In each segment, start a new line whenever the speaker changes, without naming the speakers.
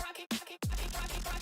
Rock it,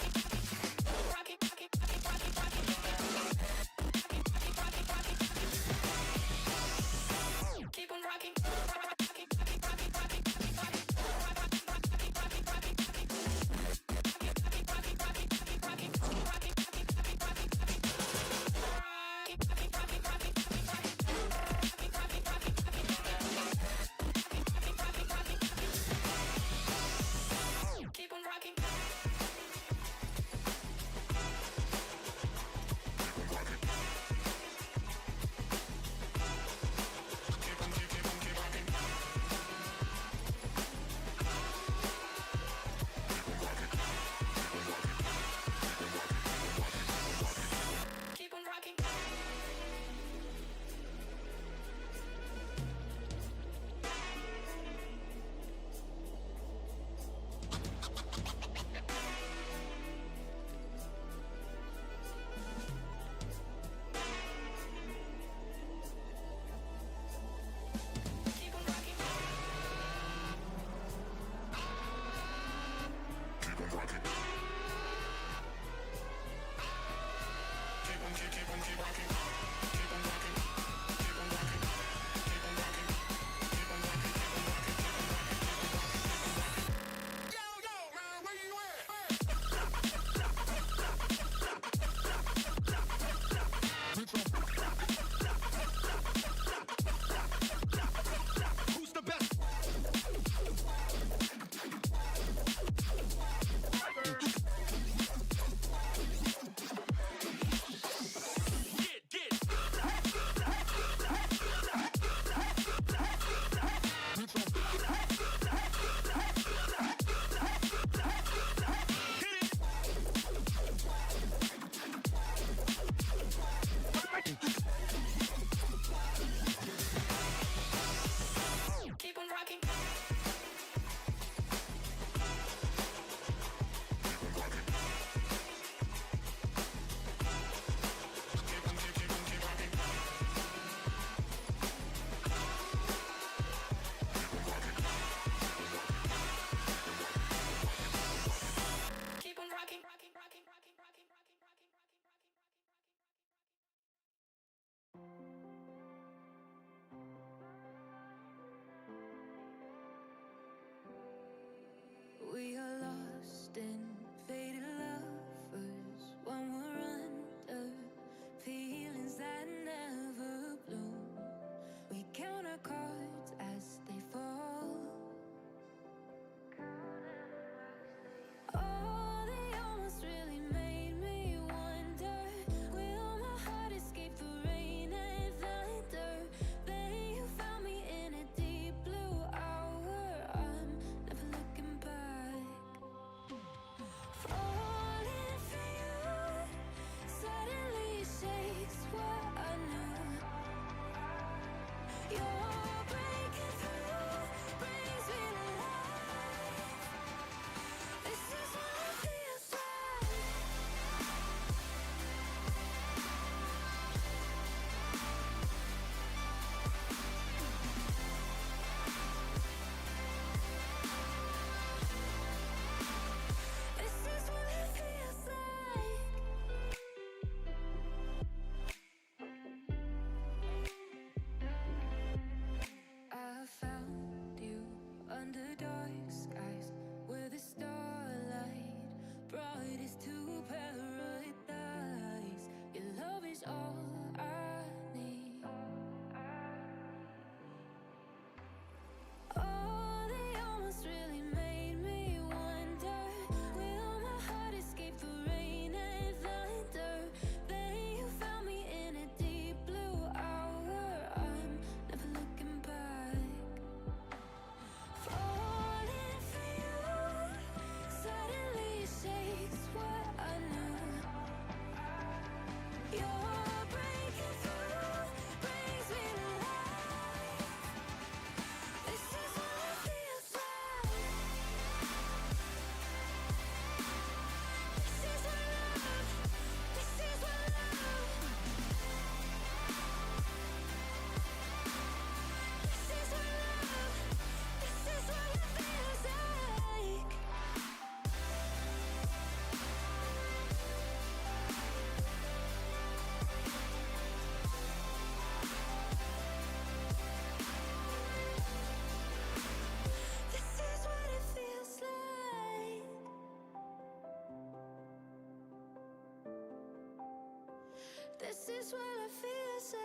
This is what I feel safe.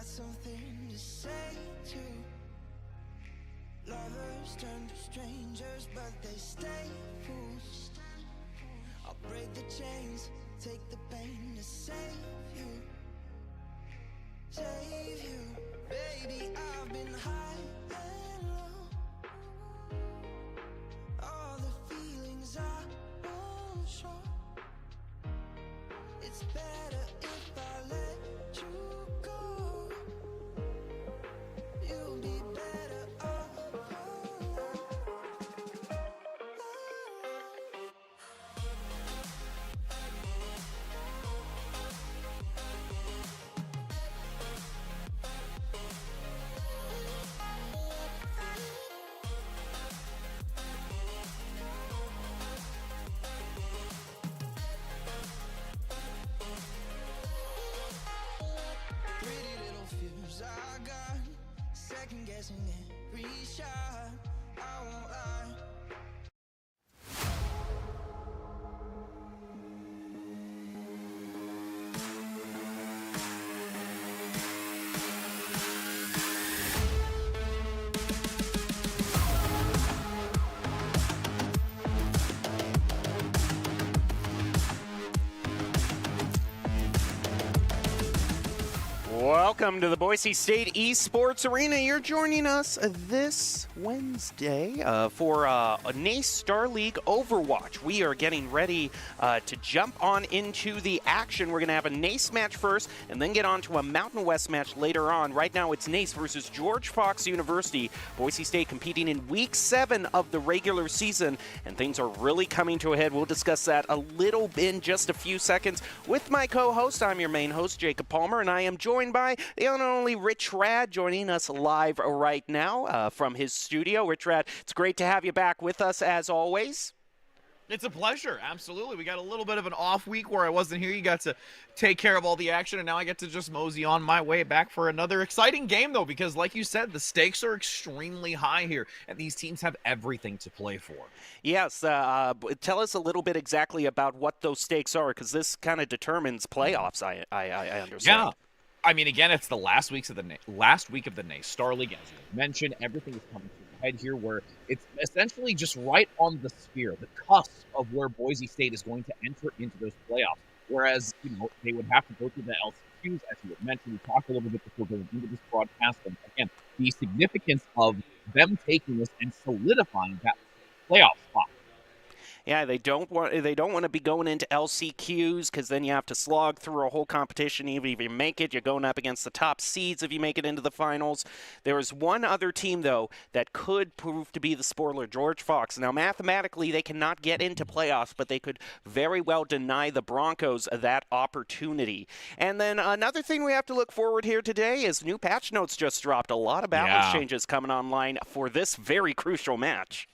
Something to say to lovers turn to strangers, but they stay fools. I'll break the chains, take the pain to save you, baby. I've been high and low, all the feelings I won't show. It's better if I let you go. You'll be better off alone. Pretty little fears I got, second guessing every shot. I won't lie.
Welcome to the Boise State Esports Arena. You're joining us this Wednesday for a NACE Star League Overwatch. We are getting ready to jump on into the action. We're going to have a NACE match first and then get on to a Mountain West match later on. Right now it's NACE versus George Fox University. Boise State competing in Week 7 of the regular season, and things are really coming to a head. We'll discuss that a little bit in just a few seconds with my co-host. I'm your main host, Jacob Palmer, and I am joined by the one and only Rich Rad, joining us live right now from his studio. Rich Rad, it's great to have you back with us as always.
It's a pleasure. Absolutely. We got a little bit of an off week where I wasn't here. You got to take care of all the action, and now I get to just mosey on my way back for another exciting game, though, because like you said, the stakes are extremely high here, and these teams have everything to play for.
Yes. Tell us a little bit exactly about what those stakes are, because this kind of determines playoffs, I understand.
Yeah. I mean, again, it's the last week of the NACE Star League. As you mentioned, everything is coming to a head here, where it's essentially just right on the sphere, the cusp of where Boise State is going to enter into those playoffs. Whereas, they would have to go through the LCQs, as you had mentioned. We talked a little bit before going into this broadcast, and again, the significance of them taking this and solidifying that playoff spot.
Yeah, they don't want to be going into LCQs, because then you have to slog through a whole competition. Even if you make it, you're going up against the top seeds if you make it into the finals. There is one other team, though, that could prove to be the spoiler, George Fox. Now, mathematically, they cannot get into playoffs, but they could very well deny the Broncos that opportunity. And then another thing we have to look forward here today is new patch notes just dropped. A lot of balance changes coming online for this very crucial match.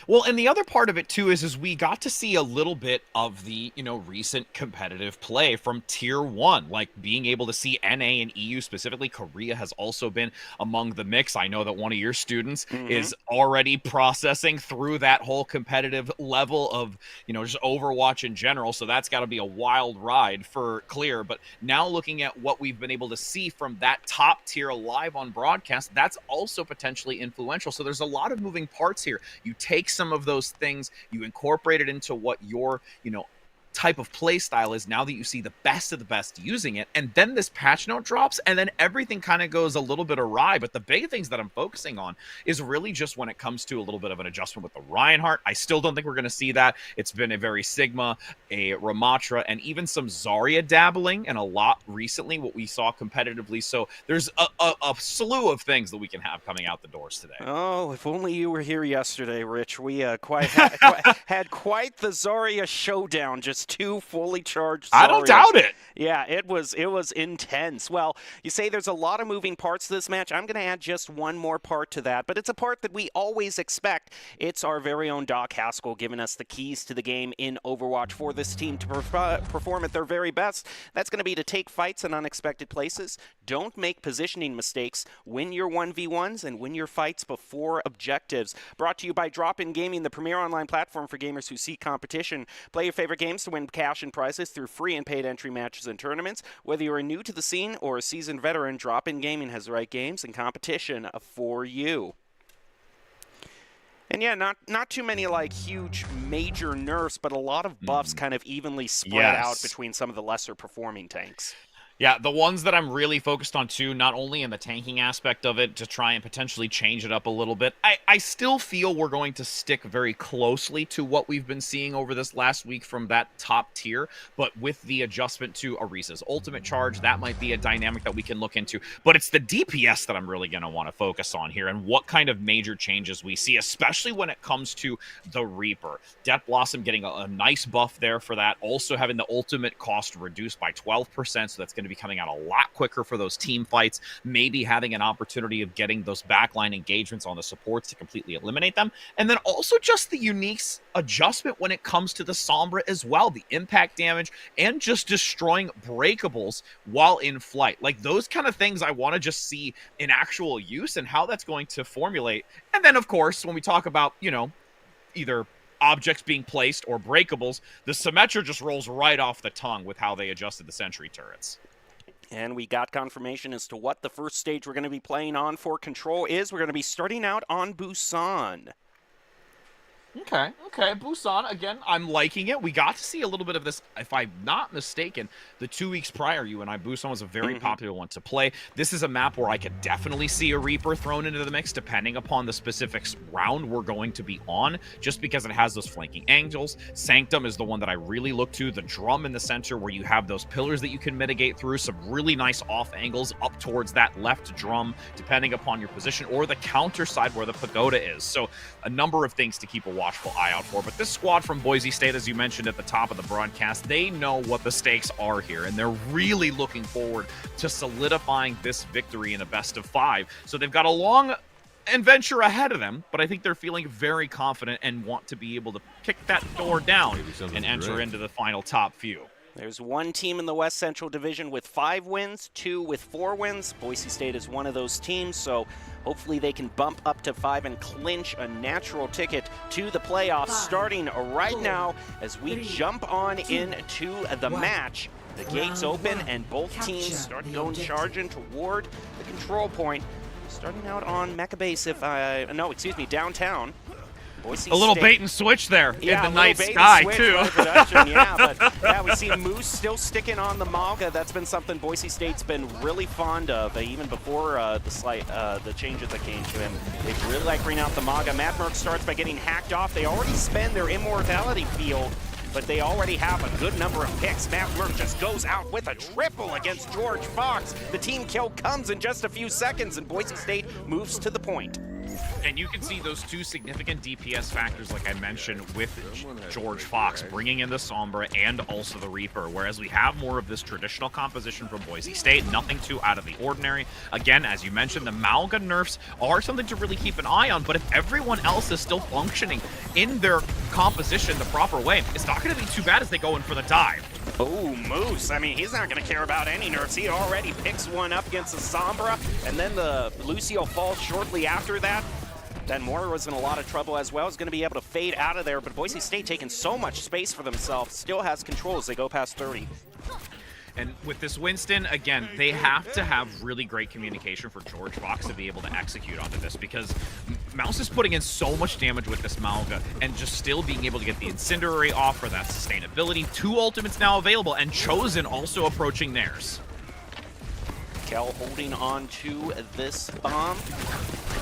Well, and the other part of it, too, is we got to see a little bit of the, recent competitive play from Tier 1, like being able to see NA and EU, specifically Korea, has also been among the mix. I know that one of your students is already processing through that whole competitive level of, just Overwatch in general, so that's got to be a wild ride for Clear. But now looking at what we've been able to see from that top tier live on broadcast, that's also potentially influential. So there's a lot of moving parts here. You take some of those things, you incorporate it into what your, type of play style is now that you see the best of the best using it. And then this patch note drops, and then everything kind of goes a little bit awry. But the big things that I'm focusing on is really just when it comes to a little bit of an adjustment with the Reinhardt. I still don't think we're going to see that. It's been a very Sigma, a Ramatra, and even some Zarya dabbling, and a lot recently what we saw competitively. So there's a slew of things that we can have coming out the doors today.
Oh, if only you were here yesterday, Rich. We had quite the Zarya showdown. Just two fully charged Zaryas.
I don't doubt it.
Yeah, it was intense. Well, you say there's a lot of moving parts to this match. I'm going to add just one more part to that, but it's a part that we always expect. It's our very own Doc Haskell giving us the keys to the game in Overwatch for this team to perform at their very best. That's going to be to take fights in unexpected places, don't make positioning mistakes, win your 1v1s, and win your fights before objectives. Brought to you by Drop-In Gaming, the premier online platform for gamers who seek competition. Play your favorite games to win cash and prizes through free and paid entry matches and tournaments. Whether you're new to the scene or a seasoned veteran, Drop-In Gaming has the right games and competition for you. And yeah, not too many like huge major nerfs, but a lot of buffs kind of evenly spread out between some of the lesser performing tanks.
Yeah, the ones that I'm really focused on too, not only in the tanking aspect of it to try and potentially change it up a little bit, I still feel we're going to stick very closely to what we've been seeing over this last week from that top tier, but with the adjustment to Orisa's ultimate charge, that might be a dynamic that we can look into. But it's the DPS that I'm really going to want to focus on here and what kind of major changes we see, especially when it comes to the Reaper. Death Blossom getting a nice buff there for that, also having the ultimate cost reduced by 12%, so that's going to be coming out a lot quicker for those team fights, maybe having an opportunity of getting those backline engagements on the supports to completely eliminate them, and then also just the unique adjustment when it comes to the Sombra as well, the impact damage and just destroying breakables while in flight. Like those kind of things I want to just see in actual use and how that's going to formulate. And then of course, when we talk about, you know, either objects being placed or breakables, the Symmetra just rolls right off the tongue with how they adjusted the sentry turrets.
And we got confirmation as to what the first stage we're going to be playing on for Control is. We're going to be starting out on Busan.
Okay. Busan, again, I'm liking it. We got to see a little bit of this, if I'm not mistaken, the 2 weeks prior, you and I, Busan was a very popular one to play. This is a map where I could definitely see a Reaper thrown into the mix, depending upon the specific round we're going to be on, just because it has those flanking angles. Sanctum is the one that I really look to. The drum in the center where you have those pillars that you can mitigate through, some really nice off angles up towards that left drum, depending upon your position, or the counter side where the pagoda is. So a number of things to keep a watchful eye out for. But this squad from Boise State, as you mentioned at the top of the broadcast, they know what the stakes are here, and they're really looking forward to solidifying this victory in a best of 5. So they've got a long adventure ahead of them, but I think they're feeling very confident and want to be able to kick that door down and enter into the final top few.
There's one team in the West Central Division with 5 wins, 2 with 4 wins. Boise State is one of those teams, so hopefully they can bump up to 5 and clinch a natural ticket to the playoffs starting right now as we jump on into the match. The gates open and both teams start going charging toward the control point. Starting out on Mecha Base, downtown. Boise
a little
State.
bait and switch there in the night
bait
sky,
and switch
too.
but we see Moose still sticking on the Malga. That's been something Boise State's been really fond of, even before the changes that came to him. They really like bringing out the Malga. Madmerk starts by getting hacked off. They already spend their immortality field, but they already have a good number of picks. Madmerk just goes out with a triple against George Fox. The team kill comes in just a few seconds, and Boise State moves to the point.
And you can see those 2 significant DPS factors, like I mentioned, with George Fox, bringing in the Sombra and also the Reaper, whereas we have more of this traditional composition from Boise State, nothing too out of the ordinary. Again, as you mentioned, the Malga nerfs are something to really keep an eye on, but if everyone else is still functioning in their composition the proper way, it's not going to be too bad as they go in for the dive.
Oh, Moose. I mean, he's not going to care about any nerfs. He already picks one up against the Sombra, and then the Lucio falls shortly after that. Then Moore was in a lot of trouble as well. He's going to be able to fade out of there, but Boise State taking so much space for themselves, still has control as they go past 30.
And with this Winston, again, they have to have really great communication for George Fox to be able to execute onto this, because Mouse is putting in so much damage with this Malga, and just still being able to get the Incendiary off for that sustainability. 2 ultimates now available, and Chosen also approaching theirs.
Kel holding on to this bomb.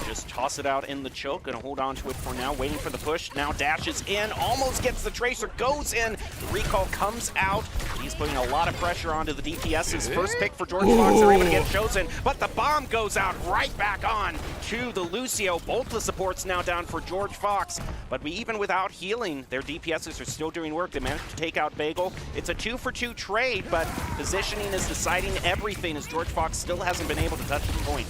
Just toss it out in the choke. Gonna hold on to it for now, waiting for the push. Now dashes in, almost gets the Tracer, goes in. The recall comes out. He's putting a lot of pressure onto the DPS's first pick for George Fox. They're able to get Chosen, but the bomb goes out right back on to the Lucio. Both the supports now down for George Fox, but even without healing, their DPSs are still doing work. They managed to take out Bagel. It's a 2-for-2 trade, but positioning is deciding everything as George Fox still hasn't been able to touch the point.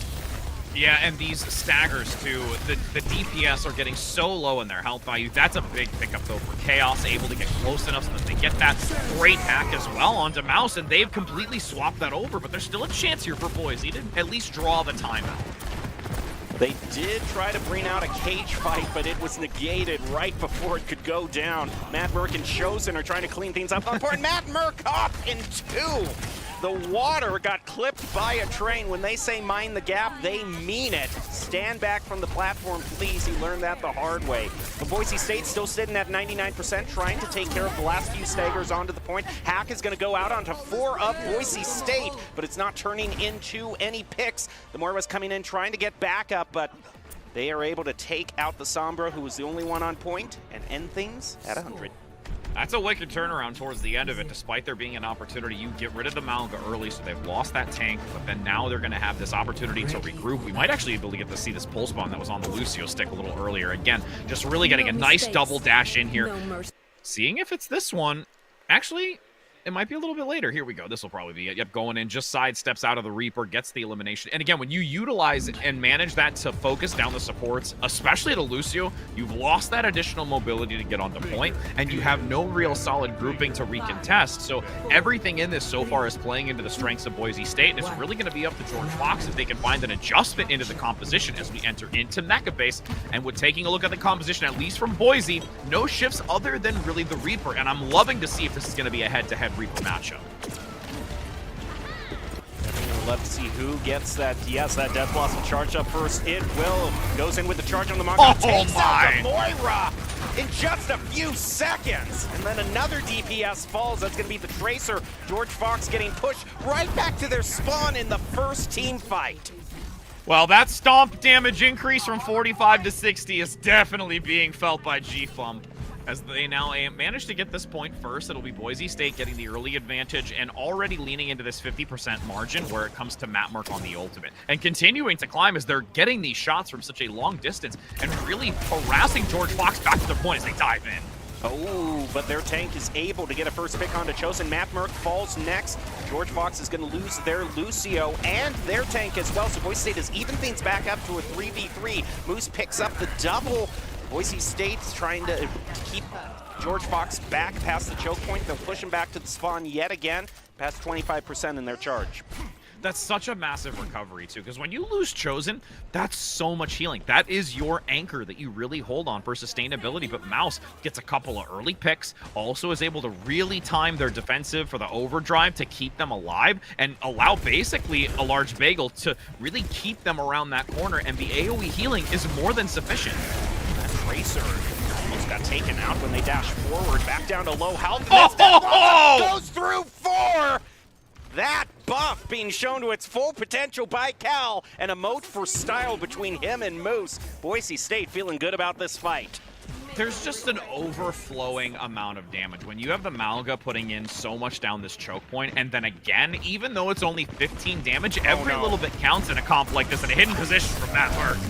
Yeah, and these staggers too, the DPS are getting so low in their health value. That's a big pickup though for Chaos, able to get close enough so that they get that great hack as well onto Mouse, and they've completely swapped that over, but there's still a chance here for Boise to at least draw the timeout.
They did try to bring out a cage fight, but it was negated right before it could go down. Matt Merck and Chosen are trying to clean things up. Important, Matt Merck off in 2. The water got clipped by a train. When they say mind the gap, they mean it. Stand back from the platform, please. He learned that the hard way. But Boise State still sitting at 99%, trying to take care of the last few staggers onto the point. Hack is going to go out onto 4 of Boise State, but it's not turning into any picks. The Moira's coming in trying to get back up, but they are able to take out the Sombra, who was the only one on point, and end things at 100.
That's a wicked turnaround towards the end of it, despite there being an opportunity. You get rid of the Malga early, so they've lost that tank, but then now they're going to have this opportunity to regroup. We might actually be able to get to see this pulse bomb that was on the Lucio stick a little earlier. Again, just really getting a nice double dash in here. Seeing if it's this one. Actually, it might be a little bit later. Here we go. This will probably be it. Yep, going in, just sidesteps out of the Reaper, gets the elimination. And again, when you utilize and manage that to focus down the supports, especially the Lucio, you've lost that additional mobility to get onto point, and you have no real solid grouping to recontest. So everything in this so far is playing into the strengths of Boise State, and it's really going to be up to George Fox if they can find an adjustment into the composition as we enter into Mecha Base. And with taking a look at the composition, at least from Boise, no shifts other than really the Reaper, and I'm loving to see if this is going to be a head-to-head Reaper matchup.
Love to see who gets that. Yes, that Death Blossom charge up first. It will. Goes in with the charge on the Manga. Takes out the Moira in just a few seconds. And then another DPS falls. That's going to be the Tracer. George Fox getting pushed right back to their spawn in the first team fight.
Well, that stomp damage increase from 45 to 60 is definitely being felt by GFUM. As they now manage to get this point first, it'll be Boise State getting the early advantage and already leaning into this 50% margin where it comes to Matt Merck on the ultimate. And continuing to climb as they're getting these shots from such a long distance and really harassing George Fox back to the point as they dive in.
Oh, but their tank is able to get a first pick onto Chosen. Matt Merck falls next. George Fox is going to lose their Lucio and their tank as well. So Boise State has even things back up to a 3v3. Moose picks up the double. Boise State's trying to keep George Fox back past the choke point. They'll push him back to the spawn yet again, past 25% in their charge.
That's such a massive recovery, too, because when you lose Chosen, that's so much healing. That is your anchor that you really hold on for sustainability, but Mouse gets a couple of early picks, also is able to really time their defensive for the overdrive to keep them alive and allow basically a large Bagel to really keep them around that corner, and the AoE healing is more than sufficient.
Tracer almost got taken out when they dash forward, back down to low health. Goes through 4! That buff being shown to its full potential by Cal, and a moat for style between him and Moose. Boise State feeling good about this fight.
There's just an overflowing amount of damage. When you have the Malga putting in so much down this choke point, and then again, even though it's only 15 damage, every little bit counts in a comp like this in a hidden position from Matt Merck.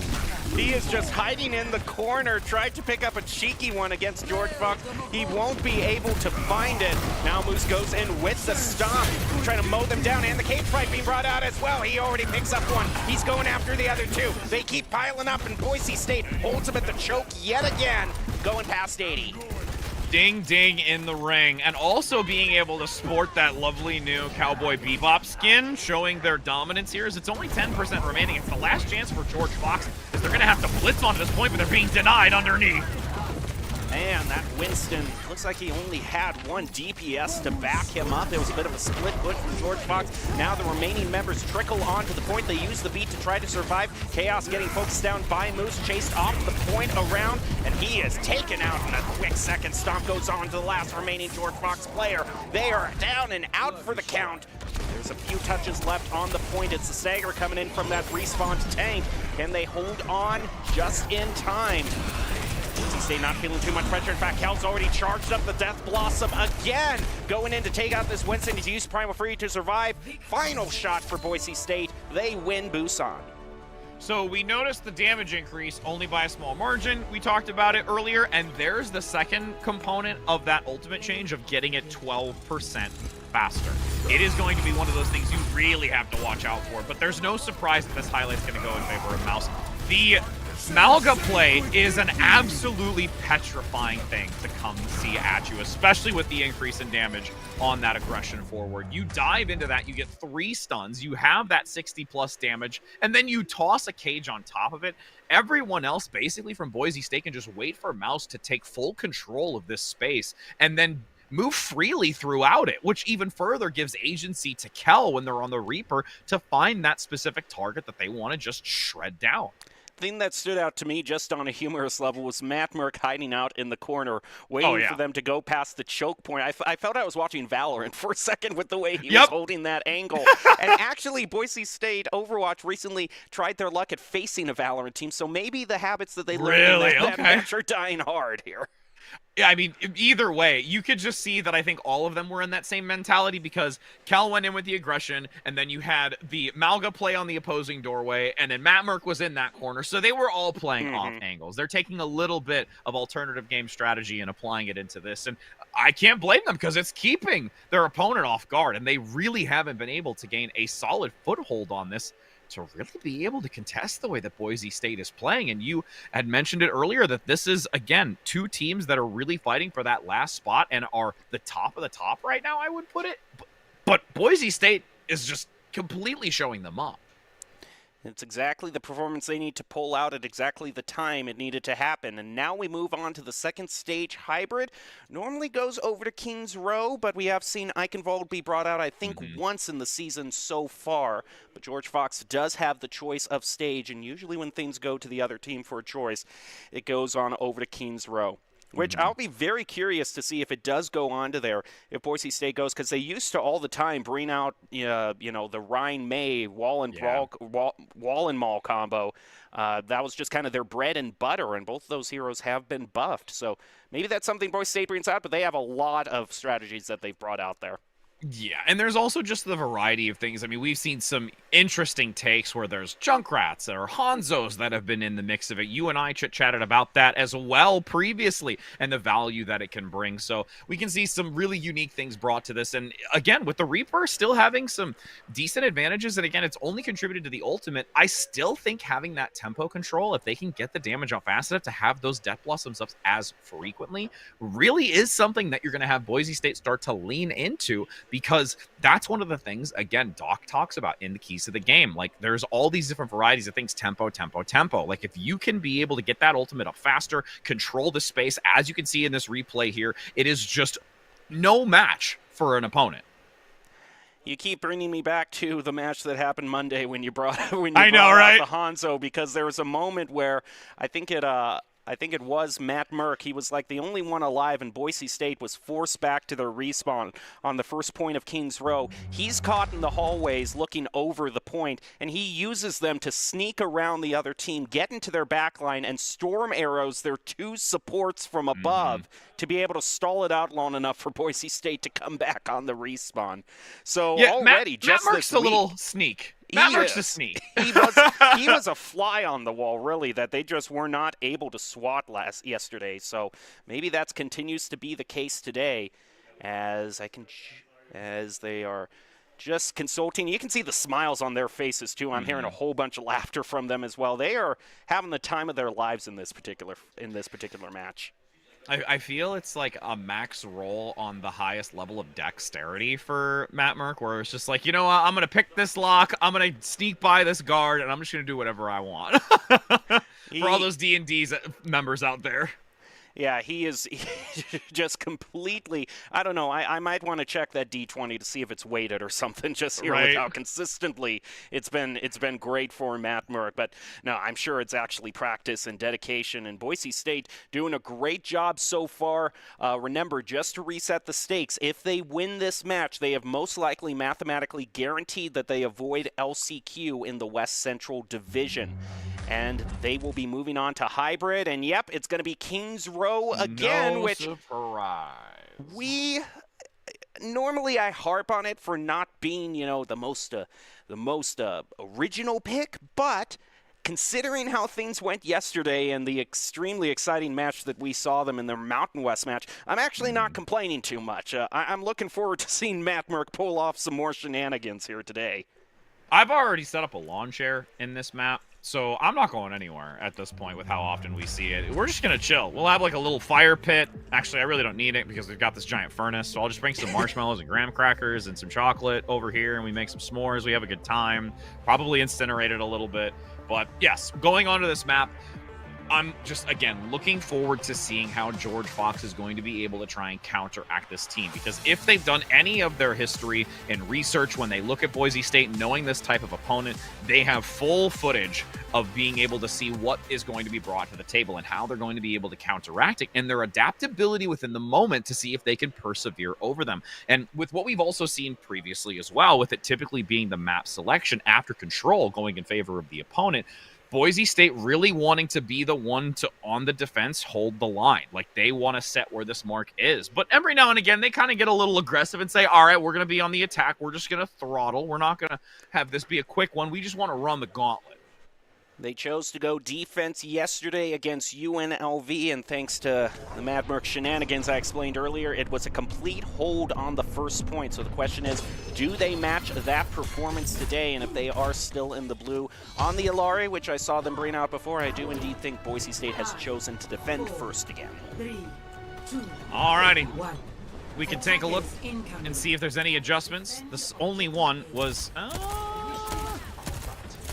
He is just hiding in the corner, tried to pick up a cheeky one against George Fox. He won't be able to find it. Now Moose goes in with the stomp, trying to mow them down, and the cage fight being brought out as well. He already picks up one. He's going after the other two. They keep piling up, and Boise State holds him at the choke yet again, going past 80.
Ding ding in the ring, and also being able to sport that lovely new Cowboy Bebop skin, showing their dominance here as it's only 10% remaining. It's the last chance for George Fox, as they're going to have to blitz onto this point, but they're being denied underneath.
Man, that Winston looks like he only had one DPS to back him up. It was a bit of a split push from George Fox. Now the remaining members trickle onto the point. They use the beat to try to survive. Chaos getting focused down by Moose, chased off the point around, and he is taken out in a quick second. Stomp goes on to the last remaining George Fox player. They are down and out for the count. There's a few touches left on the point. It's the Stagger coming in from that respawn tank. Can they hold on just in time? NC State not feeling too much pressure. In fact, Kel's already charged up the Death Blossom again. Going in to take out this Winston. He's used Primal Fury to survive. Final shot for Boise State. They win Busan.
So we noticed the damage increase only by a small margin. We talked about it earlier, and there's the second component of that ultimate change of getting it 12% faster. It is going to be one of those things you really have to watch out for, but there's no surprise that this highlight's going to go in favor of Mouse. The Malga play is an absolutely petrifying thing to come see at you, especially with the increase in damage on that aggression forward. You dive into that, you get 3 stuns, you have that 60+ damage, and then you toss a cage on top of it. Everyone else, basically from Boise State, can just wait for Mouse to take full control of this space and then move freely throughout it, which even further gives agency to Kel when they're on the Reaper to find that specific target that they want to just shred down.
Thing that stood out to me just on a humorous level was Matt Merck hiding out in the corner, waiting for them to go past the choke point. I felt I was watching Valorant for a second with the way he was holding that angle. And actually, Boise State Overwatch recently tried their luck at facing a Valorant team, so maybe the habits that they learned in that match are dying hard here.
Yeah, I mean, either way, you could just see that I think all of them were in that same mentality because Cal went in with the aggression, and then you had the Malga play on the opposing doorway, and then Matt Merck was in that corner, so they were all playing off angles. They're taking a little bit of alternative game strategy and applying it into this, and I can't blame them because it's keeping their opponent off guard, and they really haven't been able to gain a solid foothold on this to really be able to contest the way that Boise State is playing. And you had mentioned it earlier that this is, again, 2 teams that are really fighting for that last spot and are the top of the top right now, I would put it. But Boise State is just completely showing them up.
It's exactly the performance they need to pull out at exactly the time it needed to happen. And now we move on to the second stage hybrid. Normally goes over to Kings Row, but we have seen Eichenwald be brought out, I think, once in the season so far. But George Fox does have the choice of stage, and usually when things go to the other team for a choice, it goes on over to Kings Row. Which I'll be very curious to see if it does go on to there, if Boise State goes, because they used to all the time bring out, you know, the Rhine-May wall and Maul combo. That was just kind of their bread and butter, and both of those heroes have been buffed. So maybe that's something Boise State brings out, but they have a lot of strategies that they've brought out there.
Yeah, and there's also just the variety of things. I mean, we've seen some interesting takes where there's Junkrats or Hanzos that have been in the mix of it. You and I chit-chatted about that as well previously and the value that it can bring. So we can see some really unique things brought to this. And again, with the Reaper still having some decent advantages, and again, it's only contributed to the ultimate, I still think having that tempo control, if they can get the damage off fast enough to have those Death Blossoms up as frequently, really is something that you're going to have Boise State start to lean into, because that's one of the things, again, Doc talks about in the keys to the game. Like, there's all these different varieties of things, tempo, tempo, tempo. Like, if you can be able to get that ultimate up faster, control the space, as you can see in this replay here, it is just no match for an opponent.
You keep bringing me back to the match that happened Monday when you brought out the Hanzo, because there was a moment where I think it was Matt Merck. He was like the only one alive, and Boise State was forced back to their respawn on the first point of Kings Row. He's caught in the hallways looking over the point, and he uses them to sneak around the other team, get into their backline, and storm arrows their 2 supports from above to be able to stall it out long enough for Boise State to come back on the respawn. So already,
Matt Merck's a little sneak. Matt Merck's a sneak.
He was a fly on the wall, really, that they just were not able to swat yesterday. So maybe that continues to be the case today, as they are just consulting. You can see the smiles on their faces too. I'm hearing a whole bunch of laughter from them as well. They are having the time of their lives in this particular match.
I feel it's like a max roll on the highest level of dexterity for Matt Merck, where it's just like, you know what, I'm going to pick this lock, I'm going to sneak by this guard, and I'm just going to do whatever I want. For all those D&D members out there.
Yeah, he is just completely. I don't know. I might want to check that D20 to see if it's weighted or something. Just here with how consistently it's been great for Matt Murk. But no, I'm sure it's actually practice and dedication. And Boise State doing a great job so far. Remember, just to reset the stakes, if they win this match, they have most likely mathematically guaranteed that they avoid LCQ in the West Central Division. And they will be moving on to hybrid. And yep, it's going to be Kings Row again,
No
which
surprise.
Normally I harp on it for not being, the most original pick, but considering how things went yesterday and the extremely exciting match that we saw them in their Mountain West match, I'm actually not complaining too much. I'm looking forward to seeing Matt Murk pull off some more shenanigans here today.
I've already set up a lawn chair in this map, so I'm not going anywhere at this point with how often we see it. We're just going to chill. We'll have like a little fire pit. Actually, I really don't need it because we've got this giant furnace, so I'll just bring some marshmallows and graham crackers and some chocolate over here, and we make some s'mores. We have a good time. Probably incinerate it a little bit. But yes, going on to this map, I'm just, again, looking forward to seeing how George Fox is going to be able to try and counteract this team. Because if they've done any of their history and research when they look at Boise State, knowing this type of opponent, they have full footage of being able to see what is going to be brought to the table and how they're going to be able to counteract it, and their adaptability within the moment to see if they can persevere over them. And with what we've also seen previously as well, with it typically being the map selection after control going in favor of the opponent, Boise State really wanting to be the one to, on the defense, hold the line. Like, they want to set where this mark is. But every now and again, they kind of get a little aggressive and say, all right, we're going to be on the attack. We're just going to throttle. We're not going to have this be a quick one. We just want to run the gauntlet.
They chose to go defense yesterday against UNLV, and thanks to the Mad Merc shenanigans I explained earlier, it was a complete hold on the first point. So the question is, do they match that performance today? And if they are still in the blue on the Alari, which I saw them bring out before, I do indeed think Boise State has chosen to defend first again.
3, 2,
Alrighty.
1.
We can take a look and see if there's any adjustments. This only one was...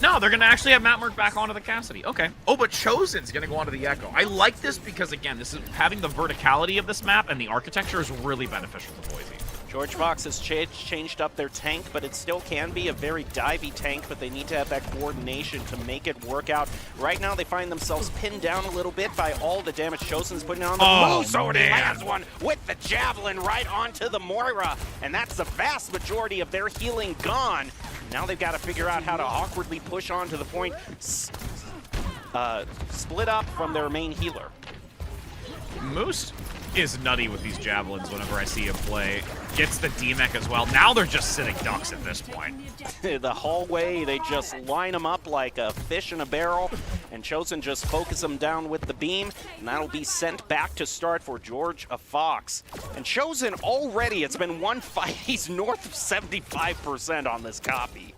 No, they're going to actually have Matt Murk back onto the Cassidy. Okay. Oh, but Chosen's going to go onto the Echo. I like this because, again, this is having the verticality of this map and the architecture is really beneficial to Boise.
George Fox has changed up their tank, but it still can be a very divey tank, but they need to have that coordination to make it work out. Right now, they find themselves pinned down a little bit by all the damage Chosen's putting on the move. So he lands one with the Javelin right onto the Moira, and that's the vast majority of their healing gone. Now they've got to figure out how to awkwardly push onto the point, split up from their main healer.
Moose is nutty with these javelins whenever I see him play. Gets the D-Mech as well. Now they're just sitting ducks at this point.
The hallway, they just line them up like a fish in a barrel, and Chosen just focus them down with the beam, and that'll be sent back to start for George Fox. And Chosen already, it's been one fight, he's north of 75% on this copy.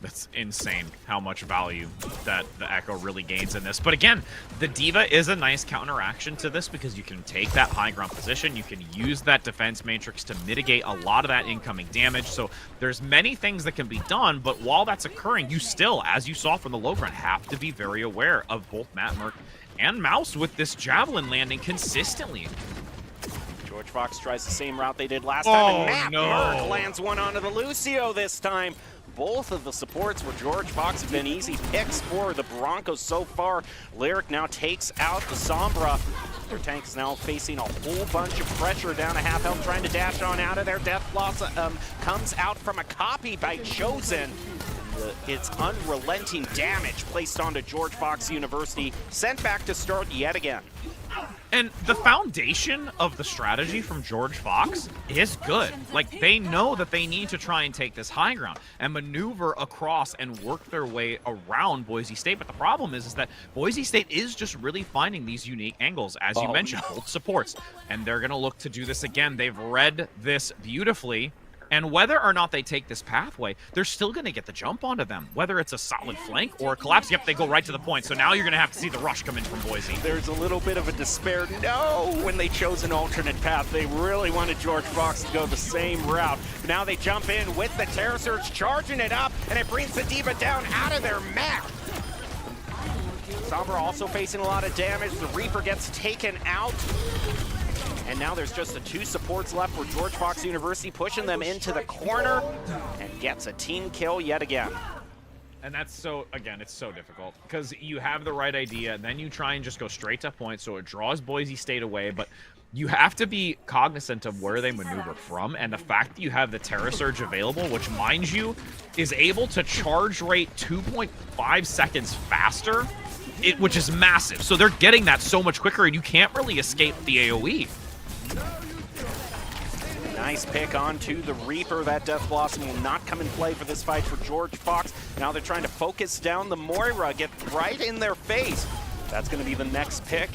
That's insane how much value that the Echo really gains in this. But again, the D.Va is a nice counteraction to this because you can take that high ground position, you can use that defense matrix to mitigate a lot of that incoming damage. So there's many things that can be done, but while that's occurring, you still, as you saw from the low ground, have to be very aware of both Matt Murk and Mouse with this Javelin landing consistently.
George Fox tries the same route they did last time, and Matt
no.
Murk lands one onto the Lucio this time. Both of the supports for George Fox have been easy picks for the Broncos so far. Lyric now takes out the Sombra. Their tank is now facing a whole bunch of pressure down a half health, trying to dash on out of there. Death Loss comes out from a copy by Chosen. It's unrelenting damage placed onto George Fox University, sent back to start yet again.
And the foundation of the strategy from George Fox is good. Like, they know that they need to try and take this high ground and maneuver across and work their way around Boise State. But the problem is that Boise State is just really finding these unique angles, as you mentioned, both supports. And they're going to look to do this again. They've read this beautifully. And whether or not they take this pathway, they're still going to get the jump onto them. Whether it's a solid flank or a collapse, yep, they go right to the point. So now you're going to have to see the rush come in from Boise.
There's a little bit of a despair. No, when they chose an alternate path, they really wanted George Fox to go the same route. Now they jump in with the Terror Surge, charging it up, and it brings the D.Va down out of their mech. Sombra also facing a lot of damage. The Reaper gets taken out. And now there's just the 2 supports left for George Fox University, pushing them into the corner and gets a team kill yet again.
And that's so, again, it's so difficult because you have the right idea, and then you try and just go straight to point, so it draws Boise State away, but you have to be cognizant of where they maneuver from, and the fact that you have the Terra Surge available, which, mind you, is able to charge rate 2.5 seconds faster, which is massive. So they're getting that so much quicker, and you can't really escape the AoE.
Nice pick onto the Reaper. That Death Blossom will not come in play for this fight for George Fox. Now they're trying to focus down the Moira, get right in their face. That's going to be the next pick.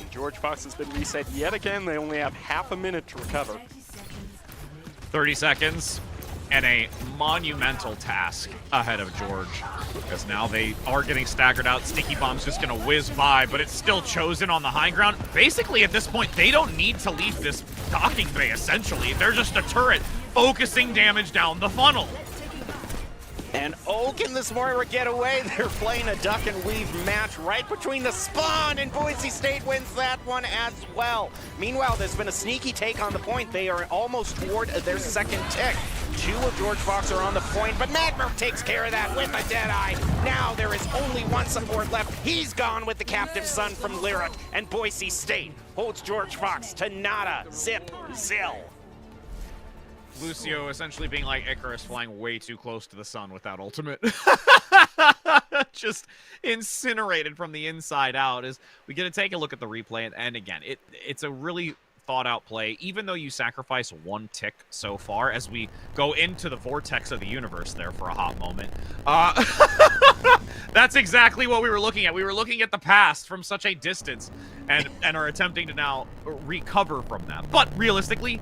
George Fox has been reset yet again. They only have half a minute to recover.
30 seconds and a monumental task ahead of George, because now they are getting staggered out. Sticky Bomb's just going to whiz by, but it's still Chosen on the high ground. Basically, at this point, they don't need to leave this docking bay, essentially. They're just a turret focusing damage down the funnel.
And oh, can this Moira get away? They're playing a duck and weave match right between the spawn, and Boise State wins that one as well. Meanwhile, there's been a sneaky take on the point. They are almost toward their second tick. 2 of George Fox are on the point, but Madmerk takes care of that with a Deadeye. Now there is only 1 support left. He's gone with the Captive Son from Lyric, and Boise State holds George Fox to nada, zip, zill.
Lucio essentially being like Icarus, flying way too close to the sun with that ultimate. Just incinerated from the inside out. As we get to take a look at the replay, and again, it's a really thought out play, even though you sacrifice 1 tick so far, as we go into the vortex of the universe there for a hot moment. That's exactly what we were looking at. We were looking at the past from such a distance, and are attempting to now recover from that. But realistically,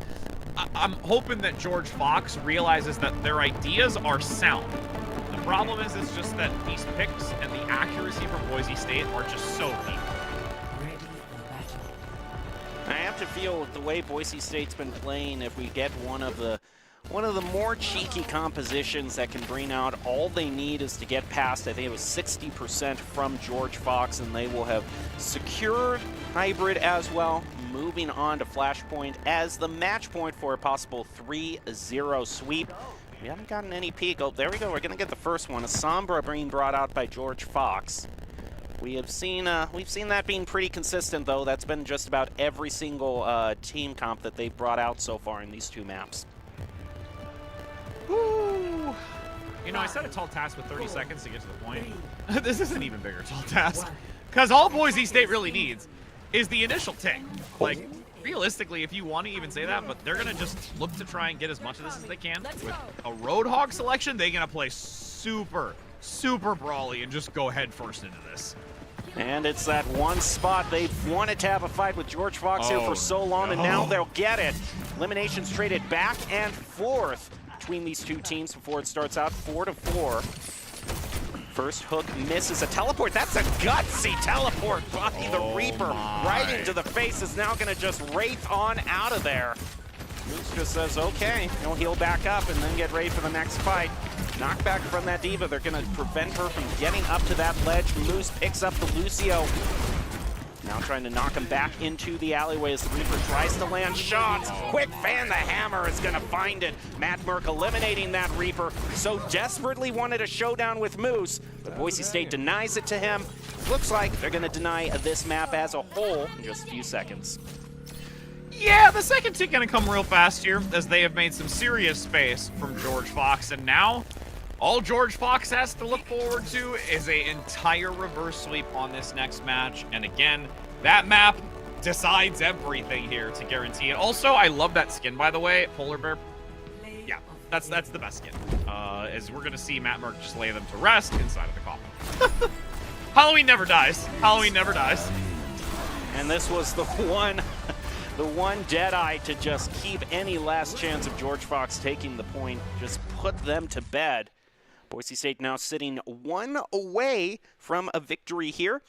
I'm hoping that George Fox realizes that their ideas are sound. The problem is, it's just that these picks and the accuracy from Boise State are just so weak.
I have to feel with the way Boise State's been playing, if we get one of the more cheeky compositions that can bring out all they need is to get past, I think it was 60% from George Fox, and they will have secured Hybrid as well, moving on to Flashpoint as the match point for a possible 3-0 sweep. We haven't gotten any peek. Oh, there we go. We're going to get the first one. A Sombra being brought out by George Fox. We've seen that being pretty consistent, though. That's been just about every single team comp that they've brought out so far in these 2 maps.
Woo! You know, I set a tall task with 30 seconds to get to the point. This is an even bigger tall task, because all Boise State really needs is the initial tick. Like, realistically, if you want to even say that, but they're going to just look to try and get as much of this as they can. With a Roadhog selection, they're going to play super brawly and just go head first into this.
And it's that one spot they've wanted to have a fight with George Fox here for so long, and now they'll get it. Eliminations traded back and forth between these 2 teams before it starts out 4-4. First hook misses a teleport. That's a gutsy teleport by the Reaper right into the face. Is now going to just wraith on out of there. Moose just says, okay, he'll heal back up and then get ready for the next fight. Knockback from that Diva. They're going to prevent her from getting up to that ledge. Moose picks up the Lucio. Now trying to knock him back into the alleyway as the Reaper tries to land shots. Quick fan, the hammer is going to find it. Madmerk eliminating that Reaper. So desperately wanted a showdown with Moose, but Boise State denies it to him. Looks like they're going to deny this map as a whole in just a few seconds.
Yeah, the second tick going to come real fast here, as they have made some serious space from George Fox, and now all George Fox has to look forward to is an entire reverse sweep on this next match. And again, that map decides everything here to guarantee it. Also, I love that skin, by the way. Polar Bear. Yeah, that's the best skin. As we're going to see Madmerk just lay them to rest inside of the coffin. Halloween never dies. Halloween never dies.
And this was the one Deadeye to just keep any last chance of George Fox taking the point. Just put them to bed. Boise State now sitting 1 away from a victory here.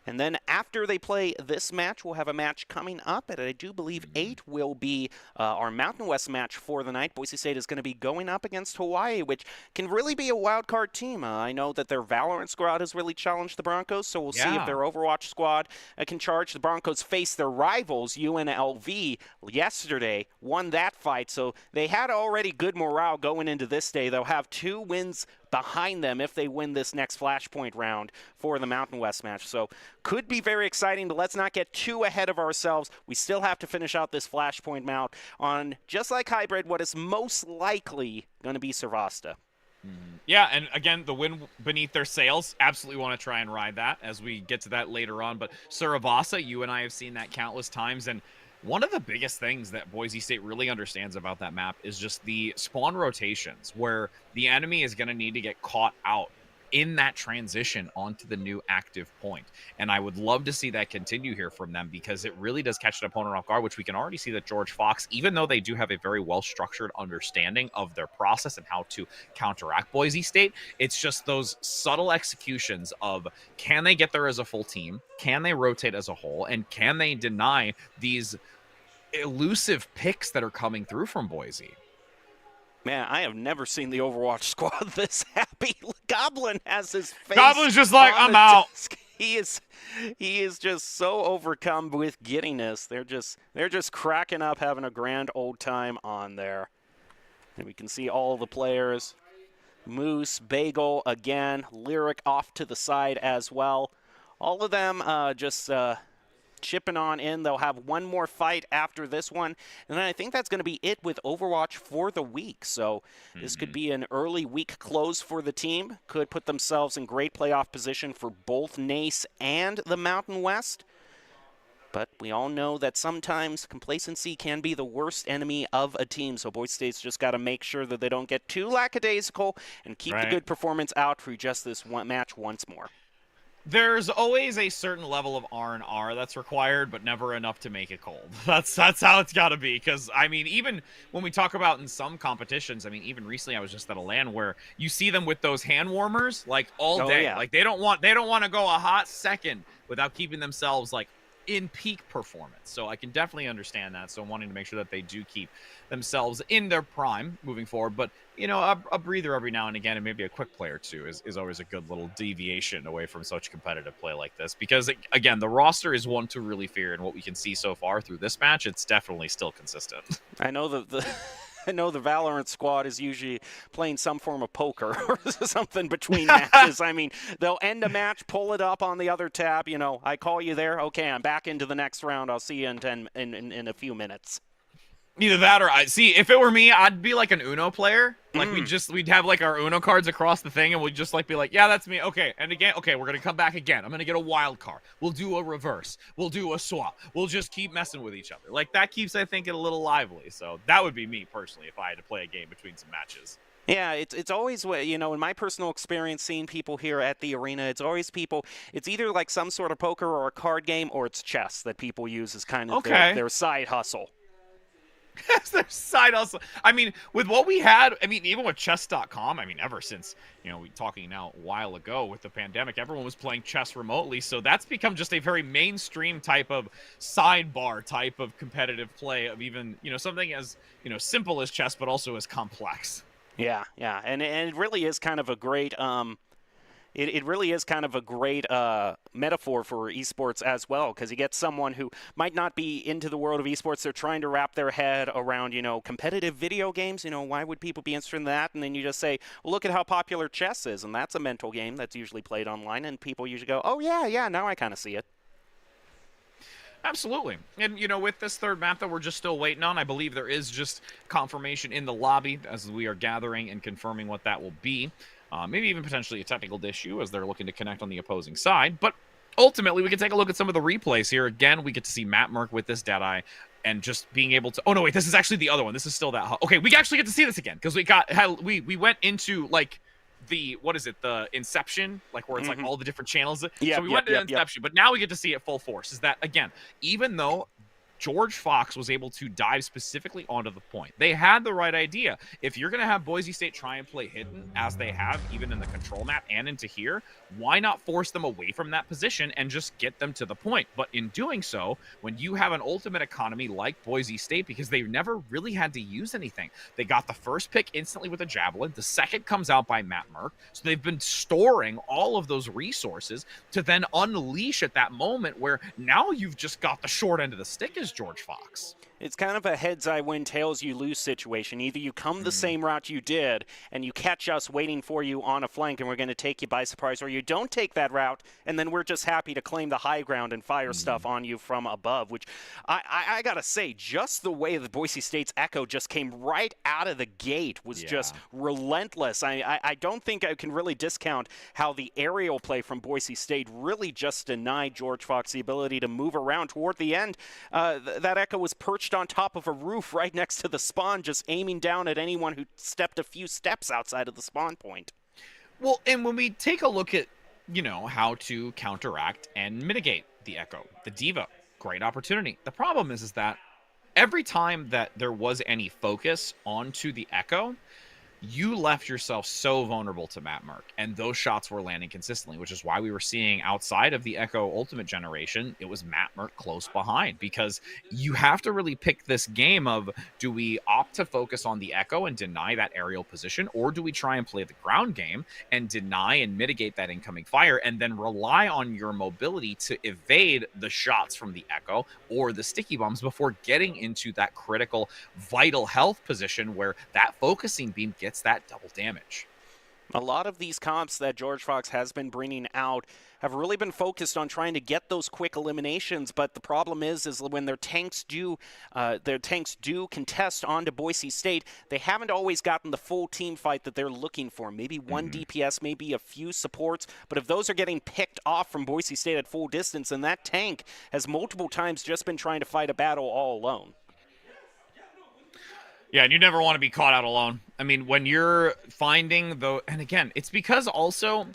And then after they play this match, we'll have a match coming up, and I do believe 8 will be our Mountain West match for the night. Boise State is going to be going up against Hawaii, which can really be a wild card team. I know that their Valorant squad has really challenged the Broncos, so we'll see if their Overwatch squad can charge. The Broncos faced their rivals, UNLV, yesterday, won that fight, so they had already good morale going into this day. They'll have 2 wins behind them if they win this next Flashpoint round for the Mountain West match. So could be very exciting, but let's not get too ahead of ourselves. We still have to finish out this Flashpoint mount on, just like Hybrid, what is most likely going to be Servasta.
Yeah, and again, the wind beneath their sails. Absolutely want to try and ride that as we get to that later on. But Saravasa, you and I have seen that countless times, and one of the biggest things that Boise State really understands about that map is just the spawn rotations, where the enemy is going to need to get caught out in that transition onto the new active point. And I would love to see that continue here from them, because it really does catch an opponent off guard, which we can already see that George Fox, even though they do have a very well-structured understanding of their process and how to counteract Boise State, it's just those subtle executions of, can they get there as a full team? Can they rotate as a whole? And can they deny these elusive picks that are coming through from Boise?
Man, I have never seen the Overwatch squad this happy. Goblin has his face.
Goblin's just like, I'm out.
Desk. He is just so overcome with giddiness. They're just cracking up, having a grand old time on there. And we can see all the players. Moose, Bagel again, Lyric off to the side as well. All of them just chipping on in. They'll have one more fight after this one, and then I think that's going to be it with Overwatch for the week. So this could be an early week close for the team. Could put themselves in great playoff position for both NACE and the Mountain West. But we all know that sometimes complacency can be the worst enemy of a team. So Boise State's just got to make sure that they don't get too lackadaisical and keep the good performance out for just this one match once more.
There's always a certain level of R&R that's required, but never enough to make it cold. That's how it's got to be. Because, I mean, even when we talk about in some competitions, I mean, even recently I was just at a LAN where you see them with those hand warmers, like, all day.
Yeah.
Like, they don't want to go a hot second without keeping themselves, like, in peak performance. So I can definitely understand that. So I'm wanting to make sure that they do keep themselves in their prime moving forward. But, you know, a breather every now and again, and maybe a quick play or two is always a good little deviation away from such competitive play like this. Because, again, the roster is one to really fear, and what we can see so far through this match, it's definitely still consistent.
I know I know the Valorant squad is usually playing some form of poker or something between matches. I mean, they'll end a match, pull it up on the other tab. You know, I call you there. Okay, I'm back into the next round. I'll see you in a few minutes.
Either that or if it were me, I'd be like an Uno player. Like we'd have like our Uno cards across the thing, and we'd just like be like, yeah, that's me. Okay, and again, okay, we're gonna come back again. I'm gonna get a wild card. We'll do a reverse. We'll do a swap. We'll just keep messing with each other. Like that keeps, I think, it a little lively. So that would be me personally if I had to play a game between some matches.
Yeah, it's always, you know, in my personal experience seeing people here at the arena, it's always people, it's either like some sort of poker or a card game, or it's chess that people use as kind of their side hustle.
That's their side hustle. I mean, with what we had, I mean, even with chess.com, I mean, ever since, you know, we talking now a while ago with the pandemic, everyone was playing chess remotely. So that's become just a very mainstream type of sidebar type of competitive play of even, you know, something as, you know, simple as chess, but also as complex.
Yeah. And it really is kind of a great, It really is kind of a great metaphor for esports as well, because you get someone who might not be into the world of esports. They're trying to wrap their head around, you know, competitive video games. You know, why would people be interested in that? And then you just say, well, look at how popular chess is, and that's a mental game that's usually played online, and people usually go, oh, yeah, now I kind of see it.
Absolutely. And, you know, with this third map that we're just still waiting on, I believe there is just confirmation in the lobby as we are gathering and confirming what that will be. Maybe even potentially a technical issue as they're looking to connect on the opposing side. But ultimately, we can take a look at some of the replays here. Again, we get to see Matt Merck with this Deadeye and just being able to... Oh, no, wait, this is actually the other one. This is still that... Okay, we actually get to see this again because we went into, like, the... What is it? The Inception, like, where it's, like, all the different channels. So we went to Inception, but now we get to see it full force. Is that, again, even though George Fox was able to dive specifically onto the point. They had the right idea. If you're going to have Boise State try and play hidden, as they have even in the control map and into here, why not force them away from that position and just get them to the point? But in doing so, when you have an ultimate economy like Boise State, because they've never really had to use anything, they got the first pick instantly with a Javelin. The second comes out by Matt Merck. So they've been storing all of those resources to then unleash at that moment where now you've just got the short end of the stick as George Fox.
It's kind of a heads I win, tails you lose situation. Either you come the same route you did and you catch us waiting for you on a flank and we're going to take you by surprise, or you don't take that route and then we're just happy to claim the high ground and fire stuff on you from above, which I got to say, just the way the Boise State's Echo just came right out of the gate was just relentless. I don't think I can really discount how the aerial play from Boise State really just denied George Fox the ability to move around toward the end. That Echo was perched on top of a roof right next to the spawn, just aiming down at anyone who stepped a few steps outside of the spawn point.
Well, and when we take a look at, how to counteract and mitigate the Echo, the Diva, great opportunity. The problem is that every time that there was any focus onto the Echo, you left yourself so vulnerable to Matt Merck, and those shots were landing consistently, which is why we were seeing outside of the Echo Ultimate Generation, it was Matt Merck close behind, because you have to really pick this game of, do we opt to focus on the Echo and deny that aerial position, or do we try and play the ground game and deny and mitigate that incoming fire and then rely on your mobility to evade the shots from the Echo or the sticky bombs before getting into that critical vital health position where that focusing beam gets that double damage.
A lot of these comps that George Fox has been bringing out have really been focused on trying to get those quick eliminations, but the problem is when their tanks do contest onto Boise State, they haven't always gotten the full team fight that they're looking for. Maybe one DPS, maybe a few supports, but if those are getting picked off from Boise State at full distance, then that tank has multiple times just been trying to fight a battle all alone.
Yeah, and you never want to be caught out alone. I mean, when you're finding and again, it's because also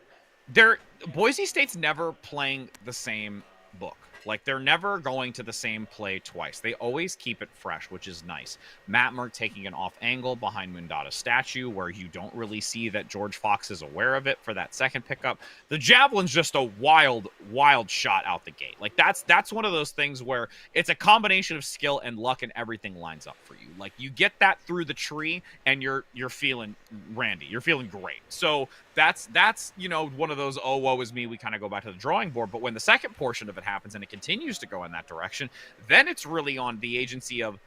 Boise State's never playing the same book. Like, they're never going to the same play twice. They always keep it fresh, which is nice. Matt Merck taking an off angle behind Mundata's statue where you don't really see that George Fox is aware of it for that second pickup. The Javelin's just a wild, wild shot out the gate. Like, that's one of those things where it's a combination of skill and luck and everything lines up for you. Like, you get that through the tree and you're feeling Randy. You're feeling great. So that's one of those, oh, woe is me, we kind of go back to the drawing board. But when the second portion of it happens and it continues to go in that direction, then it's really on the agency of,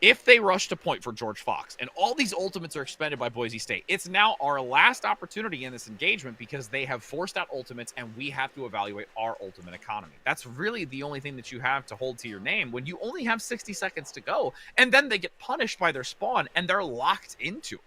if they rush to point for George Fox and all these ultimates are expended by Boise State, it's now our last opportunity in this engagement because they have forced out ultimates and we have to evaluate our ultimate economy. That's really the only thing that you have to hold to your name when you only have 60 seconds to go, and then they get punished by their spawn and they're locked into it.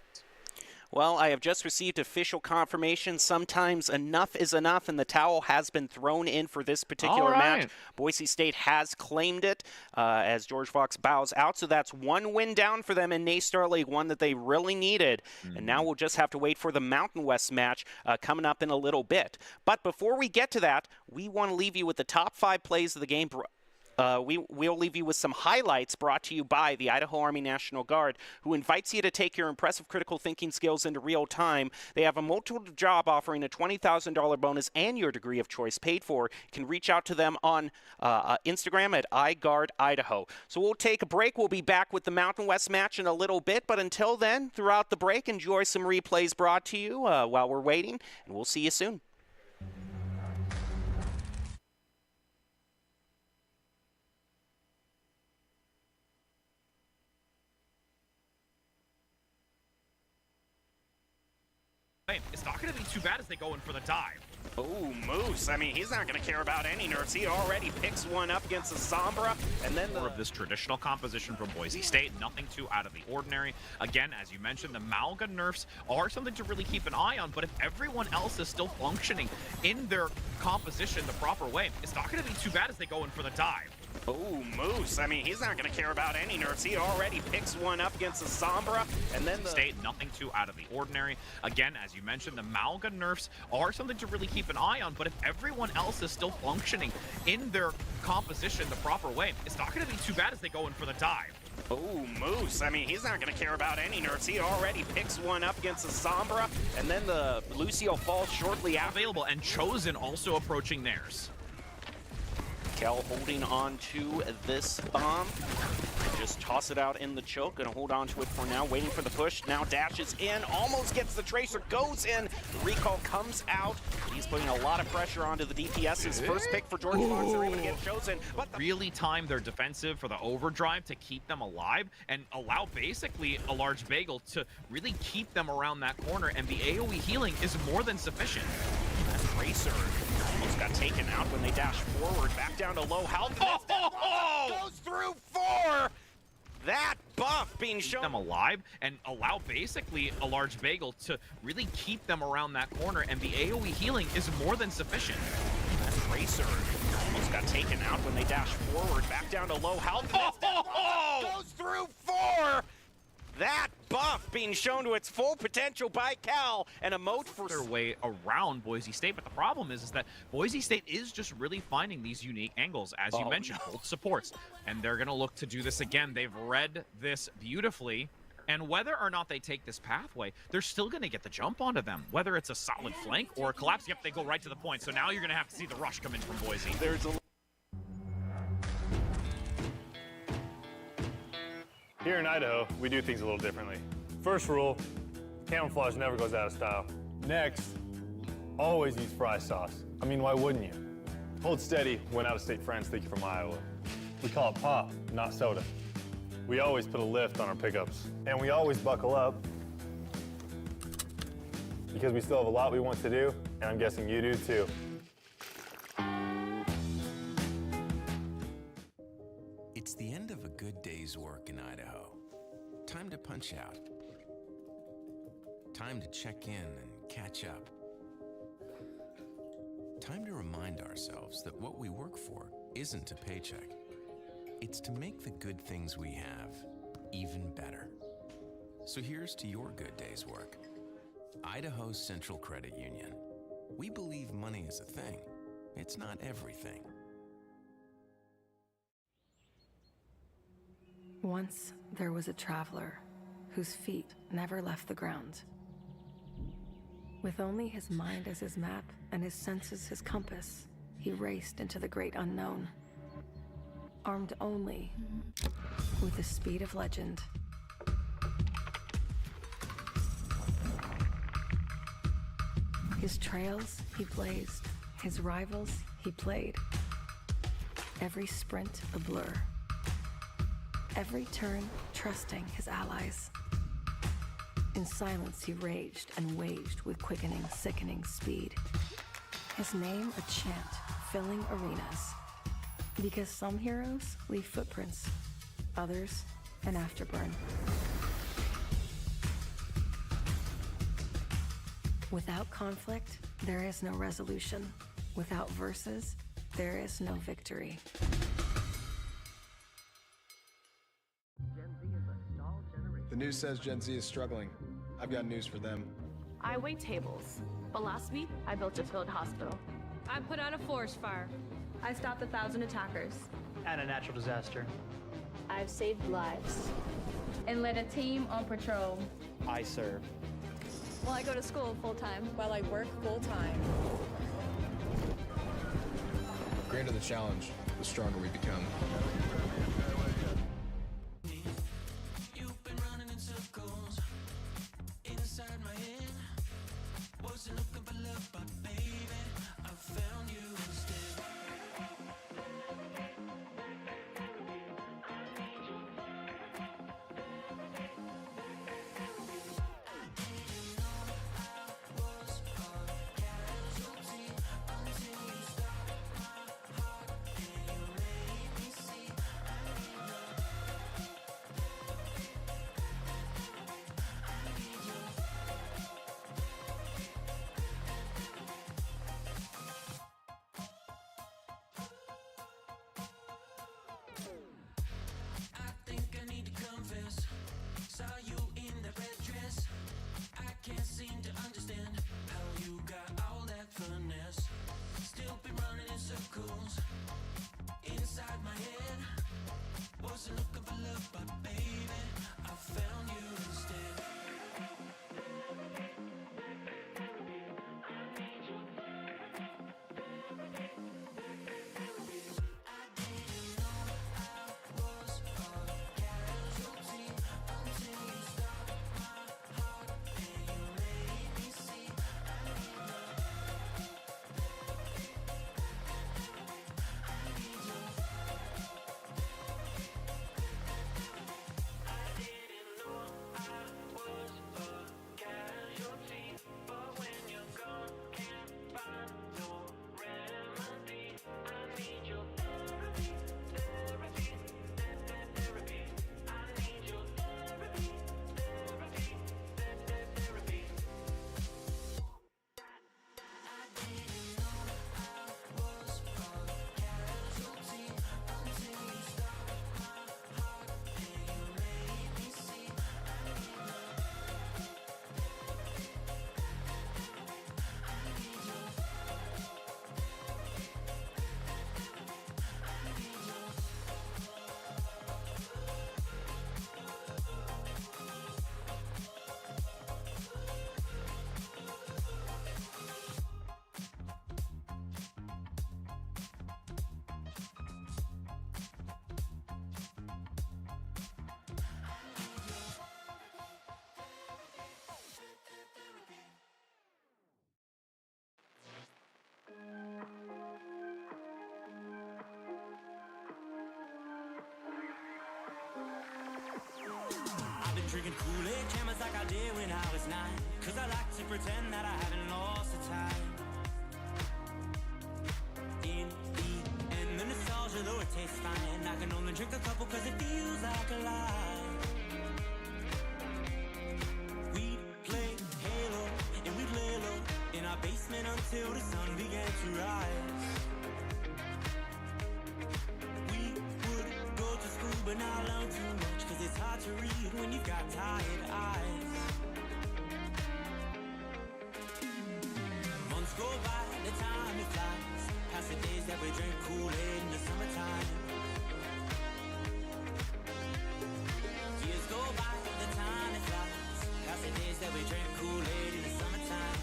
Well, I have just received official confirmation. Sometimes enough is enough, and the towel has been thrown in for this particular match. Boise State has claimed it as George Fox bows out. So that's one win down for them in NACE Star League, one that they really needed. And now we'll just have to wait for the Mountain West match coming up in a little bit. But before we get to that, we want to leave you with the top 5 plays of the game. We'll leave you with some highlights brought to you by the Idaho Army National Guard, who invites you to take your impressive critical thinking skills into real time. They have a multiple job offering a $20,000 bonus and your degree of choice paid for. You can reach out to them on Instagram at iGuardIdaho. So we'll take a break. We'll be back with the Mountain West match in a little bit. But until then, throughout the break, enjoy some replays brought to you while we're waiting. And we'll see you soon.
It's not going to be too bad as they go in for the dive.
Oh, Moose. I mean, he's not going to care about any nerfs. He already picks one up against the Sombra. And then
more of this traditional composition from Boise State. Nothing too out of the ordinary. Again, as you mentioned, the Malga nerfs are something to really keep an eye on. But if everyone else is still functioning in their composition the proper way, it's not going to be too bad as they go in for the dive.
Oh, Moose. I mean, he's not going to care about any nerfs. He already picks one up against the Sombra, and then the...
State, nothing too out of the ordinary. Again, as you mentioned, the Malga nerfs are something to really keep an eye on, but if everyone else is still functioning in their composition the proper way, it's not going to be too bad as they go in for the dive.
Oh, Moose. I mean, he's not going to care about any nerfs. He already picks one up against the Sombra, and then the Lucio falls shortly after.
Available, and Chosen also approaching theirs.
Kel holding on to this bomb. Just toss it out in the choke. Gonna hold on to it for now, waiting for the push. Now dashes in, almost gets the Tracer, goes in. The recall comes out. He's putting a lot of pressure onto the DPS's first pick for George Fox. They're able to get Chosen. But
really time their defensive for the overdrive to keep them alive and allow basically a large bagel to really keep them around that corner, and the AoE healing is more than sufficient.
That Tracer almost got taken out when they dash forward, back down to low health. Goes through 4! That buff being shown
them alive and allow basically a large bagel to really keep them around that corner, and the AoE healing is more than sufficient.
That Tracer almost got taken out when they dash forward, back down to low health. Goes through 4! That buff being shown to its full potential by Cal, and a moat for
their way around Boise State. But the problem is that Boise State is just really finding these unique angles, as you mentioned, both supports. And they're going to look to do this again. They've read this beautifully. And whether or not they take this pathway, they're still going to get the jump onto them. Whether it's a solid flank or a collapse, yep, they go right to the point. So now you're going to have to see the rush come in from Boise.
There's a...
Here in Idaho, we do things a little differently. First rule, camouflage never goes out of style. Next, always use fry sauce. I mean, why wouldn't you? Hold steady when out-of-state friends think you're from Iowa. We call it pop, not soda. We always put a lift on our pickups. And we always buckle up because we still have a lot we want to do, and I'm guessing you do too.
It's the end of a good day's work in Idaho. Time to punch out. Time to check in and catch up. Time to remind ourselves that what we work for isn't a paycheck. It's to make the good things we have even better. So here's to your good day's work. Idaho Central Credit Union. We believe money is a thing. It's not everything.
Once there was a traveler whose feet never left the ground. With only his mind as his map and his senses his compass, he raced into the great unknown. Armed only with the speed of legend. His trails he blazed, his rivals he played. Every sprint a blur. Every turn trusting his allies. In silence he raged and waged with quickening, sickening speed. His name a chant filling arenas. Because some heroes leave footprints, others an afterburn. Without conflict, there is no resolution. Without verses, there is no victory.
The news says Gen Z is struggling. I've got news for them.
I wait tables, but last week I built a field hospital.
I put out a forest fire.
I stopped 1,000 attackers.
And a natural disaster.
I've saved lives. And led a team on patrol.
I serve.
Well, I go to school full-time.
While I work full-time.
The greater the challenge, the stronger we become.
did when I was 9, 'cause I like to pretend that I haven't lost the time. In the end, the nostalgia, though it tastes fine, I can only drink a couple 'cause it feels like a lie. We'd play Halo and we'd lay low in our basement until the sun began to rise. We would go to school but not learn too much, 'cause it's hard to read when you've got tired eyes. Months go by, the time it flies, past the days that we drink Kool-Aid in the summertime. Years go by, the time it flies, past the days that we drink Kool-Aid in the summertime.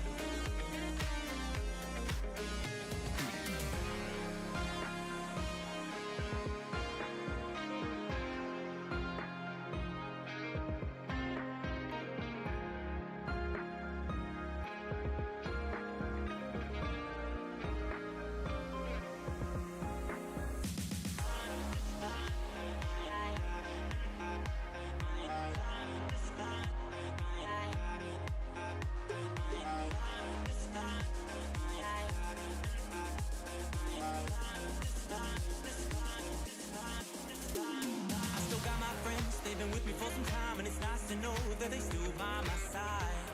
They've been with me for some time, and it's nice to know that they still by my side.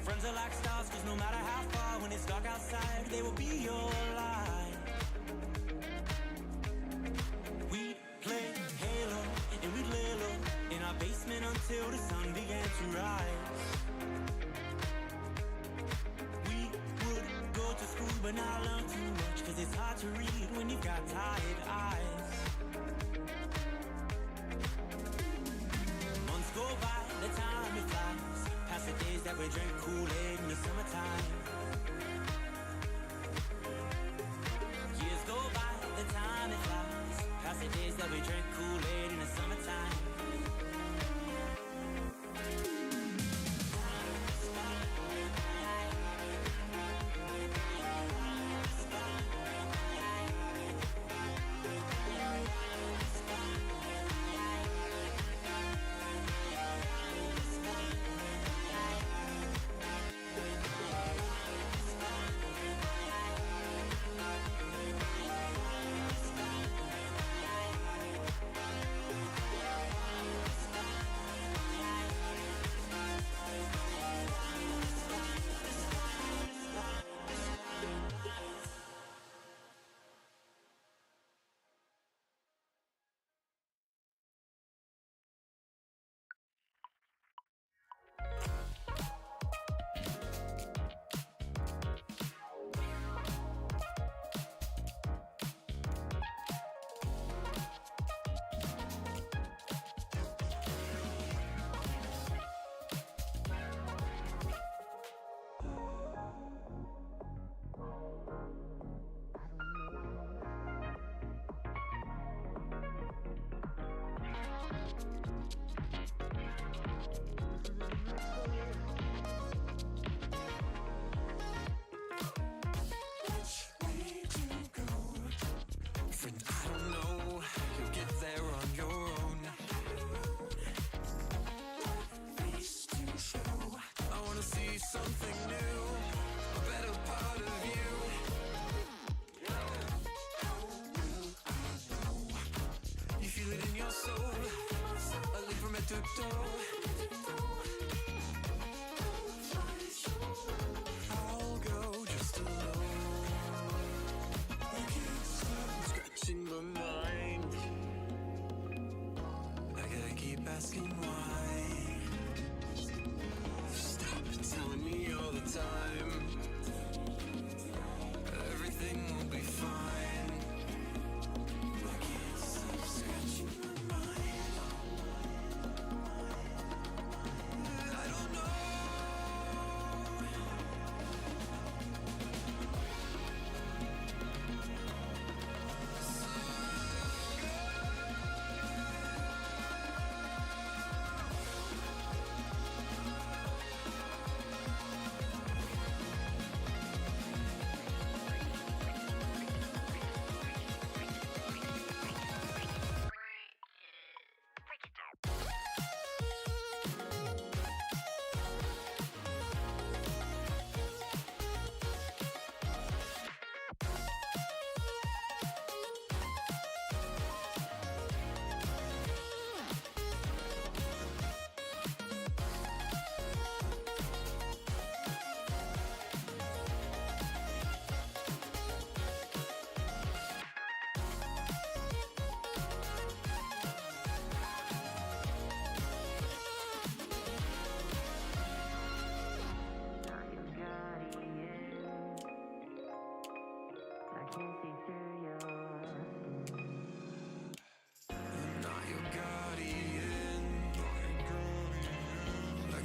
Friends are like stars, 'cause no matter how far, when it's dark outside, they will be your light. We'd play Halo and we'd lay low in our basement until the sun began to rise. We would go to school but not learn too much, 'cause it's hard to read when you've got tired eyes. Months go by, the time it flies, past the days that we drink Kool-Aid in the summertime. Years go by, the time it flies, past the days that we drink Kool-Aid in the summertime. I'll go just alone. I can't stop scratching my mind. I gotta keep asking why. Stop telling me all the time everything will be fine. I can't stop scratching my mind.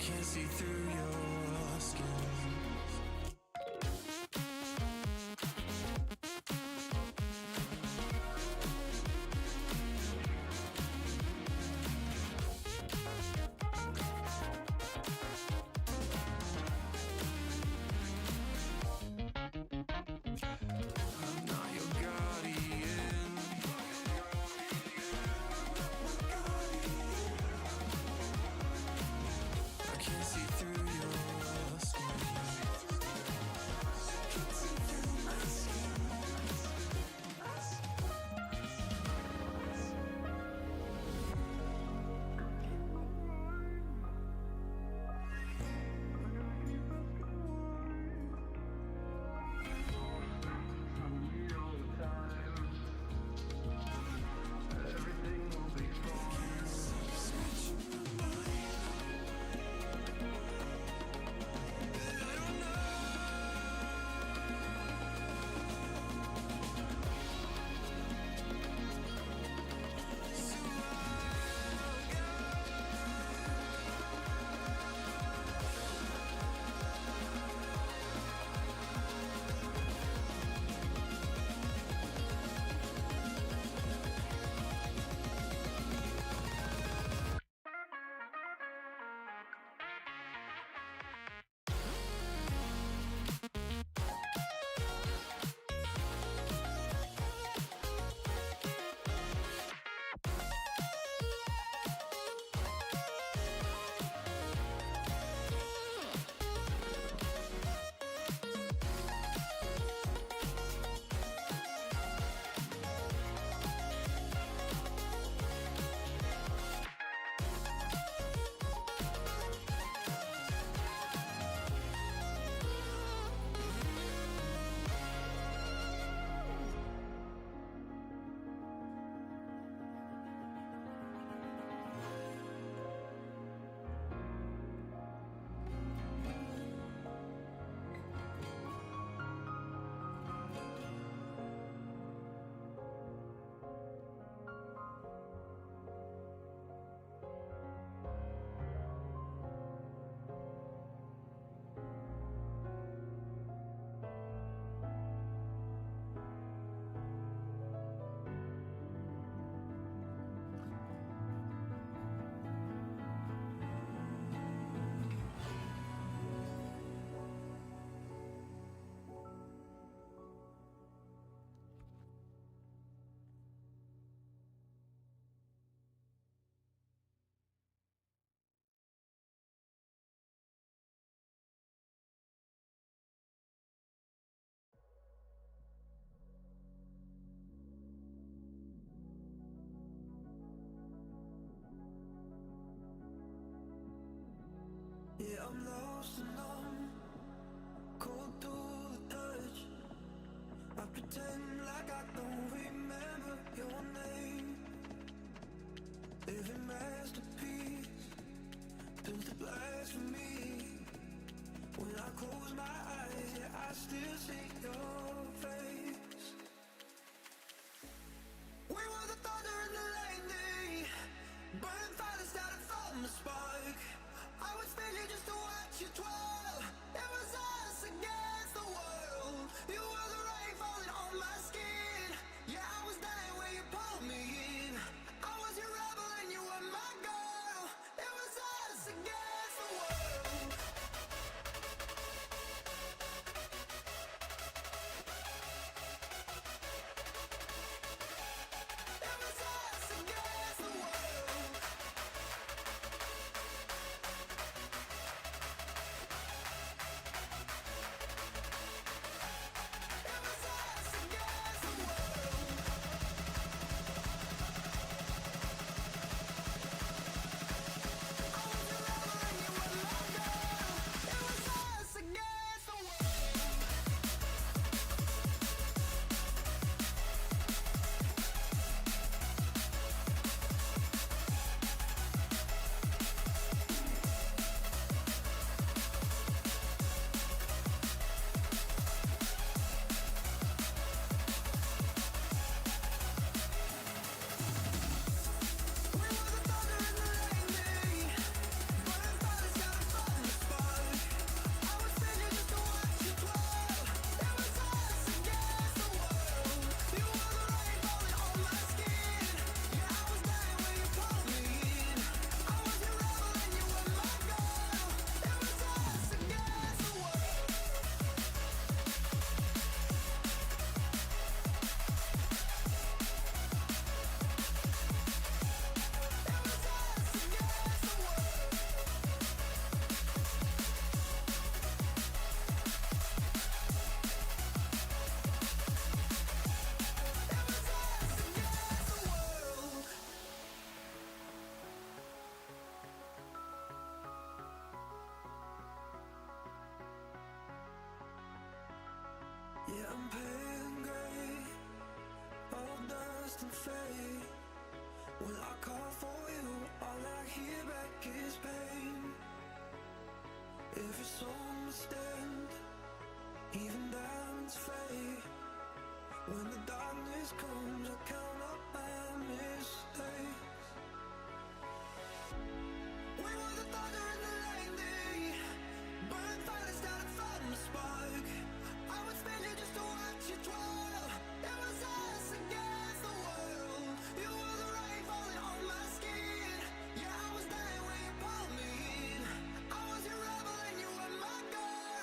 can't see through your skin. Yeah, I'm lost and numb, cold through the touch. I pretend like I don't remember your name. Every masterpiece built a blasphemy. When I close my eyes, yeah, I still see your face. We were the thunder and the lightning, burning fire that started from the spark. I would spare you just to watch you twirl. It was us against the world. You were the rain falling on my skin. Yeah, I was dying where you pulled me in. I was your rebel and you were my girl. It was us against the world. champagne gray, all dust and fade. When I call for you, all I hear back is pain. Every song must end, even diamonds fade. When the darkness comes, I count up my mistakes. We were the thunder and the lightning, burn fire started from the spark. I would spend you just to watch you twirl. It was us against the world. You were the rain falling on my skin. Yeah, I was dying when you pulled me in. I was your rebel and you were my girl.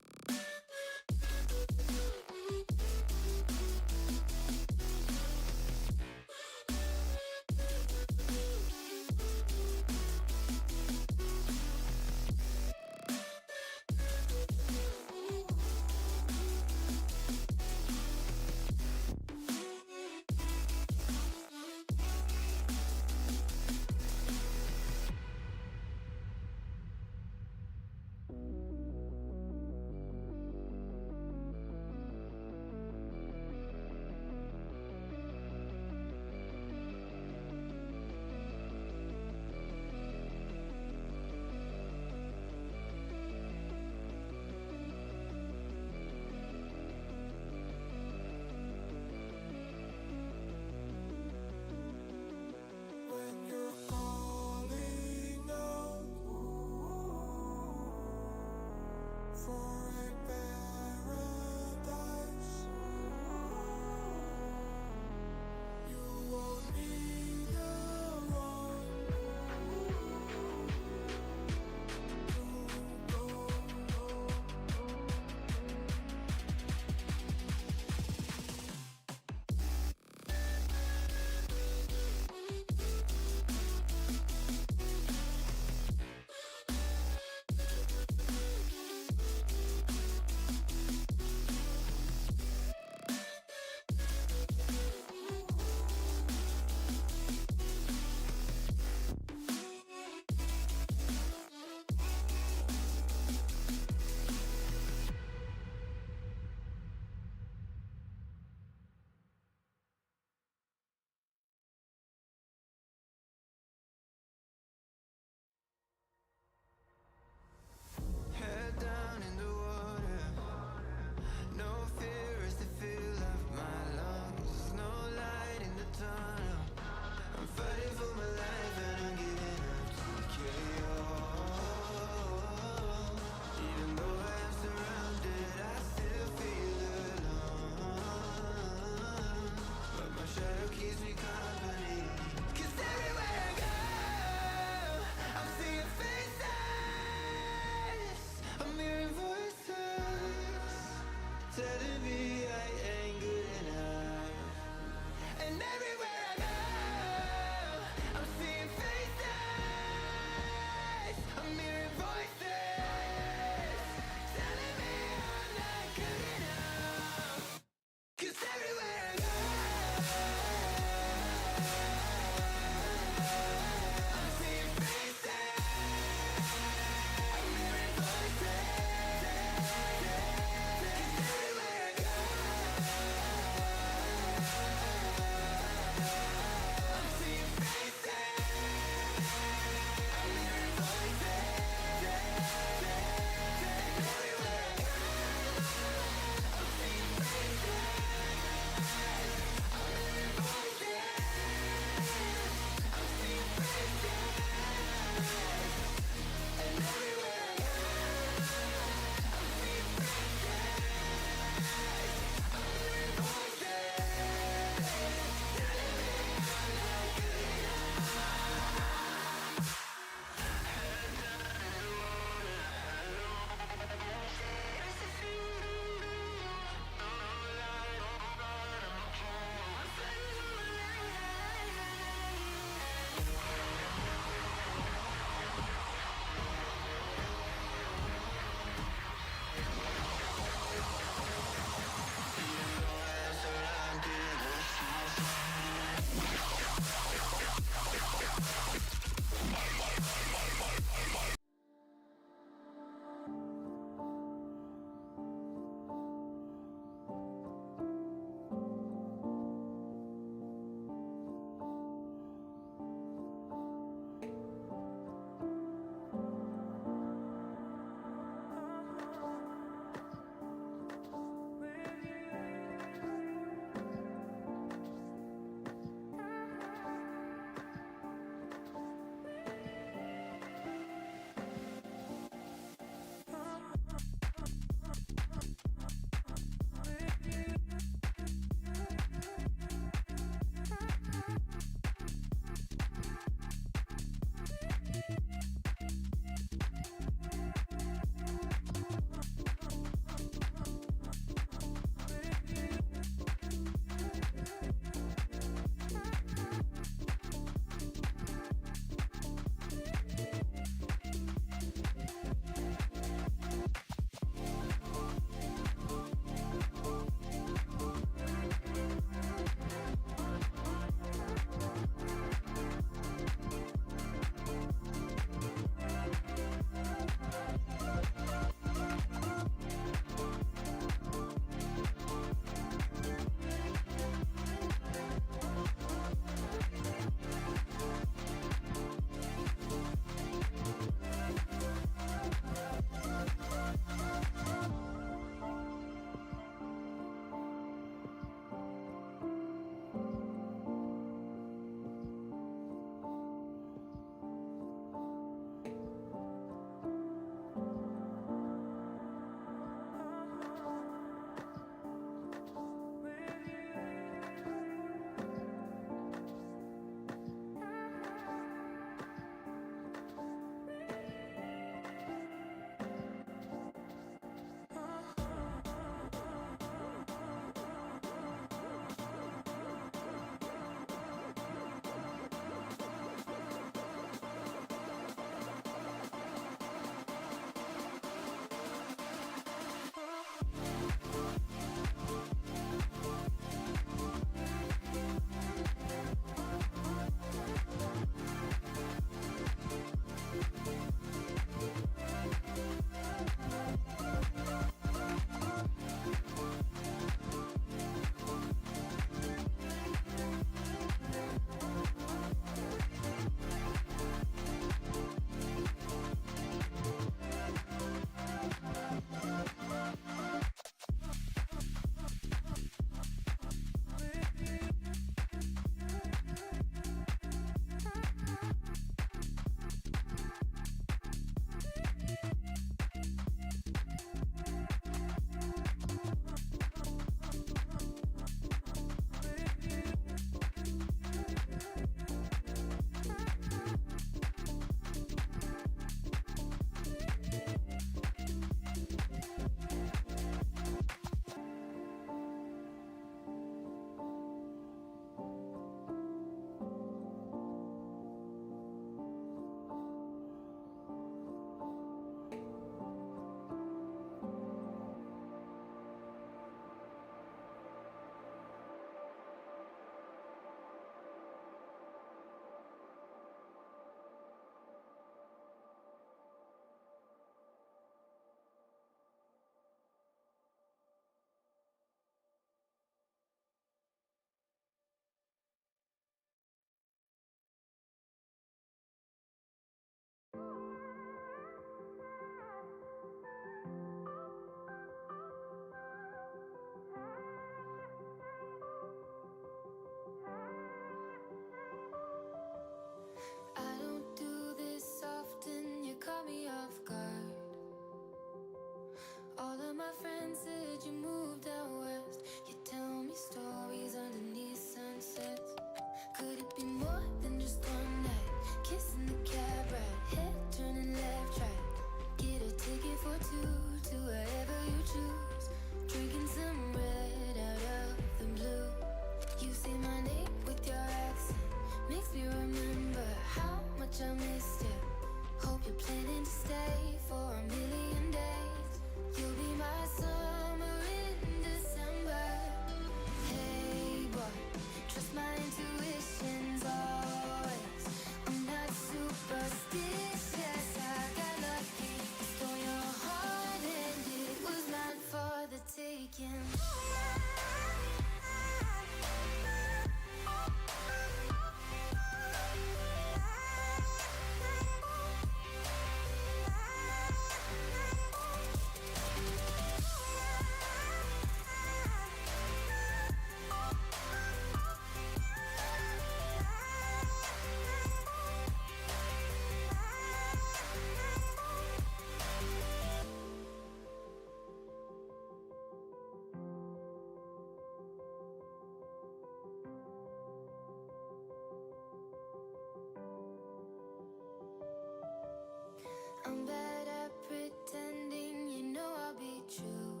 I'm bad at pretending, you know I'll be true.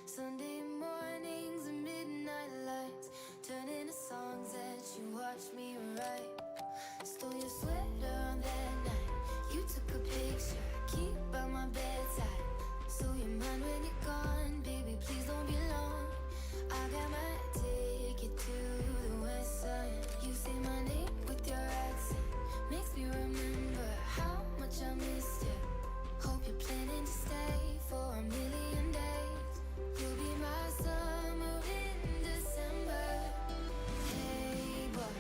Sunday mornings and midnight lights turn into songs that you watch me write. Stole your sweater on that night. You took a picture, keep by my bedside. So you're mine when you're gone, baby, please don't be long. I got my ticket to the west side. You say my name with your accent, makes me remember how much I missed you. Hope you're planning to stay for a million days. You'll be my summer in December. Hey boy,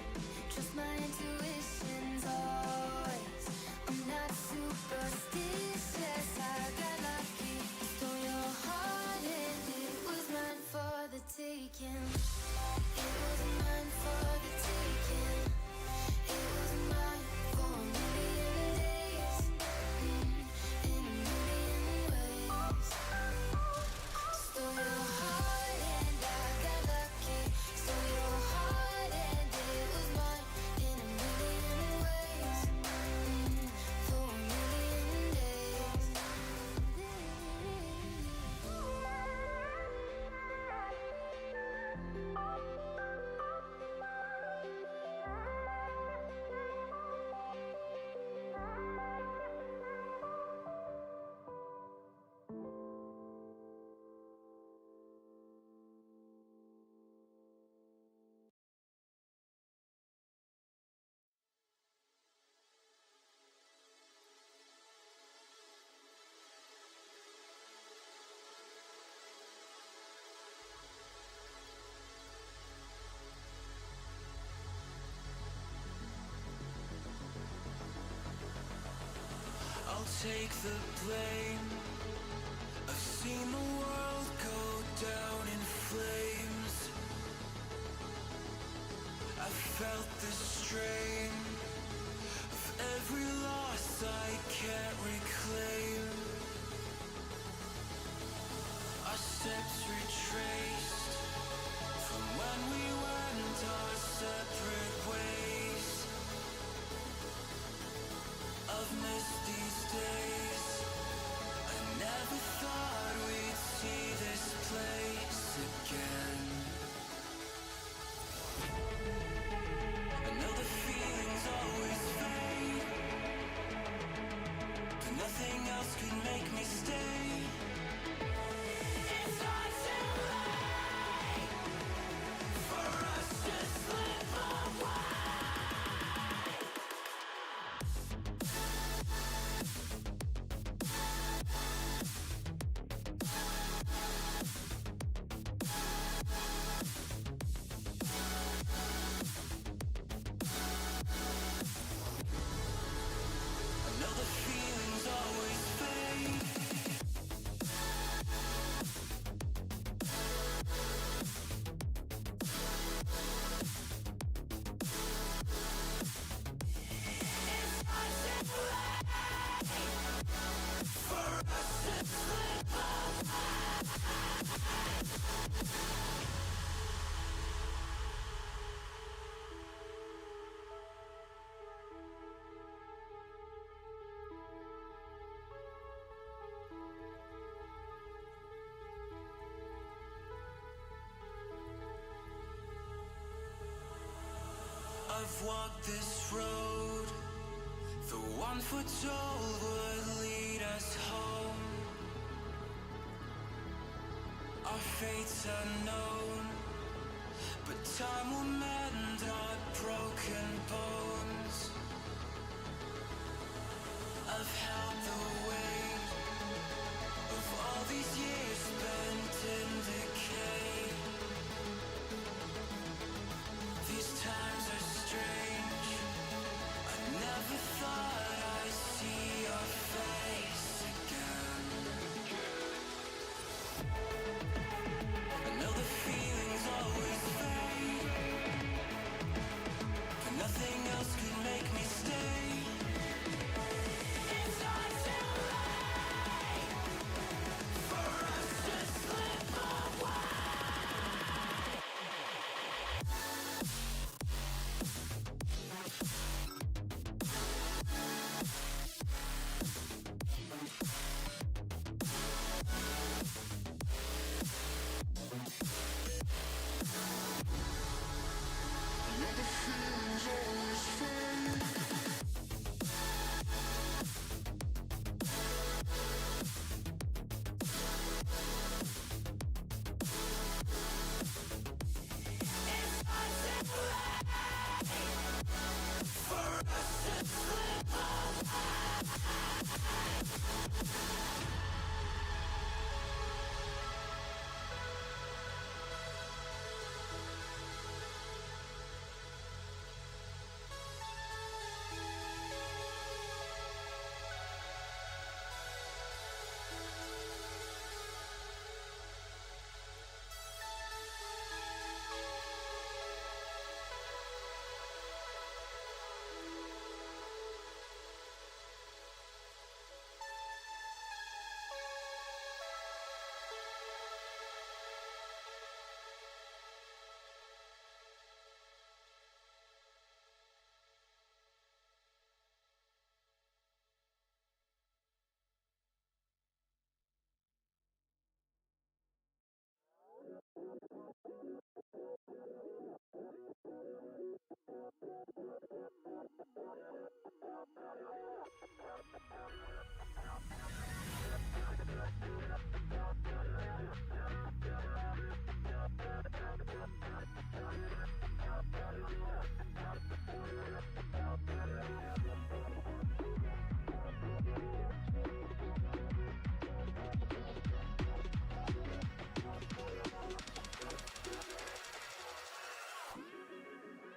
trust my intuitions always. I'm not superstitious, I got lucky. Stole your heart and it was mine for the taking. It was mine for the taking. It was mine for a million days, in a million ways. Stole your heart and I got lucky. Stole your heart and it was mine in a million ways, for a million days. I'll take the blame. I've seen the world go down in flames. I've felt the strain of every loss I can't reclaim. Our steps retraced from when we went our separate ways. I've missed these days. I never thought we'd see this place again. I know the feelings always fade, but nothing else could make me stay. It's not too late for us to slip away. I know the feelings always fade. It's not too late for us to slip away. I've walked this road, the one foretold would lead us home. Our fate's unknown, but time will mend our broken bones. I've held the weight of all these years spent in decay. These times are strange. I never thought I'd see your face again. I know the feelings always fade, but nothing else could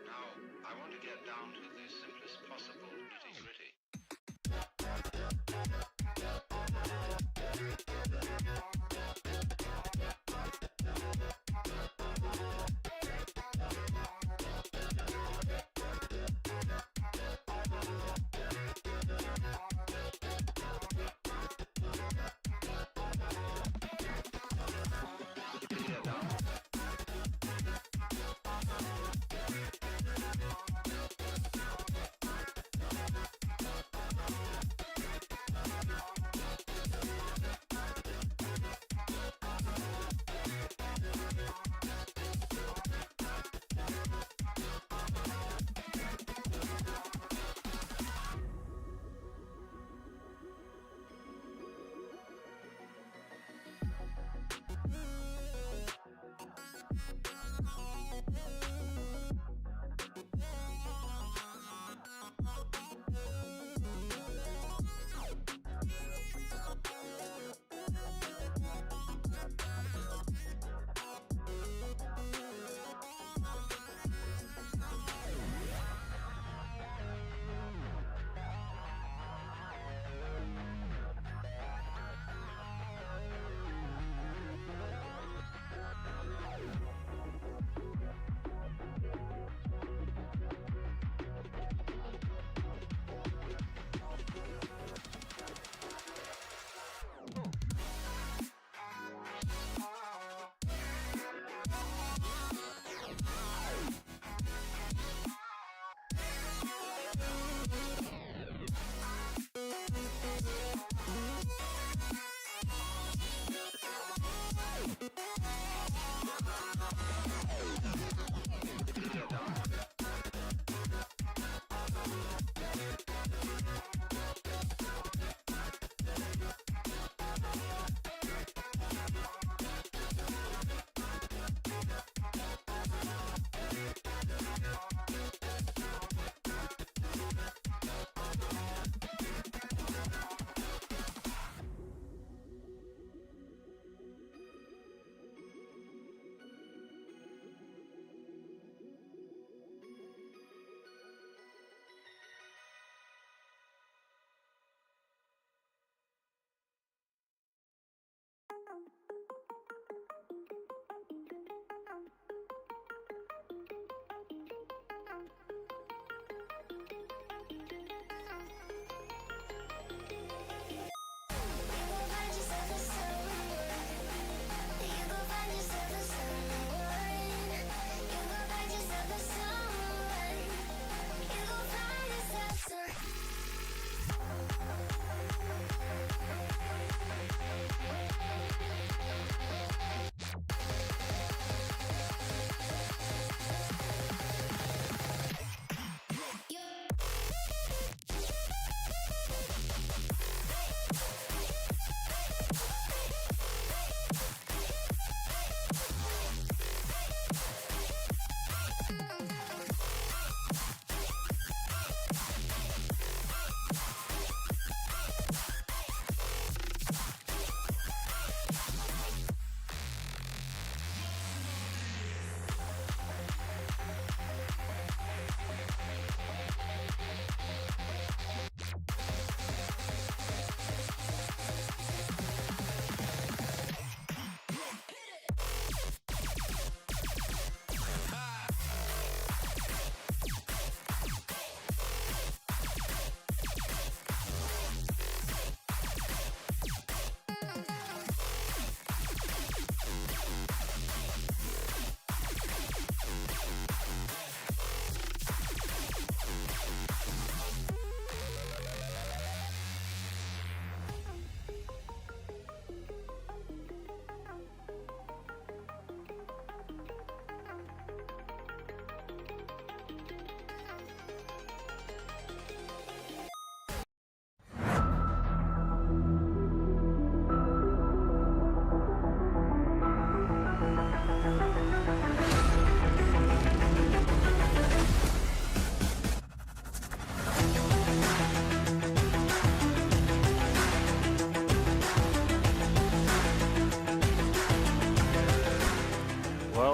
Now, I want to get down to the simplest possible nitty-gritty.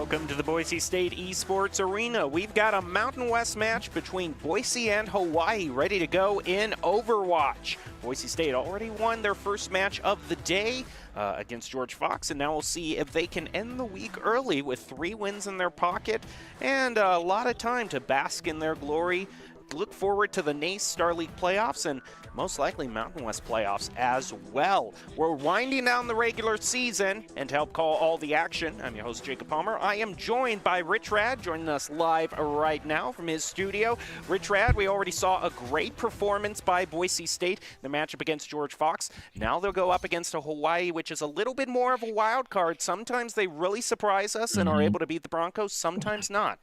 Welcome to the Boise State Esports Arena. We've got a Mountain West match between Boise and Hawaii ready to go in Overwatch. Boise State already won their first match of the day against George Fox, and now we'll see if they can end the week early with 3 wins in their pocket and a lot of time to bask in their glory. Look forward to the NACE Star League playoffs and most likely Mountain West playoffs as well. We're winding down the regular season, and to help call all the action, I'm your host, Jacob Palmer. I am joined by Rich Rad, joining us live right now from his studio. Rich Rad, we already saw a great performance by Boise State in the matchup against George Fox. Now they'll go up against a Hawaii, which is a little bit more of a wild card. Sometimes they really surprise us and are able to beat the Broncos, sometimes not.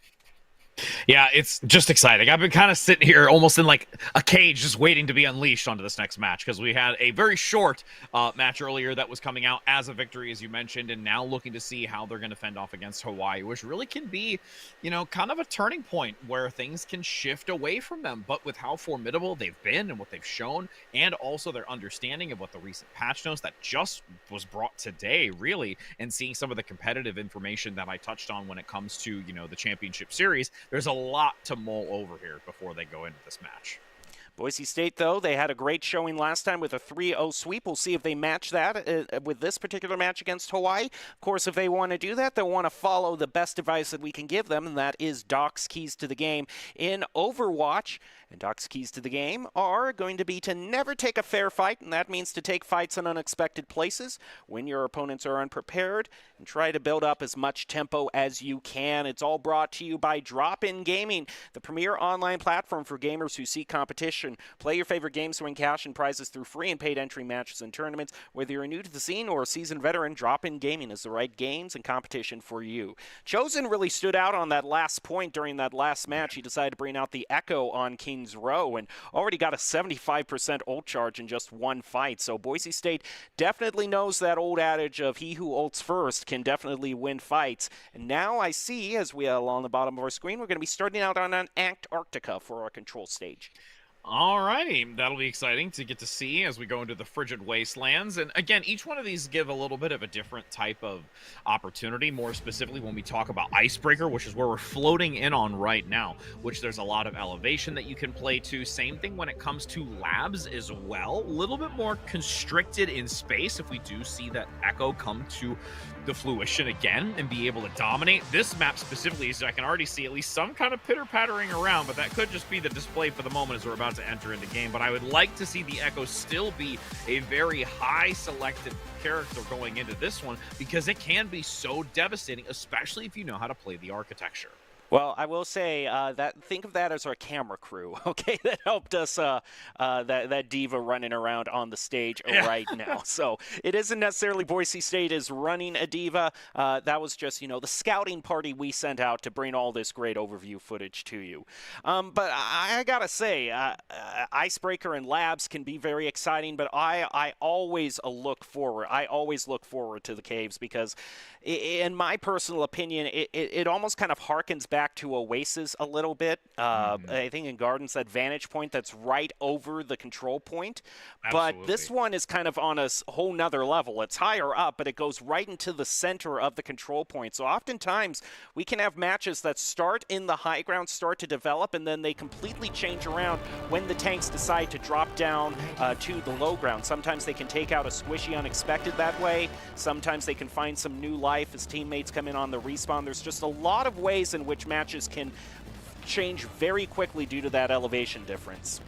Yeah, it's just exciting. I've been kind of sitting here almost in like a cage just waiting to be unleashed onto this next match because we had a very short match earlier that was coming out as a victory, as you mentioned, and now looking to see how they're going to fend off against Hawaii, which really can be, you know, kind of a turning point where things can shift away from them. But with how formidable they've been and what they've shown, and also their understanding of what the recent patch notes that just was brought today, really, and seeing some of the competitive information that I touched on when it comes to, you know, the championship series, there's a lot to mull over here before they go into this match.
Boise State, though, they had a great showing last time with a 3-0 sweep. We'll see if they match that with this particular match against Hawaii. Of course, if they want to do that, they'll want to follow the best advice that we can give them, and that is Doc's keys to the game in Overwatch. And Doc's keys to the game are going to be to never take a fair fight, and that means to take fights in unexpected places when your opponents are unprepared, and try to build up as much tempo as you can. It's all brought to you by Drop-In Gaming, the premier online platform for gamers who seek competition. Play your favorite games to win cash and prizes through free and paid entry matches and tournaments. Whether you're new to the scene or a seasoned veteran, Drop-In Gaming is the right games and competition for you. Chosen really stood out on that last point during that last match. He decided to bring out the Echo on King's Row and already got a 75% ult charge in just one fight. So Boise State definitely knows that old adage of he who ults first can definitely win fights. And now I see, as we along the bottom of our screen, we're going to be starting out on an Antarctica for our control stage.
Alrighty, that'll be exciting to get to see as we go into the frigid wastelands. And again, each one of these give a little bit of a different type of opportunity, more specifically when we talk about Icebreaker, which is where we're floating in on right now, which there's a lot of elevation that you can play to. Same thing when it comes to labs as well. A little bit more constricted in space if we do see that Echo come to the fruition again and be able to dominate. This map specifically, so I can already see at least some kind of pitter-pattering around, but that could just be the display for the moment as we're about to enter into game. But I would like to see the Echo still be a very high selected character going into this one because it can be so devastating, especially if you know how to play the architecture.
Well, I will say think of that as our camera crew, okay, that helped us, that diva running around on the stage right now. So it isn't necessarily Boise State is running a diva. That was just, you know, the scouting party we sent out to bring all this great overview footage to you. But I got to say, Icebreaker and Labs can be very exciting, but I always look forward. I always look forward to the caves because, in my personal opinion, it almost kind of harkens back to Oasis a little bit. I think in Gardens, that vantage point that's right over the control point.
Absolutely.
But this one is kind of on a whole nother level. It's higher up, but it goes right into the center of the control point. So oftentimes we can have matches that start in the high ground, start to develop, and then they completely change around when the tanks decide to drop down to the low ground. Sometimes they can take out a squishy unexpected that way. Sometimes they can find some new life as teammates come in on the respawn. There's just a lot of ways in which matches can change very quickly due to that elevation difference.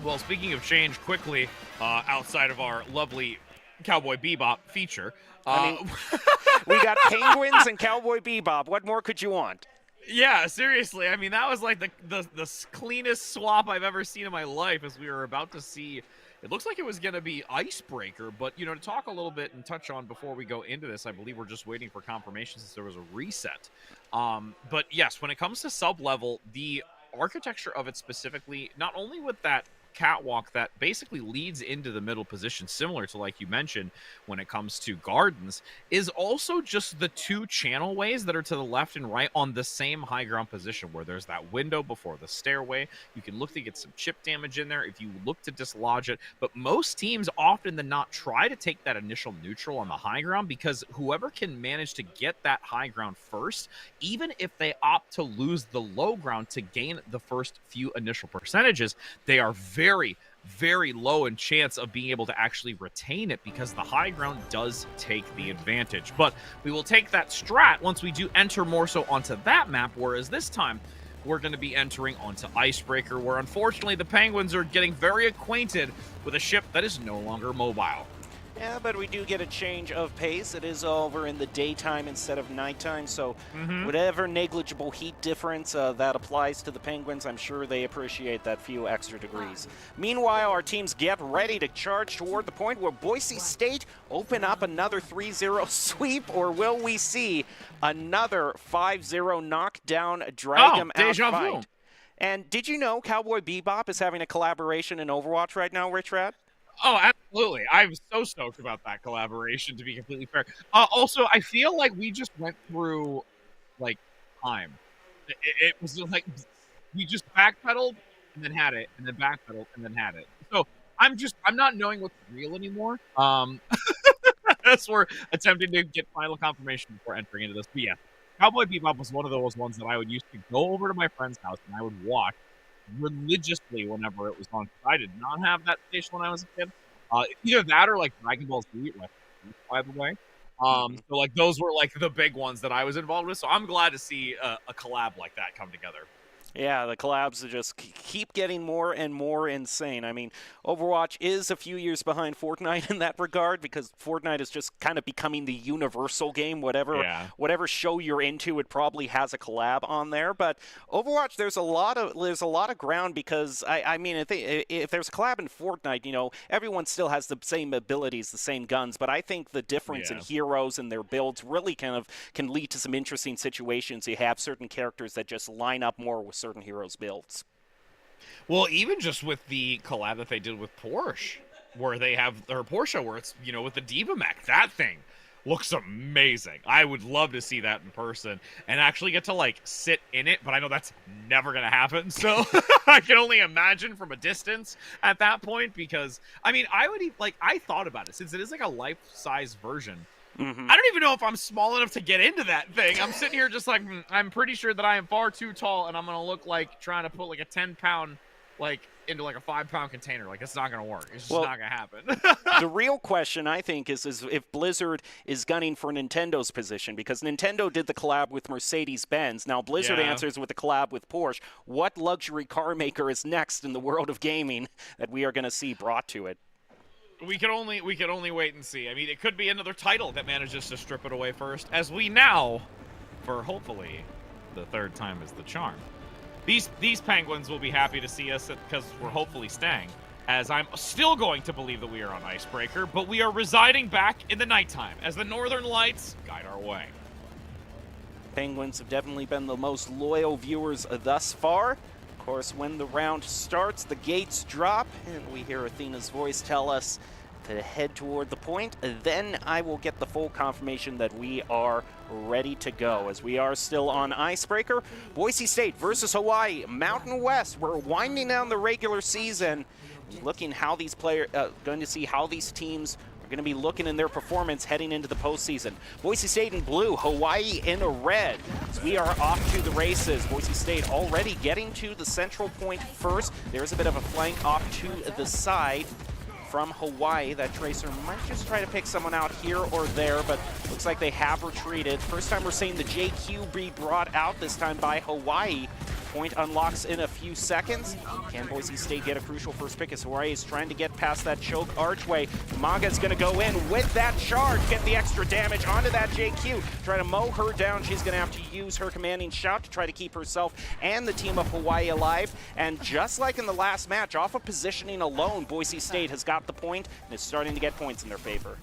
Well, speaking of change quickly, outside of our lovely Cowboy Bebop feature,
I mean, we got penguins and Cowboy Bebop. What more could you want?
Yeah, seriously. I mean, that was like the cleanest swap I've ever seen in my life as we were about to see. It looks like it was going to be Icebreaker, but, you know, to talk a little bit and touch on before we go into this, I believe we're just waiting for confirmation since there was a reset. But, yes, when it comes to sub-level, the architecture of it specifically, not only with that catwalk that basically leads into the middle position, similar to, like you mentioned, when it comes to gardens, is also just the 2 channel ways that are to the left and right on the same high ground position, where there's that window before the stairway. You can look to get some chip damage in there if you look to dislodge it, but most teams often than not try to take that initial neutral on the high ground, because whoever can manage to get that high ground first, even if they opt to lose the low ground to gain the first few initial percentages, they are very, very low in chance of being able to actually retain it, because the high ground does take the advantage. But we will take that strat once we do enter more so onto that map, whereas this time we're going to be entering onto Icebreaker, where unfortunately the Penguins are getting very acquainted with a ship that is no longer mobile.
Yeah, but we do get a change of pace. It is over in the daytime instead of nighttime, so whatever negligible heat difference that applies to the Penguins, I'm sure they appreciate that few extra degrees. Meanwhile, our teams get ready to charge toward the point where Boise State open up another 3-0 sweep, or will we see another 5-0 knockdown, drag 'em out
deja vu.
fight? And did you know Cowboy Bebop is having a collaboration in Overwatch right now, Rich Rad?
Oh, absolutely. I'm so stoked about that collaboration, to be completely fair. Also, I feel like we just went through, like, time. It was like we just backpedaled and then had it, and then backpedaled and then had it. So I'm not knowing what's real anymore. As we're attempting to get final confirmation before entering into this. But yeah, Cowboy Bebop was one of those ones that I would used to go over to my friend's house and I would watch religiously whenever it was on. I did not have that station when I was a kid. Either that or like Dragon Ball Z, like, by the way. So like those were like the big ones that I was involved with. So I'm glad to see a collab like that come together.
Yeah, the collabs just keep getting more and more insane. I mean, Overwatch is a few years behind Fortnite in that regard, because Fortnite is just kind of becoming the universal game. Whatever show you're into, it probably has a collab on there. But Overwatch, there's a lot of ground, because I mean, if there's a collab in Fortnite, you know, everyone still has the same abilities, the same guns. But I think the difference in heroes and their builds really can lead to some interesting situations. You have certain characters that just line up more with certain heroes' builds.
Well, even just with the collab that they did with Porsche, where they have their Porsche, where it's, you know, with the Diva mech, that thing looks amazing. I would love to see that in person and actually get to like sit in it, but I know that's never gonna happen. So I can only imagine from a distance at that point, because I mean, I thought about it, since it is like a life-size version. I don't even know if I'm small enough to get into that thing. I'm sitting here just like, I'm pretty sure that I am far too tall, and I'm going to look like trying to put like a 10-pound, like, into like a 5-pound container. Like, it's not going to work. It's just not going to happen.
The real question, I think, is if Blizzard is gunning for Nintendo's position, because Nintendo did the collab with Mercedes-Benz. Now, Blizzard answers with the collab with Porsche. What luxury car maker is next in the world of gaming that we are going to see brought to it?
We could only wait and see. I mean, it could be another title that manages to strip it away first, as we now, for hopefully the third time is the charm. These Penguins will be happy to see us because we're hopefully staying, as I'm still going to believe that we are on Icebreaker, but we are residing back in the nighttime as the Northern Lights guide our way.
Penguins have definitely been the most loyal viewers thus far. Of course, when the round starts, the gates drop, and we hear Athena's voice tell us to head toward the point. Then I will get the full confirmation that we are ready to go, as we are still on Icebreaker. Boise State versus Hawaii, Mountain West. We're winding down the regular season, looking how these players, going to see how these teams are going to be looking in their performance heading into the postseason. Boise State in blue, Hawaii in red. So we are off to the races. Boise State already getting to the central point first. There's a bit of a flank off to the side from Hawaii. That Tracer might just try to pick someone out here or there, but looks like they have retreated. First time we're seeing the JQ be brought out, this time by Hawaii. Point unlocks in a few seconds. Can Boise State get a crucial first pick as Hawaii is trying to get past that choke archway? Maga's going to go in with that charge, get the extra damage onto that JQ. Try to mow her down. She's going to have to use her commanding shout to try to keep herself and the team of Hawaii alive. And just like in the last match, off of positioning alone, Boise State has got the point and is starting to get points in their favor.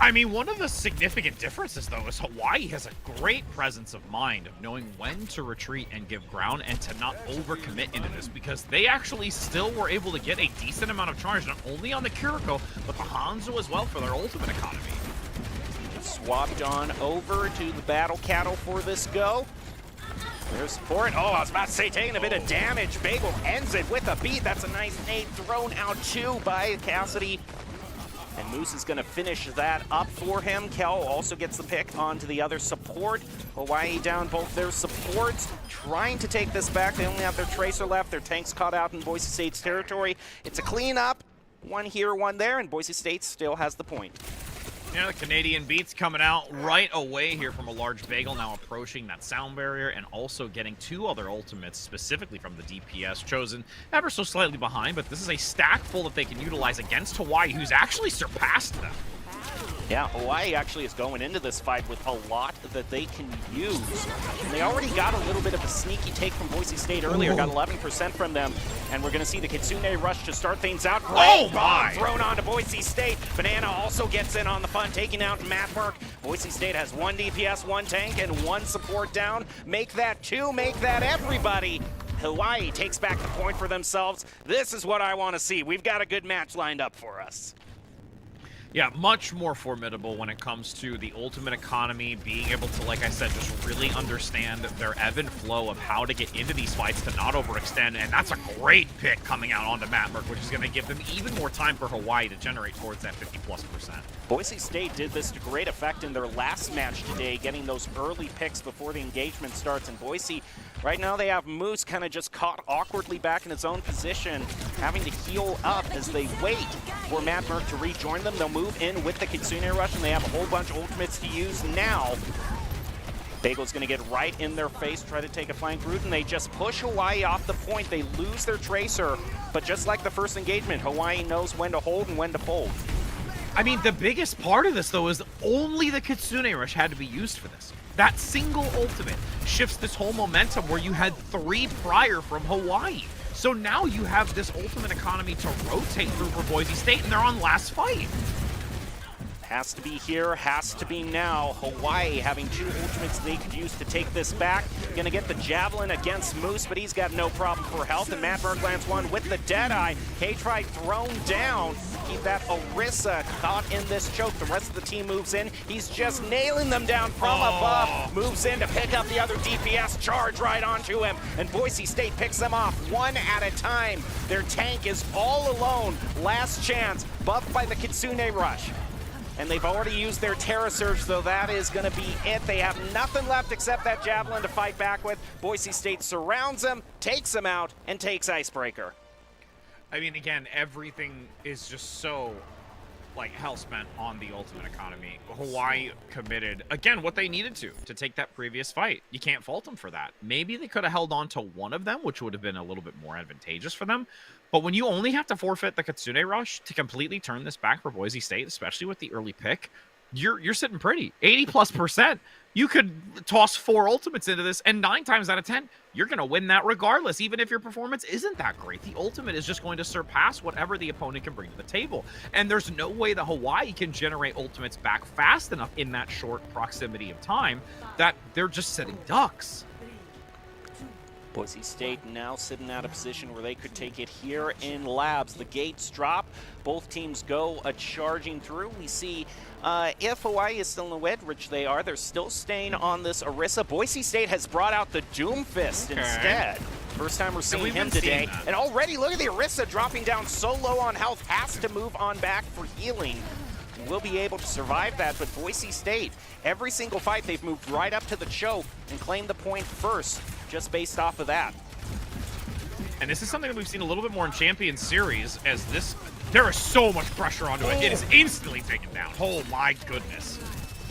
I mean, one of the significant differences, though, is Hawaii has a great presence of mind of knowing when to retreat and give ground and to not overcommit into this, because they actually still were able to get a decent amount of charge, not only on the Kiriko, but the Hanzo as well for their ultimate economy.
Swapped on over to the Battle Cattle for this go. There's support. Oh, I was about to say, taking a bit of damage. Bagel ends it with a beat. That's a nice nade thrown out too by Cassidy. And Moose is going to finish that up for him. Kel also gets the pick onto the other support. Hawaii down both their supports, trying to take this back. They only have their Tracer left. Their tank's caught out in Boise State's territory. It's a cleanup. One here, one there, and Boise State still has the point.
Yeah, the Canadian beats coming out right away here from a large Bagel, now approaching that sound barrier and also getting 2 other ultimates specifically from the DPS, chosen ever so slightly behind, but this is a stack full that they can utilize against Hawaii, who's actually surpassed them.
Yeah, Hawaii actually is going into this fight with a lot that they can use. And they already got a little bit of a sneaky take from Boise State earlier, got 11% from them. And we're going to see the Kitsune rush to start things out. Great bomb thrown onto Boise State. Banana also gets in on the fun, taking out Matt Burke. Boise State has 1 DPS, 1 tank, and 1 support down. Make that 2, make that everybody. Hawaii takes back the point for themselves. This is what I want to see. We've got a good match lined up for us.
Yeah, much more formidable when it comes to the ultimate economy, being able to, like I said, just really understand their ebb and flow of how to get into these fights to not overextend, and that's a great pick coming out onto Matmerk, which is going to give them even more time for Hawaii to generate towards that 50+%.
Boise State did this to great effect in their last match today, getting those early picks before the engagement starts. And Boise, right now they have Moose kind of just caught awkwardly back in his own position, having to heal up as they wait for Matt Merck to rejoin them. They'll move in with the Kitsune Rush, and they have a whole bunch of ultimates to use now. Bagel's going to get right in their face, try to take a flank route, and they just push Hawaii off the point. They lose their Tracer, but just like the first engagement, Hawaii knows when to hold and when to fold.
I mean, the biggest part of this, though, is only the Kitsune Rush had to be used for this. That single ultimate shifts this whole momentum where you had 3 prior from Hawaii. So now you have this ultimate economy to rotate through for Boise State, and they're on last fight.
Has to be here, has to be now. Hawaii having 2 ultimates they could use to take this back. Gonna get the Javelin against Moose, but he's got no problem for health. And Matt Berg lands one with the Deadeye. K-Tri thrown down. Keep that Orisa caught in this choke. The rest of the team moves in. He's just nailing them down from above. Moves in to pick up the other DPS. Charge right onto him. And Boise State picks them off 1 at a time. Their tank is all alone. Last chance, buffed by the Kitsune Rush. And they've already used their Terra Surge, so that is going to be it. They have nothing left except that Javelin to fight back with. Boise State surrounds them, takes them out, and takes Icebreaker.
I mean, again, everything is just so, like, hell-spent on the ultimate economy. Hawaii committed, again, what they needed to take that previous fight. You can't fault them for that. Maybe they could have held on to one of them, which would have been a little bit more advantageous for them. But when you only have to forfeit the Kitsune Rush to completely turn this back for Boise State, especially with the early pick, you're sitting pretty. 80+%. You could toss 4 ultimates into this, and 9 times out of 10, you're going to win that regardless, even if your performance isn't that great. The ultimate is just going to surpass whatever the opponent can bring to the table. And there's no way that Hawaii can generate ultimates back fast enough in that short proximity of time that they're just sitting ducks.
Boise State now sitting out of position where they could take it here in Labs. The gates drop. Both teams go charging through. We see if Hawaii is still in the wedge, which they are, they're still staying on this Orisa. Boise State has brought out the Doomfist instead. First time we're seeing him today. And already, look at the Orisa dropping down so low on health. Has to move on back for healing. Will be able to survive that, but Boise State, every single fight they've moved right up to the choke and claimed the point first, just based off of that.
And this is something that we've seen a little bit more in Champions Series, as there is so much pressure onto it. It is instantly taken down. Oh my goodness.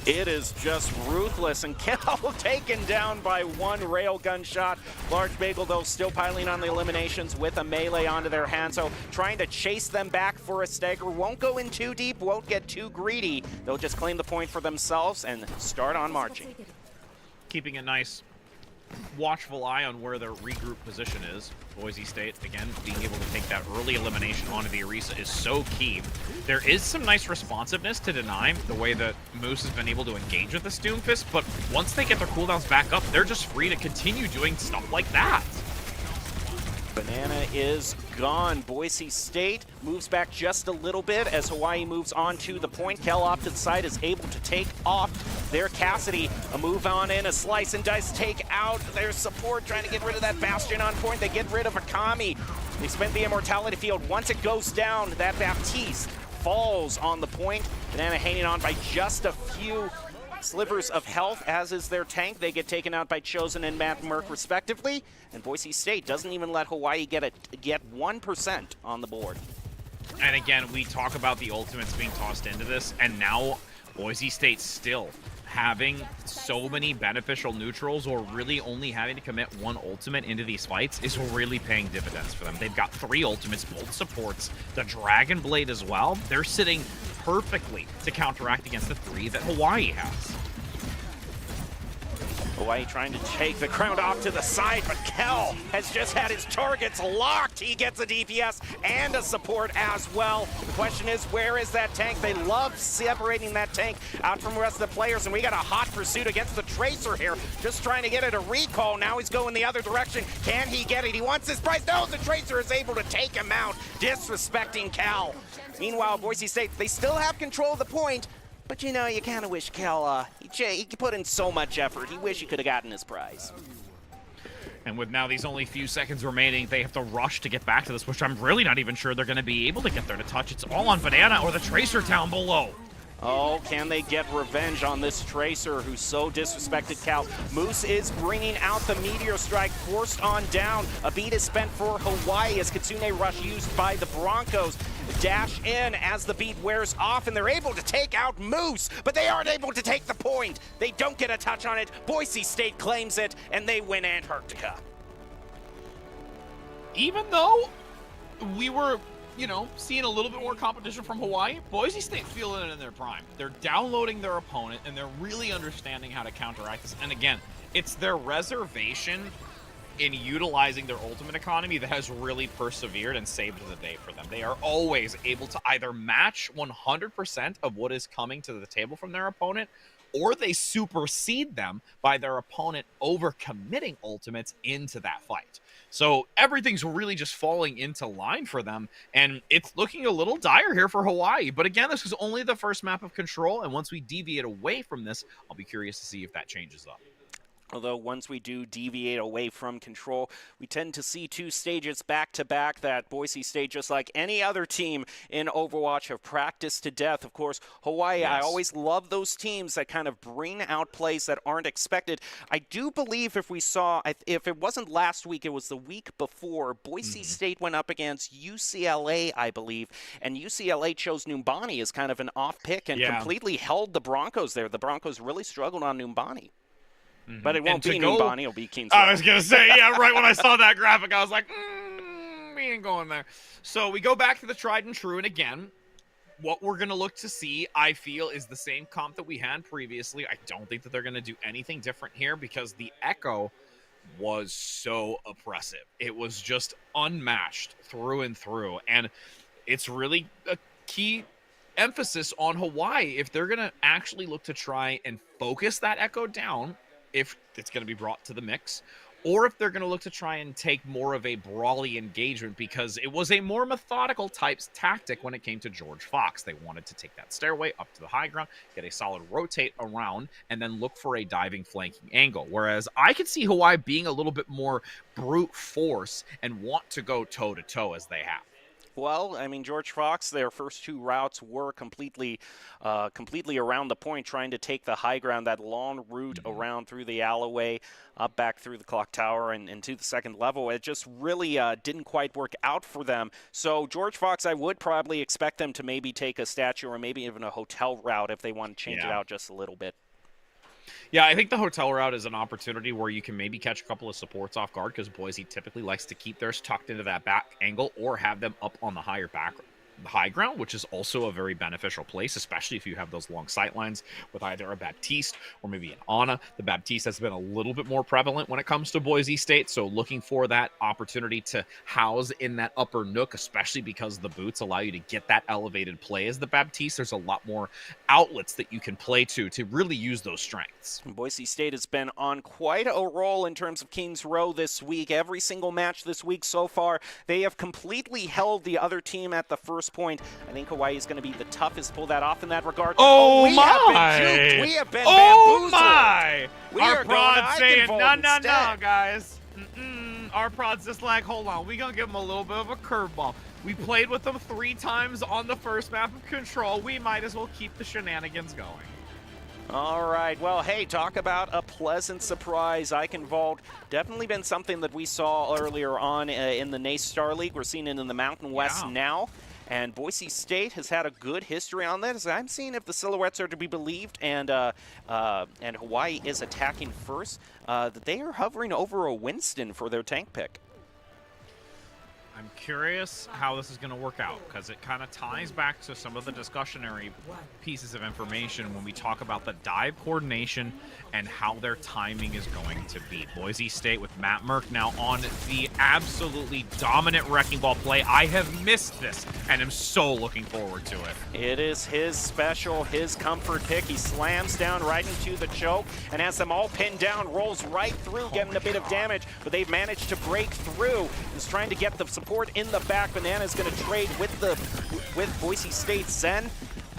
It is just ruthless, and Kel taken down by 1 railgun shot. Large Bagel, though, still piling on the eliminations with a melee onto their hand, so trying to chase them back for a stagger. Won't go in too deep, won't get too greedy. They'll just claim the point for themselves and start on marching.
Keeping it nice. watchful eye on where their regroup position is. Boise State, again, being able to take that early elimination onto the Orisa is so key. There is some nice responsiveness to deny the way that Moose has been able to engage with the Doomfist, but once they get their cooldowns back up, they're just free to continue doing stuff like that.
Banana is gone. Boise State moves back just a little bit as Hawaii moves on to the point. Kel off to the side is able to take off their Cassidy. A move on in, a slice and dice take out their support, trying to get rid of that Bastion on point. They get rid of Akami. They spend the Immortality Field. Once it goes down, that Baptiste falls on the point. Banana hanging on by just a few slivers of health, as is their tank. They get taken out by Chosen and Matt Merck, respectively. And Boise State doesn't even let Hawaii get 1% on the board.
And again, we talk about the ultimates being tossed into this, and now Boise State still having so many beneficial neutrals, or really only having to commit one ultimate into these fights, is really paying dividends for them. They've got 3 ultimates, both supports, the Dragon Blade as well. They're sitting perfectly to counteract against the 3 that Hawaii has.
Hawaii trying to take the crown off to the side, but Kel has just had his targets locked. He gets a DPS and a support as well. The question is, where is that tank? They love separating that tank out from the rest of the players, and we got a hot pursuit against the Tracer here. Just trying to get it a recall. Now he's going the other direction. Can he get it? He wants his prize. No, the Tracer is able to take him out, disrespecting Kel. Meanwhile, Boise State, they still have control of the point, but you know, you kind of wish Kel, he put in so much effort. He wish he could have gotten his prize.
And with now these only few seconds remaining, they have to rush to get back to this, which I'm really not even sure they're going to be able to get there to touch. It's all on Banana or the Tracer down below.
Oh, can they get revenge on this Tracer who so disrespected Cal? Moose is bringing out the Meteor Strike, forced on down. A beat is spent for Hawaii as Kitsune Rush used by the Broncos. Dash in as the beat wears off, and they're able to take out Moose, but they aren't able to take the point. They don't get a touch on it. Boise State claims it, and they win Antarctica.
Even though we were, you know, seeing a little bit more competition from Hawaii, Boise State feeling it in their prime. They're downloading their opponent, and they're really understanding how to counteract this. And again, it's their reservation in utilizing their ultimate economy that has really persevered and saved the day for them. They are always able to either match 100% of what is coming to the table from their opponent, or they supersede them by their opponent overcommitting ultimates into that fight. So everything's really just falling into line for them, and it's looking a little dire here for Hawaii. But again, this is only the first map of Control, and once we deviate away from this, I'll be curious to see if that changes up.
Although once we do deviate away from Control, we tend to see 2 stages back-to-back that Boise State, just like any other team in Overwatch, have practiced to death. Of course, Hawaii, yes. I always love those teams that kind of bring out plays that aren't expected. I do believe if it wasn't last week, it was the week before, Boise State went up against UCLA, I believe, and UCLA chose Numbani as kind of an off pick and completely held the Broncos there. The Broncos really struggled on Numbani. But it won't be Numbani, it'll be Kingsville.
I was going to say, yeah, right when I saw that graphic, I was like, we ain't going there. So we go back to the tried and true, and again, what we're going to look to see, I feel, is the same comp that we had previously. I don't think that they're going to do anything different here because the Echo was so oppressive. It was just unmatched through and through, and it's really a key emphasis on Hawaii if they're going to actually look to try and focus that Echo down, if it's going to be brought to the mix, or if they're going to look to try and take more of a brawly engagement, because it was a more methodical type tactic when it came to George Fox. They wanted to take that stairway up to the high ground, get a solid rotate around, and then look for a diving flanking angle. Whereas I could see Hawaii being a little bit more brute force and want to go toe-to-toe as they have.
Well, I mean, George Fox, their first 2 routes were completely around the point, trying to take the high ground, that long route around through the alleyway, up back through the clock tower and to the second level. It just really didn't quite work out for them. So George Fox, I would probably expect them to maybe take a statue or maybe even a hotel route if they want to change it out just a little bit.
Yeah, I think the hotel route is an opportunity where you can maybe catch a couple of supports off guard, because Boise typically likes to keep theirs tucked into that back angle or have them up on the higher back high ground, which is also a very beneficial place, especially if you have those long sight lines with either a Baptiste or maybe an Ana. The Baptiste has been a little bit more prevalent when it comes to Boise State, so looking for that opportunity to house in that upper nook, especially because the boots allow you to get that elevated play as the Baptiste. There's a lot more outlets that you can play to really use those strengths.
Boise State has been on quite a roll in terms of Kings Row this week. Every single match this week so far, they have completely held the other team at the first point. I think Hawaii is going to be the toughest to pull that off in that regard.
Oh,
we
my!
have been juked. We have been
Oh
bamboozled.
my!
We
Our
are going to
prod's saying, no,
Eichenwald
no, no,
instead.
guys. Our prod's just like, hold on, we gonna give them a little bit of a curveball. We played with them 3 times on the first map of Control. We might as well keep the shenanigans going.
All right. Well, hey, talk about a pleasant surprise. Eichenwald definitely been something that we saw earlier on in the NACE Star League. We're seeing it in the Mountain West now. And Boise State has had a good history on this. I'm seeing if the silhouettes are to be believed, and Hawaii is attacking first, that they are hovering over a Winston for their tank pick.
I'm curious how this is going to work out, because it kind of ties back to some of the discussionary pieces of information when we talk about the dive coordination and how their timing is going to be. Boise State with Matt Merck now on the absolutely dominant wrecking ball play. I have missed this and am so looking forward to it.
It is his special, his comfort pick. He slams down right into the choke and has them all pinned down, rolls right through, getting a bit of damage, but they've managed to break through. He's trying to get the support in the back. Banana's going to trade with Boise State Zen.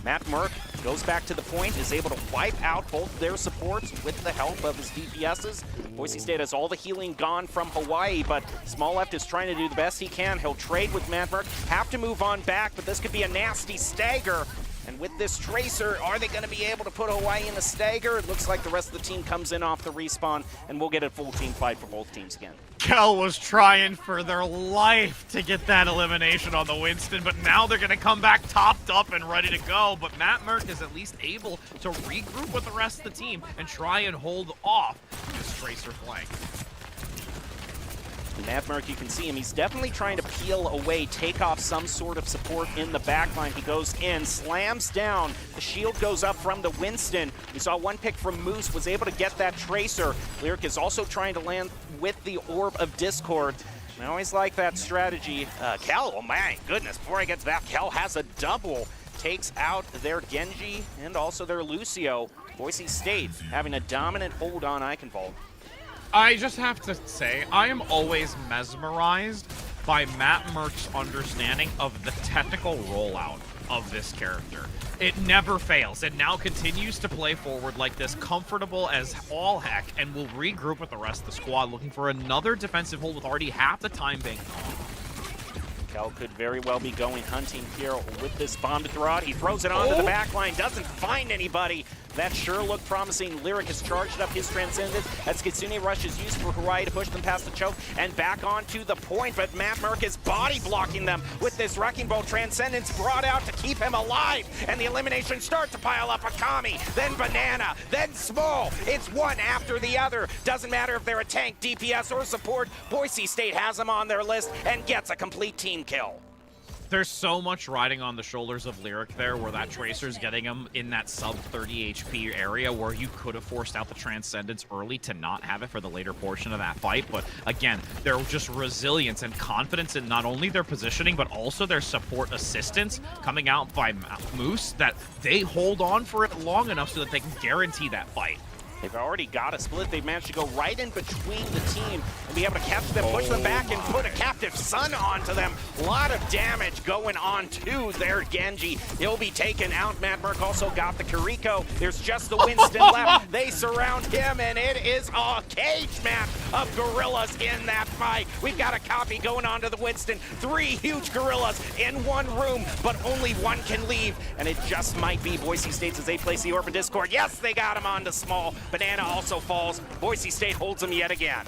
Matt Merck goes back to the point, is able to wipe out both their supports with the help of his DPSs. Boise State has all the healing gone from Hawaii, but Small Left is trying to do the best he can. He'll trade with Matt Merck, have to move on back, but this could be a nasty stagger. And with this Tracer, are they going to be able to put Hawaii in a stagger? It looks like the rest of the team comes in off the respawn, and we'll get a full team fight for both teams again.
Kel was trying for their life to get that elimination on the Winston, but now they're going to come back topped up and ready to go. But Matt Merck is at least able to regroup with the rest of the team and try and hold off this Tracer flank.
Matt Merck, you can see him. He's definitely trying to peel away, take off some sort of support in the backline. He goes in, slams down. The shield goes up from the Winston. We saw one pick from Moose, was able to get that Tracer. Lyric is also trying to land with the Orb of Discord. I always like that strategy. Kel, oh my goodness, before I get to that, Kel has a double. Takes out their Genji and also their Lucio. Boise State having a dominant hold on Eichenwald.
I just have to say, I am always mesmerized by Matt Merck's understanding of the technical rollout of this character. It never fails. It now continues to play forward like this, comfortable as all heck, and will regroup with the rest of the squad, looking for another defensive hold with already half the time bank gone.
Kel could very well be going hunting here with this bomb to throw out. He throws it onto the back line, doesn't find anybody. That sure looked promising. Lyric has charged up his Transcendence as Kitsune Rush is used for Hawaii to push them past the choke and back onto the point, but Matt Merck is body blocking them with this Wrecking Ball. Transcendence brought out to keep him alive, and the eliminations start to pile up. Akami, then Banana, then Small. It's one after the other. Doesn't matter if they're a tank, DPS, or support. Boise State has them on their list and gets a complete team kill.
There's so much riding on the shoulders of Lyric there, where that Tracer's getting him in that sub 30 HP area where you could have forced out the Transcendence early to not have it for the later portion of that fight. But again, their just resilience and confidence in not only their positioning, but also their support assistance coming out by Moose, that they hold on for it long enough so that they can guarantee that fight.
They've already got a split. They've managed to go right in between the team and be able to catch them, push them back, and put a Captive Sun onto them. A lot of damage going on to their Genji. He'll be taken out. Matt Merck also got the Kiriko. There's just the Winston left. They surround him, and it is a cage match of gorillas in that fight. We've got a copy going on to the Winston. 3 huge gorillas in one room, but only one can leave, and it just might be Boise State as they place the Orb of Discord. Yes, they got him onto Small. Banana also falls. Boise State holds them yet again.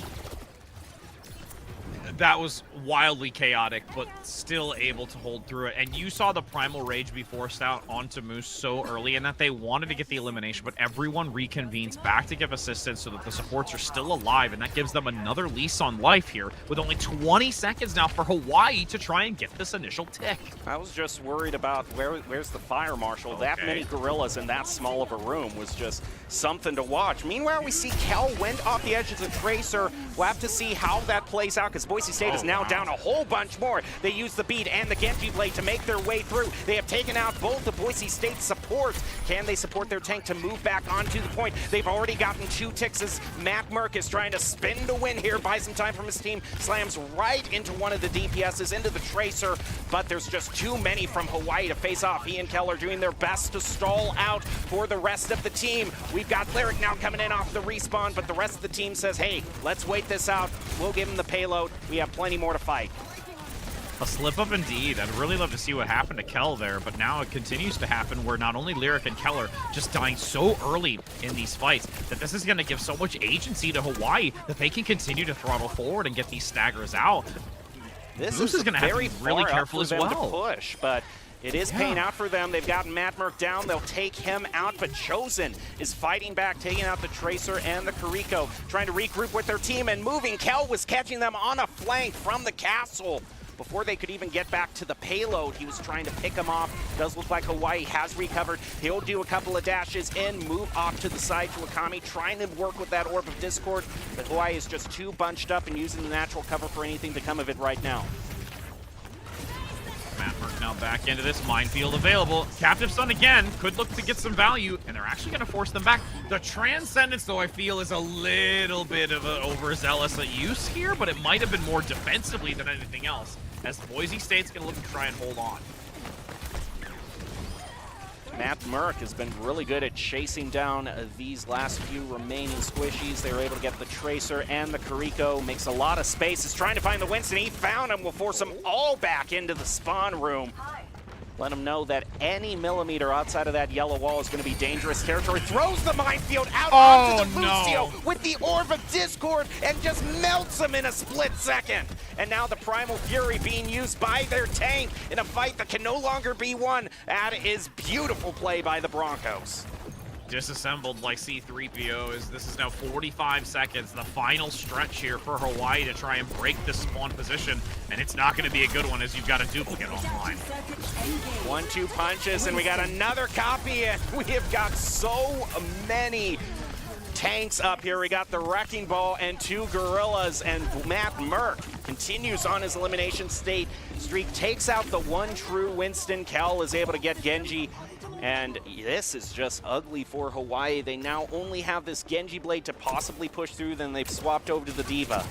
That was wildly chaotic, but still able to hold through it. And you saw the Primal Rage be forced out onto Moose so early, and that they wanted to get the elimination, but everyone reconvenes back to give assistance so that the supports are still alive, and that gives them another lease on life here, with only 20 seconds now for Hawaii to try and get this initial tick.
I was just worried about where's the fire marshal.
Okay.
That many gorillas in that small of a room was just something to watch. Meanwhile, we see Kel went off the edge of the Tracer. We'll have to see how that plays out, because Boise State is now down a whole bunch more. They use the bead and the Genji blade to make their way through. They have taken out both the Boise State supports. Can they support their tank to move back onto the point? They've already gotten 2 ticks as Matt Merck is trying to spin to win here, buy some time from his team, slams right into one of the DPSs, into the Tracer, but there's just too many from Hawaii to face off. He and Kel are doing their best to stall out for the rest of the team. We've got Lyric now coming in off the respawn, but the rest of the team says, hey, let's wait this out. We'll give him the payload. We have plenty more to fight.
A slip up indeed. I'd really love to see what happened to Kel there, but now it continues to happen where not only Lyric and Kel are just dying so early in these fights that this is going to give so much agency to Hawaii that they can continue to throttle forward and get these staggers out.
This
Moose is going to have to be really careful as well.
To push, but it is paying out for them. They've gotten Matt Merck down. They'll take him out, but Chosen is fighting back, taking out the Tracer and the Kariko, trying to regroup with their team and moving. Kel was catching them on a flank from the castle. Before they could even get back to the payload, he was trying to pick them off. Does look like Hawaii has recovered. He'll do a couple of dashes in, move off to the side to Akami, trying to work with that Orb of Discord, but Hawaii is just too bunched up and using the natural cover for anything to come of it right now.
Matt Merck now back into this minefield available. Captive Sun again could look to get some value, and they're actually going to force them back. The Transcendence, though, I feel is a little bit of an overzealous use here, but it might have been more defensively than anything else, as Boise State's going to look to try and hold on.
Matt Merck has been really good at chasing down these last few remaining squishies. They were able to get the Tracer and the Kariko. Makes a lot of space. Is trying to find the Winston. He found him. Will force them all back into the spawn room. Let him know that any millimeter outside of that yellow wall is going to be dangerous territory. Throws the minefield out onto the Lucio with the Orb of Discord and just melts him in a split second. And now the Primal Fury being used by their tank in a fight that can no longer be won. That is beautiful play by the Broncos.
Disassembled like C-3PO. This is now 45 seconds, the final stretch here for Hawaii to try and break this spawn position, and it's not going to be a good one as you've got a duplicate online.
1-2 punches, and we got another copy, and we have got so many tanks up here. We got the Wrecking Ball and 2 Gorillas, and Matt Merck continues on his elimination streak, takes out the one true Winston. Kel is able to get Genji. And this is just ugly for Hawaii. They now only have this Genji blade to possibly push through, then they've swapped over to the Diva.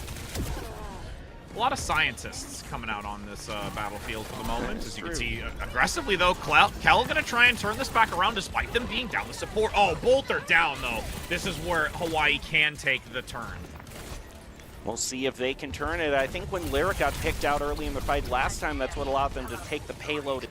A lot of scientists coming out on this battlefield for the moment. As you can see, aggressively though, Kel gonna try and turn this back around despite them being down the support. Oh, both are down though. This is where Hawaii can take the turn.
We'll see if they can turn it. I think when Lyric got picked out early in the fight last time, that's what allowed them to take the payload.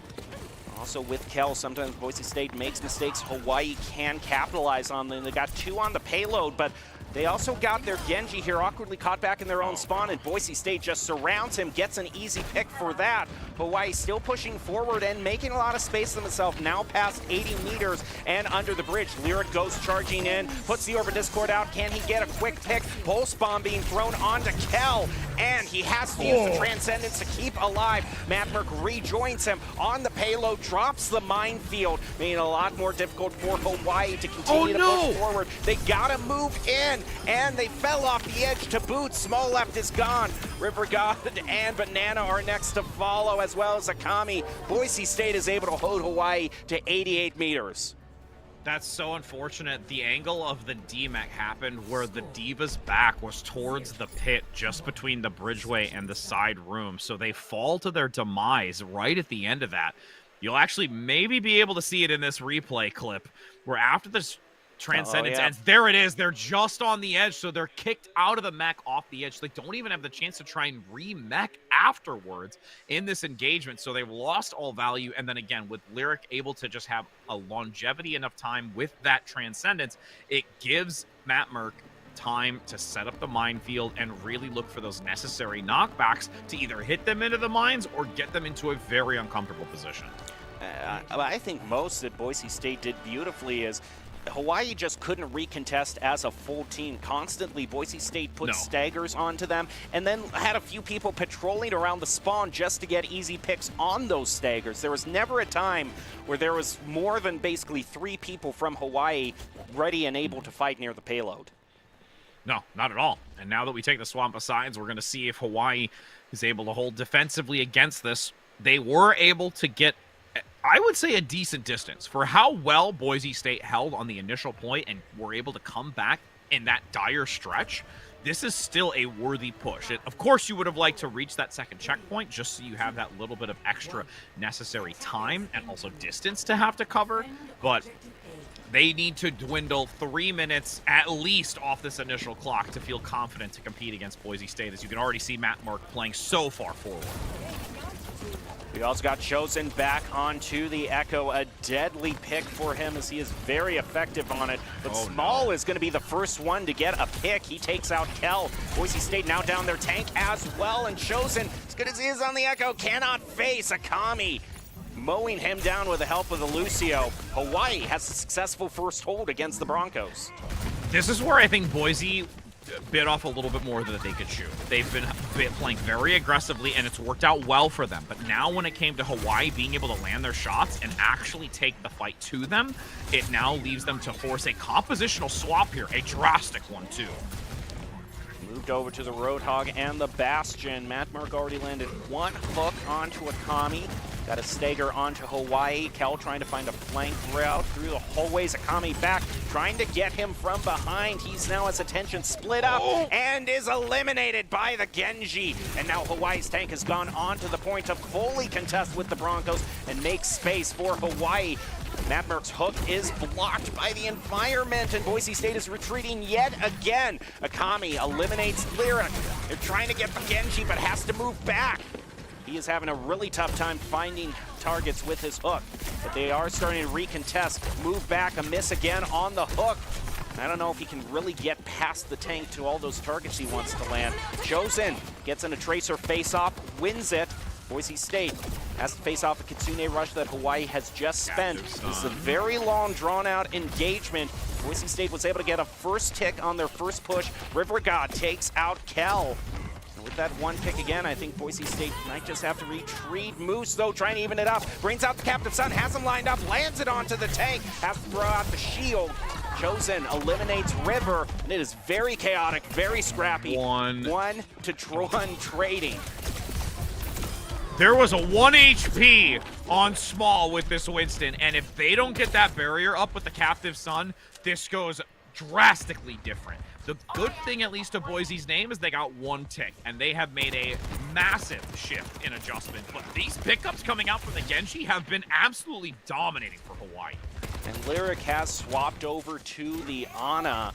Also with Kel, sometimes Boise State makes mistakes. Hawaii can capitalize on them. They got 2 on the payload, but they also got their Genji here awkwardly caught back in their own spawn, and Boise State just surrounds him, gets an easy pick for that. Hawaii still pushing forward and making a lot of space for themselves, now past 80 meters and under the bridge. Lyric goes charging in, puts the Orb of Discord out. Can he get a quick pick? Pulse Bomb being thrown onto Kel, and he has to use the Transcendence to keep alive. Matt Merck rejoins him on the payload, drops the minefield, making it a lot more difficult for Hawaii to continue to push forward. They gotta move in, and they fell off the edge to boot. Small left is gone. River God and Banana are next to follow, as well as Akami. Boise State is able to hold Hawaii to 88 meters.
That's so unfortunate. The angle of the DMAC happened where the Diva's back was towards the pit just between the bridgeway and the side room. So they fall to their demise right at the end of that. You'll actually maybe be able to see it in this replay clip where after this Transcendence ends, there it is. They're just on the edge, so they're kicked out of the mech off the edge. They don't even have the chance to try and re-mech afterwards in this engagement, so they've lost all value. And then again, with Lyric able to just have a longevity enough time with that Transcendence, it gives Matt Merck time to set up the minefield and really look for those necessary knockbacks to either hit them into the mines or get them into a very uncomfortable position.
I think most that Boise State did beautifully is Hawaii just couldn't recontest as a full team. Constantly, Boise State put staggers onto them and then had a few people patrolling around the spawn just to get easy picks on those staggers. There was never a time where there was more than basically 3 people from Hawaii ready and able to fight near the payload.
No, not at all. And now that we take the swamp asides, we're going to see if Hawaii is able to hold defensively against this. They were able to get, I would say, a decent distance for how well Boise State held on the initial point and were able to come back in that dire stretch. This is still a worthy push. Of course, you would have liked to reach that second checkpoint just so you have that little bit of extra necessary time and also distance to have to cover, but they need to dwindle 3 minutes at least off this initial clock to feel confident to compete against Boise State, as you can already see Matt Mark playing so far forward.
We also got Chosen back onto the Echo, a deadly pick for him as he is very effective on it. But Small is going to be the first one to get a pick. He takes out Kel. Boise State now down their tank as well, and Chosen, as good as he is on the Echo, cannot face Akami, mowing him down with the help of the Lucio. Hawaii has a successful first hold against the Broncos.
This is where I think Boise bit off a little bit more than they could chew. They've been playing very aggressively, and it's worked out well for them. But now when it came to Hawaii being able to land their shots and actually take the fight to them, it now leaves them to force a compositional swap here, a drastic one too.
Moved over to the Roadhog and the Bastion. Matt Merck already landed one hook onto Akami. Got a stagger onto Hawaii. Kel trying to find a flank route through the hallways. Akami back, trying to get him from behind. He's now has attention split up and is eliminated by the Genji. And now Hawaii's tank has gone on to the point to fully contest with the Broncos and make space for Hawaii. Matt Merck's hook is blocked by the environment, and Boise State is retreating yet again. Akami eliminates Lyric. They're trying to get the Genji, but has to move back. He is having a really tough time finding targets with his hook, but they are starting to recontest. Move back, a miss again on the hook. I don't know if he can really get past the tank to all those targets he wants to land. Chosen gets in a Tracer face-off, wins it. Boise State has to face off a Kitsune rush that Hawaii has just spent. This is a very long, drawn-out engagement. Boise State was able to get a first tick on their first push. River God takes out Kel. And with that one pick again, I think Boise State might just have to retreat. Moose, though, trying to even it up. Brings out the Captive Sun, has him lined up, lands it onto the tank, has to throw out the shield. Chosen eliminates River, and it is very chaotic, very scrappy. One to Tron trading.
There was a 1 HP on Small with this Winston, and if they don't get that barrier up with the Captive Sun, this goes drastically different. The good thing, at least to Boise's name, is they got one tick, and they have made a massive shift in adjustment. But these pickups coming out from the Genji have been absolutely dominating for Hawaii.
And Lyric has swapped over to the Ana.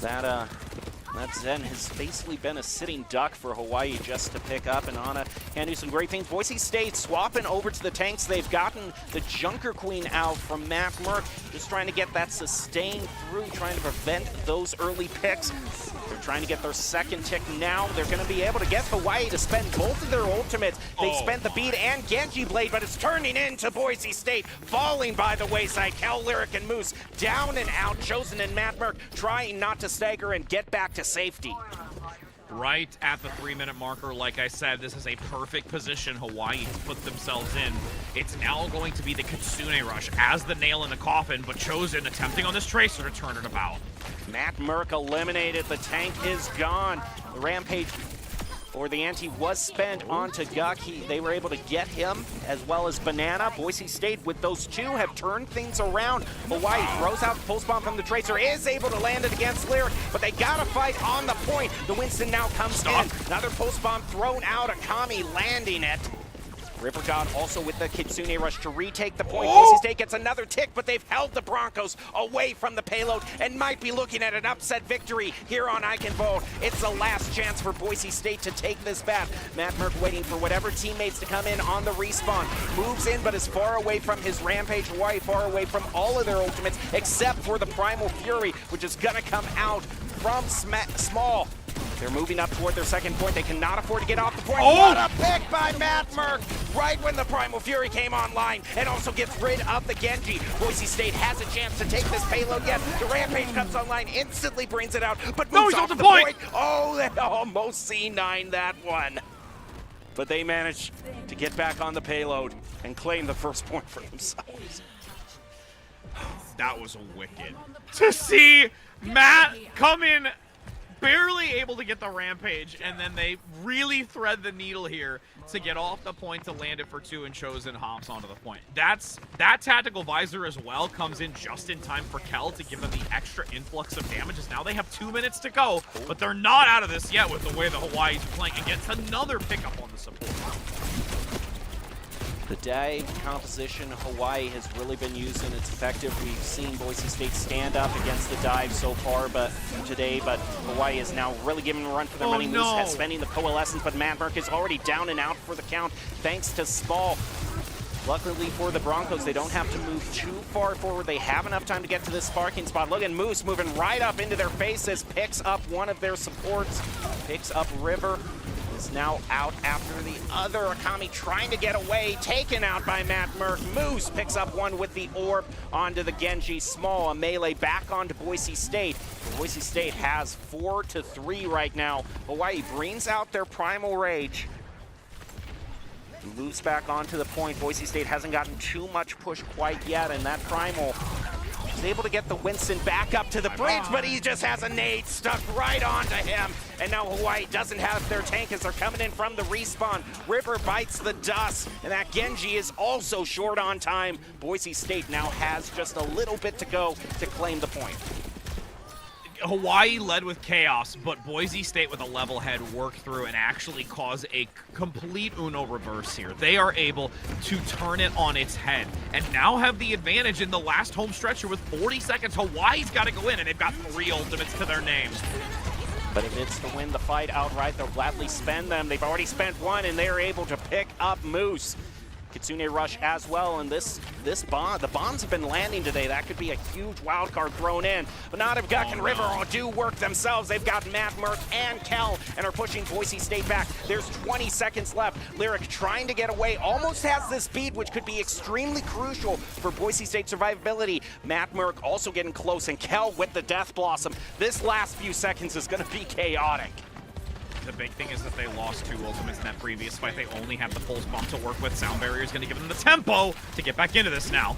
That Zen has basically been a sitting duck for Hawaii just to pick up, and Ana can do some great things. Boise State swapping over to the tanks. They've gotten the Junker Queen out from Matt Merck, just trying to get that sustain through, trying to prevent those early picks. They're trying to get their second tick now. They're going to be able to get Hawaii to spend both of their ultimates. They spent the bead and Genji Blade, but it's turning into Boise State, falling by the wayside. Kel, Lyric, and Moose down and out. Chosen and Matt Merck trying not to stagger and get back to safety.
Right at the 3-minute marker, like I said, this is a perfect position Hawaii to put themselves in. It's now going to be the Kitsune rush as the nail in the coffin, but Chosen attempting on this Tracer to turn it about.
Matt Merck eliminated. The tank is gone. The Rampage, or the ante, was spent onto Guk. They were able to get him, as well as Banana. Boise State, with those two, have turned things around. Hawaii throws out the pulse bomb from the Tracer, is able to land it against Lyric, but they gotta fight on the point. The Winston now comes in. Another pulse bomb thrown out. Akami landing it. River God also with the Kitsune rush to retake the point. Boise State gets another tick, but they've held the Broncos away from the payload and might be looking at an upset victory here on Eichenwald. It's the last chance for Boise State to take this back. Matt Merck waiting for whatever teammates to come in on the respawn. Moves in, but is far away from his Rampage. Hawaii far away from all of their ultimates, except for the Primal Fury, which is gonna come out from Small. They're moving up toward their second point. They cannot afford to get off the point.
Oh!
What a pick by Matt Merck right when the Primal Fury came online and also gets rid of the Genji. Boise State has a chance to take this payload yet. The Rampage comes online, instantly brings it out, but moves
he's
off
off
the
the point.
point. Oh, they almost C9 that one. But they managed to get back on the payload and claim the first point for themselves.
That was wicked. To see Matt come in barely able to get the Rampage, and then they really thread the needle here to get off the point to land it for 2, and Chosen hops onto the point. That tactical visor as well comes in just in time for Kel to give them the extra influx of damage, as now they have 2 minutes to go, but they're not out of this yet with the way the Hawaii's playing, and gets another pickup on the support.
The dive composition Hawaii has really been used and it's effective. We've seen Boise State stand up against the dive so far today, but Hawaii is now really giving a run for their money.
No.
Moose spending the coalescence, but Matt Merck is already down and out for the count thanks to Small. Luckily for the Broncos, they don't have to move too far forward. They have enough time to get to this sparking spot. Look at Moose moving right up into their faces, picks up one of their supports, picks up River. Is now out after the other Akami trying to get away, taken out by Matt Merck. Moose picks up one with the orb onto the Genji. Small, a melee back onto Boise State. Boise State has 4-3 right now. Hawaii brings out their Primal Rage. Moves back onto the point. Boise State hasn't gotten too much push quite yet, and that Primal is able to get the Winston back up to the bridge, but he just has a nade stuck right onto him. And now Hawaii doesn't have their tank as they're coming in from the respawn. River bites the dust, and that Genji is also short on time. Boise State now has just a little bit to go to claim the point.
Hawaii led with chaos, but Boise State with a level head worked through and actually cause a complete Uno reverse here. They are able to turn it on its head and now have the advantage in the last home stretcher with 40 seconds. Hawaii's got to go in, and they've got 3 ultimates to their names.
But if it's to win the fight outright, they'll gladly spend them. They've already spent one, and they're able to pick up Moose. Kitsune Rush as well, and the bombs have been landing today. That could be a huge wild card thrown in. But now they've got River do work themselves. They've got Matt Merck and Kel and are pushing Boise State back. There's 20 seconds left. Lyric trying to get away, almost has the speed, which could be extremely crucial for Boise State survivability. Matt Merck also getting close, and Kel with the Death Blossom. This last few seconds is going to be chaotic.
The big thing is that they lost 2 ultimates in that previous fight. They only have the pulse bomb to work with. Sound barrier is going to give them the tempo to get back into this now.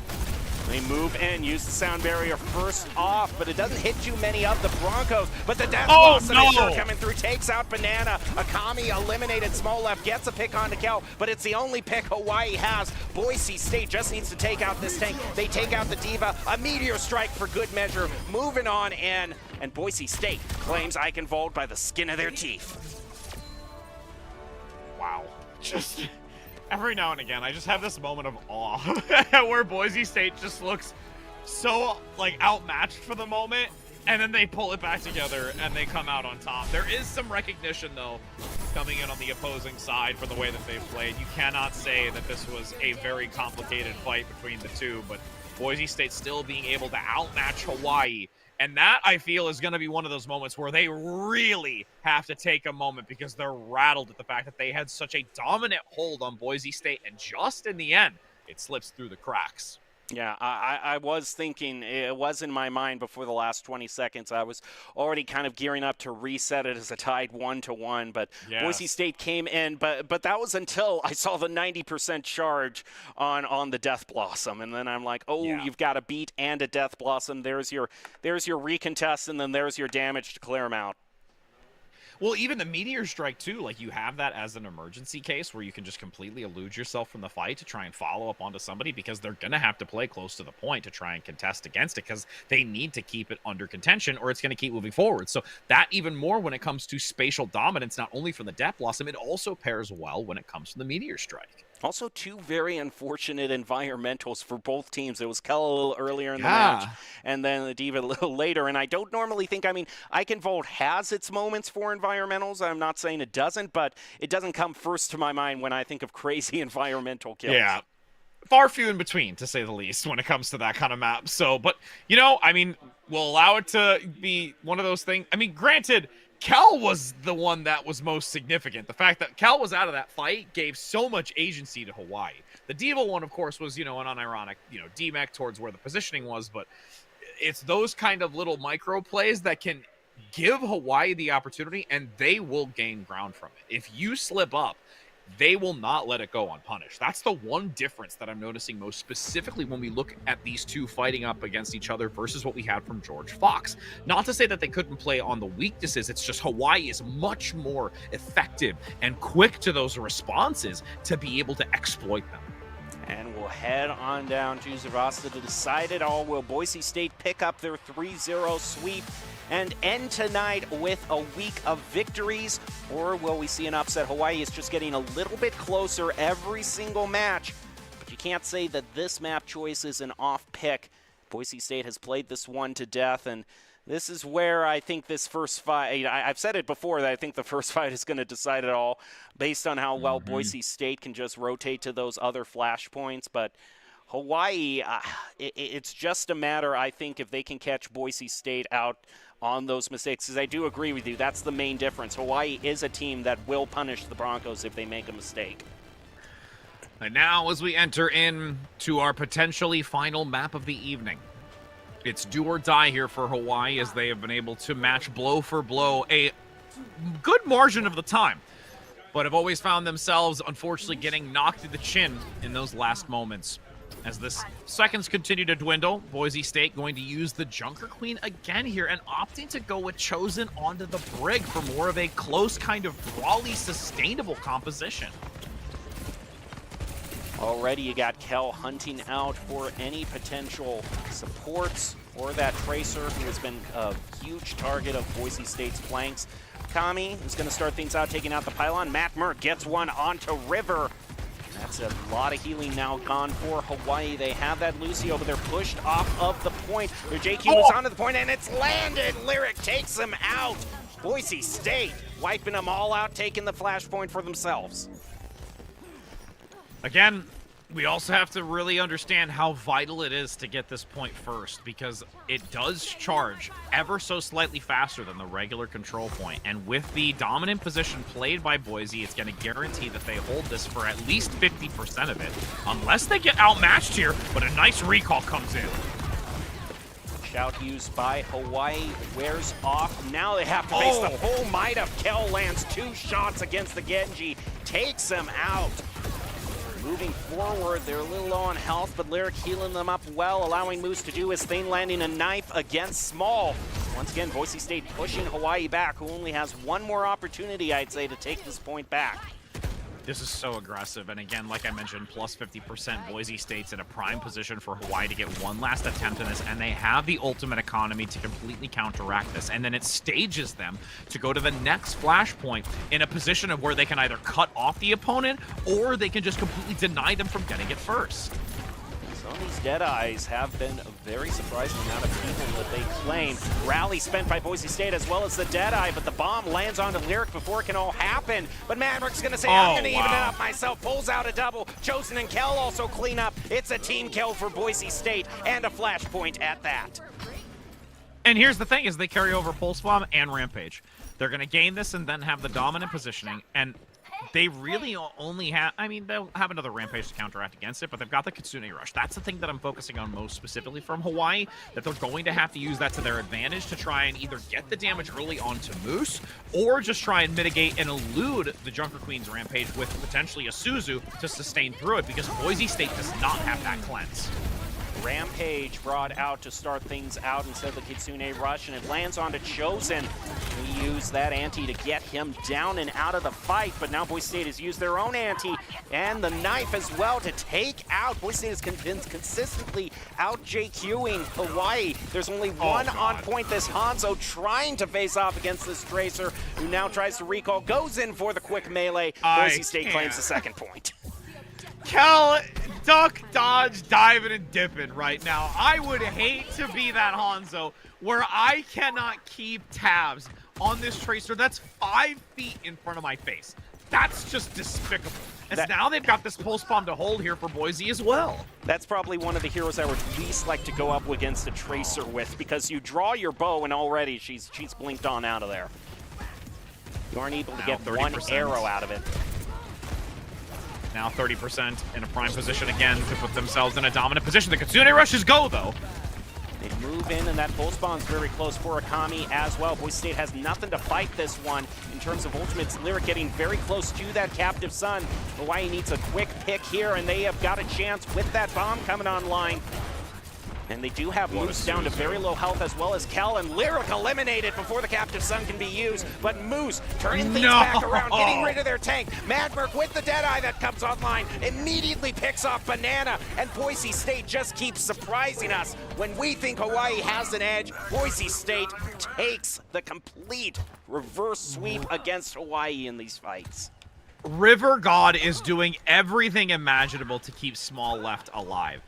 They move in, use the sound barrier first off, but it doesn't hit too many of the Broncos. But the Death Blossom is sure coming through, takes out Banana. Akami eliminated Small left, gets a pick onto Kel, but it's the only pick Hawaii has. Boise State just needs to take out this tank. They take out the Diva, a Meteor Strike for good measure. Moving on in, and Boise State claims Eichenwald by the skin of their teeth.
Wow. Just every now and again, I just have this moment of awe where Boise State just looks so, like, outmatched for the moment, and then they pull it back together and they come out on top. There is some recognition, though, coming in on the opposing side for the way that they've played. You cannot say that this was a very complicated fight between the two, but Boise State still being able to outmatch Hawaii. And that, I feel, is going to be one of those moments where they really have to take a moment because they're rattled at the fact that they had such a dominant hold on Boise State, and just in the end, it slips through the cracks.
Yeah, I was thinking, it was in my mind before the last 20 seconds. I was already kind of gearing up to reset it as a tied 1-1, but yes. Boise State came in, but that was until I saw the 90% charge on the Death Blossom, and then I'm like, You've got a beat and a Death Blossom. There's your recontest, and then there's your damage to clear them out.
Well, even the Meteor Strike, too, like, you have that as an emergency case where you can just completely elude yourself from the fight to try and follow up onto somebody, because they're going to have to play close to the point to try and contest against it, because they need to keep it under contention or it's going to keep moving forward. So that even more when it comes to spatial dominance, not only from the Death Blossom, it also pairs well when it comes to the Meteor Strike.
Also, 2 very unfortunate environmentals for both teams. It was Kel a little earlier in the match, and then the Diva a little later. And I don't normally think, Eichenwald has its moments for environmentals. I'm not saying it doesn't, but it doesn't come first to my mind when I think of crazy environmental kills.
Yeah. far few in between, to say the least, when it comes to that kind of map. So, but, you know, I mean, we'll allow it to be one of those things. I mean, granted, Kel was the one that was most significant. The fact that Kel was out of that fight gave so much agency to Hawaii. The Diva one, of course, was, you know, an unironic, you know, DMEC towards where the positioning was, but it's those kind of little micro plays that can give Hawaii the opportunity, and they will gain ground from it. If you slip up, they will not let it go unpunished. That's the one difference that I'm noticing most specifically when we look at these two fighting up against each other versus what we had from George Fox. Not to say that they couldn't play on the weaknesses, it's just Hawaii is much more effective and quick to those responses to be able to exploit them.
And we'll head on down to Zavasta to decide it all. Will Boise State pick up their 3-0 sweep and end tonight with a week of victories? Or will we see an upset? Hawaii is just getting a little bit closer every single match. But you can't say that this map choice is an off pick. Boise State has played this one to death, and this is where I think this first fight, I've said it before that I think the first fight is going to decide it all based on how well Boise State can just rotate to those other flashpoints. But Hawaii, it's just a matter, I think, if they can catch Boise State out on those mistakes. Because I do agree with you, that's the main difference. Hawaii is a team that will punish the Broncos if they make a mistake.
And now as we enter into our potentially final map of the evening, it's do or die here for Hawaii as they have been able to match blow for blow a good margin of the time, but have always found themselves, unfortunately, getting knocked in the chin in those last moments. As the seconds continue to dwindle, Boise State going to use the Junker Queen again here and opting to go with Chosen onto the Brig for more of a close kind of brawly, sustainable composition.
Already you got Kel hunting out for any potential supports or that Tracer, who has been a huge target of Boise State's flanks. Kami is going to start things out, taking out the pylon. Matt Merck gets one onto River. That's a lot of healing now gone for Hawaii. They have that Lucio, but they're pushed off of the point. Their JQ is onto the point, and it's landed. Lyric takes him out. Boise State wiping them all out, taking the flashpoint for themselves.
Again, we also have to really understand how vital it is to get this point first, because it does charge ever so slightly faster than the regular control point. And with the dominant position played by Boise, it's going to guarantee that they hold this for at least 50% of it, unless they get outmatched here, but a nice recall comes in.
Shout used by Hawaii wears off. Now they have to face the full might of Kel. Lands 2 shots against the Genji, takes him out. Moving forward, they're a little low on health, but Lyric healing them up well, allowing Moose to do his thing, landing a knife against Small. Once again, Boise State pushing Hawaii back, who only has one more opportunity, I'd say, to take this point back.
This is so aggressive, and again, like I mentioned, plus 50%. Boise State's in a prime position for Hawaii to get one last attempt in this, and they have the ultimate economy to completely counteract this, and then it stages them to go to the next flashpoint in a position of where they can either cut off the opponent, or they can just completely deny them from getting it first.
Some of these Deadeyes have been a very surprising amount of people that they claim. Rally spent by Boise State as well as the Deadeye, but the bomb lands onto Lyric before it can all happen. But Maverick's going to say, I'm going to even it up myself. Pulls out a double. Chosen and Kel also clean up. It's a team kill for Boise State and a flashpoint at that.
And here's the thing, is they carry over Pulse Bomb and Rampage. They're going to gain this and then have the dominant positioning, and they really only have, I mean, they'll have another Rampage to counteract against it, but they've got the Kitsune Rush. That's the thing that I'm focusing on most specifically from Hawaii, that they're going to have to use that to their advantage to try and either get the damage early onto Moose, or just try and mitigate and elude the Junker Queen's Rampage with potentially a Suzu to sustain through it, because Boise State does not have that cleanse.
Rampage brought out to start things out instead of the Kitsune Rush, and it lands onto Chosen. We use that ante to get him down and out of the fight, but now Boise State has used their own ante and the knife as well to take out. Boise State has been consistently out JQing Hawaii. There's only one on point, this Hanzo trying to face off against this Tracer, who now tries to recall, goes in for the quick melee. Boise State claims the second point.
Kel, duck, dodge, diving, and dipping right now. I would hate to be that Hanzo where I cannot keep tabs on this Tracer that's 5 feet in front of my face. That's just despicable. As now they've got this pulse bomb to hold here for Boise as well.
That's probably one of the heroes I would least like to go up against a Tracer with, because you draw your bow and already she's blinked on out of there. You aren't able to get 30%. One arrow out of it.
Now 30% in a prime position again to put themselves in a dominant position. The Kitsune rushes go, though.
They move in, and that pulse bomb's very close for Akami as well. Boise State has nothing to fight this one in terms of ultimates. Lyric getting very close to that captive son. Hawaii needs a quick pick here, and they have got a chance with that bomb coming online. And they do have Moose down to very low health, as well as Kel, and Lyric eliminated before the captive sun can be used. But Moose turning things back around, getting rid of their tank. Madmerk with the Deadeye that comes online immediately picks off Banana, and Boise State just keeps surprising us. When we think Hawaii has an edge, Boise State takes the complete reverse sweep against Hawaii in these fights.
River God is doing everything imaginable to keep Small Left alive.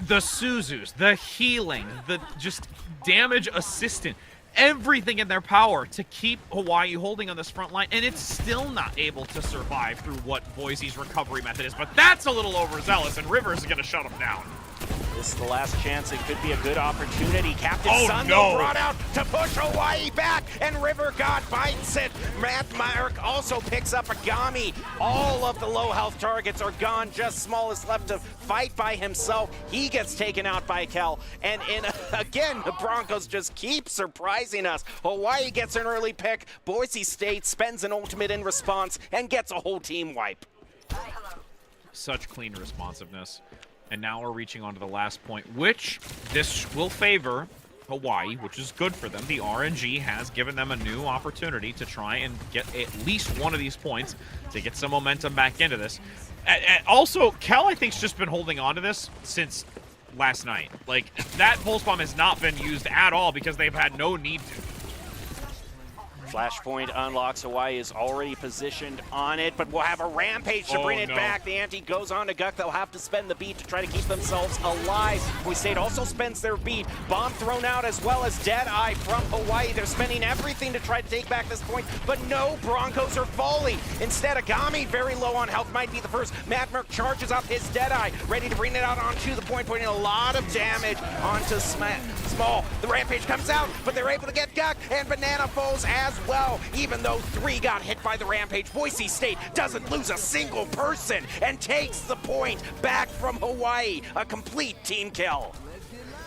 The Suzus, the healing, the just damage assistant, everything in their power to keep Hawaii holding on this front line, and it's still not able to survive through what Boise's recovery method is. But that's a little overzealous, and Rivers is going to shut them down.
This is the last chance. It could be a good opportunity. Captain Sun brought out to push Hawaii back, and River God bites it. Madmerk also picks up Agami. All of the low health targets are gone. Just Small is left to fight by himself. He gets taken out by Kel. And again, the Broncos just keep surprising us. Hawaii gets an early pick. Boise State spends an ultimate in response and gets a whole team wipe.
Such clean responsiveness. And now we're reaching onto the last point, which this will favor Hawaii, which is good for them. The RNG has given them a new opportunity to try and get at least one of these points to get some momentum back into this. Also, Kel, I think, has just been holding on to this since last night. Like, that pulse bomb has not been used at all because they've had no need to.
Flashpoint unlocks. Hawaii is already positioned on it, but we'll have a rampage to bring it back. The ante goes on to Guk. They'll have to spend the beat to try to keep themselves alive. Boise State also spends their beat. Bomb thrown out as well as Deadeye from Hawaii. They're spending everything to try to take back this point, but no, Broncos are falling. Instead, Agami, very low on health, might be the first. Madmerk charges up his Deadeye, ready to bring it out onto the point, putting a lot of damage onto Small. The rampage comes out, but they're able to get Guk, and Banana falls as well. Even though 3 got hit by the rampage, Boise State doesn't lose a single person and takes the point back from Hawaii. A complete team kill.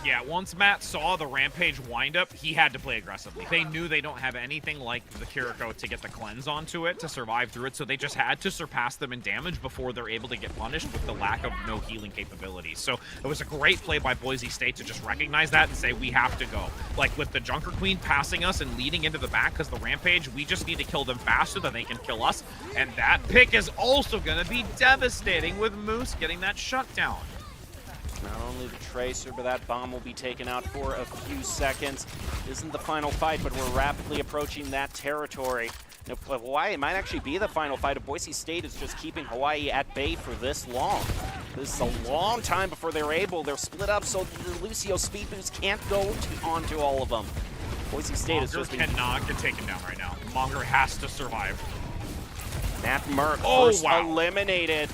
Yeah, once Matt saw the Rampage windup, he had to play aggressively. They knew they don't have anything like the Kiriko to get the cleanse onto it, to survive through it, so they just had to surpass them in damage before they're able to get punished with the lack of no healing capabilities. So it was a great play by Boise State to just recognize that and say, we have to go. Like with the Junker Queen passing us and leading into the back because the Rampage, we just need to kill them faster than they can kill us. And that pick is also going to be devastating with Moose getting that shutdown.
Not only the Tracer, but that bomb will be taken out for a few seconds. Isn't the final fight, but we're rapidly approaching that territory. Now, Hawaii might actually be the final fight if Boise State is just keeping Hawaii at bay for this long. This is a long time before they're able. They're split up so the Lucio speed boost can't go onto all of them. Boise State is just
cannot get taken down right now. Monger has to survive.
Madmerk first eliminated.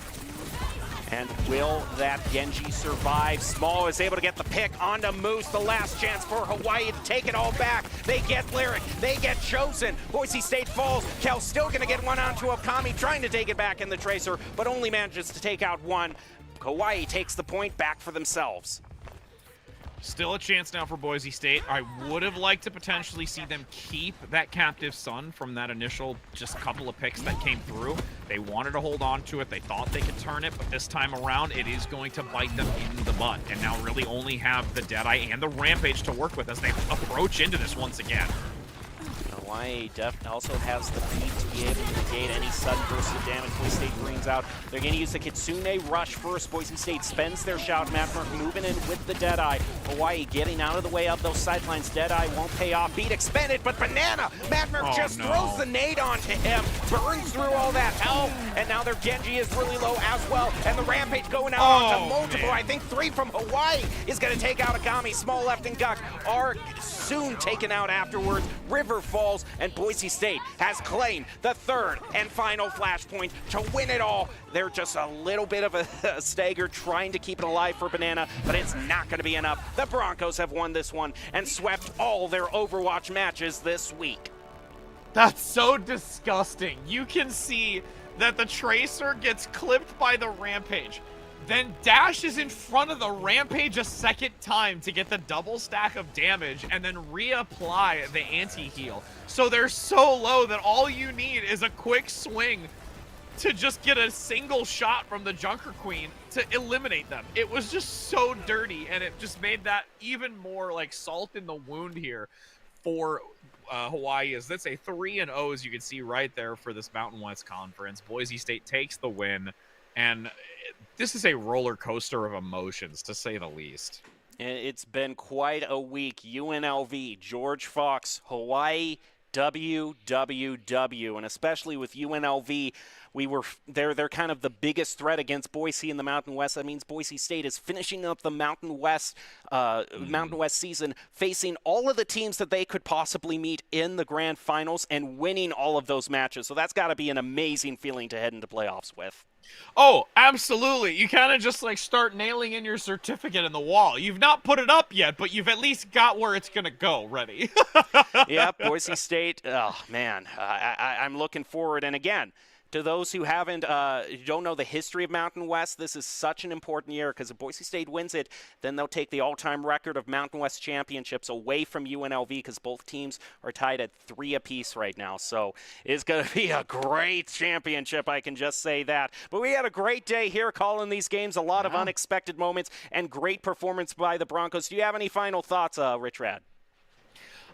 And will that Genji survive? Small is able to get the pick onto Moose. The last chance for Hawaii to take it all back. They get Lyric. They get chosen. Boise State falls. Kel's still going to get one onto Okami, trying to take it back in the Tracer, but only manages to take out one. Hawaii takes the point back for themselves.
Still a chance now for Boise State. I would have liked to potentially see them keep that captive son from that initial just couple of picks that came through. They wanted to hold on to it. They thought they could turn it, but this time around, it is going to bite them in the butt. And now really only have the Deadeye and the Rampage to work with as they approach into this once again.
Hawaii also has the beat to be able to negate any sudden burst of damage Boise State brings out. They're going to use the Kitsune rush first. Boise State spends their shout. Madmerk moving in with the Deadeye. Hawaii getting out of the way of those sidelines. Deadeye won't pay off. Beat expended, but Banana! Madmerk throws the nade onto him. Burns through all that health. And now their Genji is really low as well. And the Rampage going out onto multiple. I think 3 from Hawaii is going to take out Agami. Small left and Guk are soon taken out afterwards. River falls. falls, and Boise State has claimed the third and final flashpoint to win it all. They're just a little bit of a stagger trying to keep it alive for Banana, but it's not going to be enough. The Broncos have won this one and swept all their Overwatch matches this week.
That's so disgusting. You can see that the Tracer gets clipped by the Rampage, then dashes in front of the Rampage a second time to get the double stack of damage and then reapply the anti-heal. So they're so low that all you need is a quick swing to just get a single shot from the Junker Queen to eliminate them. It was just so dirty, and it just made that even more like salt in the wound here for Hawaii. Is that's a 3-0, as you can see right there, for this Mountain West Conference. Boise State takes the win, and this is a roller coaster of emotions, to say the least.
It's been quite a week. UNLV, George Fox, Hawaii, WWW, and especially with UNLV, they're kind of the biggest threat against Boise in the Mountain West. That means Boise State is finishing up the Mountain West season, facing all of the teams that they could possibly meet in the grand finals and winning all of those matches. So that's got to be an amazing feeling to head into playoffs with.
Oh, absolutely. You kind of just like start nailing in your certificate in the wall. You've not put it up yet, but you've at least got where it's going to go ready.
Yeah, Boise State. Oh, man, I'm looking forward. And again, to those who don't know the history of Mountain West, this is such an important year because if Boise State wins it, then they'll take the all-time record of Mountain West championships away from UNLV because both teams are tied at 3 apiece right now. So it's going to be a great championship, I can just say that. But we had a great day here calling these games, a lot of unexpected moments, and great performance by the Broncos. Do you have any final thoughts, Rich Rad?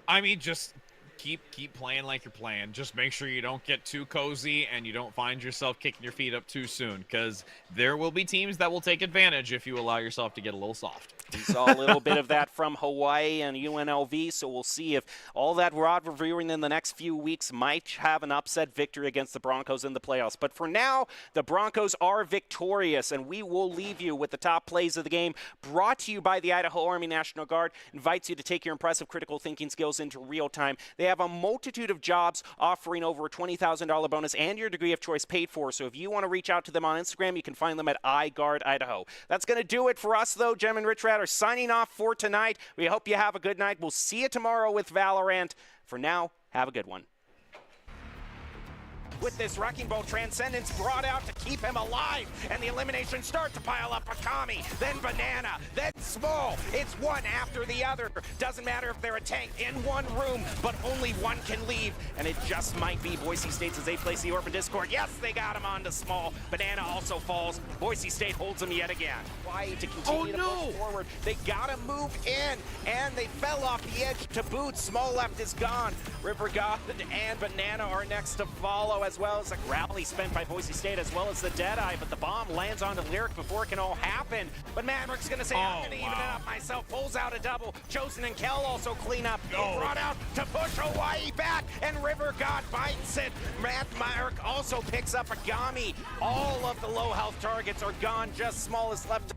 I mean, just keep playing like you're playing. Just make sure you don't get too cozy and you don't find yourself kicking your feet up too soon, because there will be teams that will take advantage if you allow yourself to get a little soft.
We saw a little bit of that from Hawaii and UNLV, so we'll see if all that rod reviewing in the next few weeks might have an upset victory against the Broncos in the playoffs. But for now, the Broncos are victorious, and we will leave you with the top plays of the game, brought to you by the Idaho Army National Guard. Invites you to take your impressive critical thinking skills into real time. They have a multitude of jobs offering over a $20,000 bonus and your degree of choice paid for. So if you want to reach out to them on Instagram, you can find them at iGuard Idaho. That's going to do it for us, though. Jem and Rich Rad are signing off for tonight. We hope you have a good night. We'll see you tomorrow with Valorant. For now, have a good one. With this Wrecking Ball Transcendence brought out to keep him alive, and the eliminations start to pile up. Akami, then Banana, then Small. It's one after the other. Doesn't matter if they're a tank in one room, but only one can leave, and it just might be Boise State's as they place the Orphan Discord. Yes, they got him onto Small. Banana also falls. Boise State holds him yet again. Why to continue to push forward? They gotta move in, and they fell off the edge to boot. Small left is gone. River God and Banana are next to follow, as well as a rally spent by Boise State, as well as the Deadeye, but the bomb lands onto Lyric before it can all happen. But Maverick's gonna say, I'm gonna even it up myself, pulls out a double. Chosen and Kel also clean up. Brought out to push Hawaii back, and River God bites it. Matt Myrick also picks up Agami. All of the low health targets are gone, just Small is left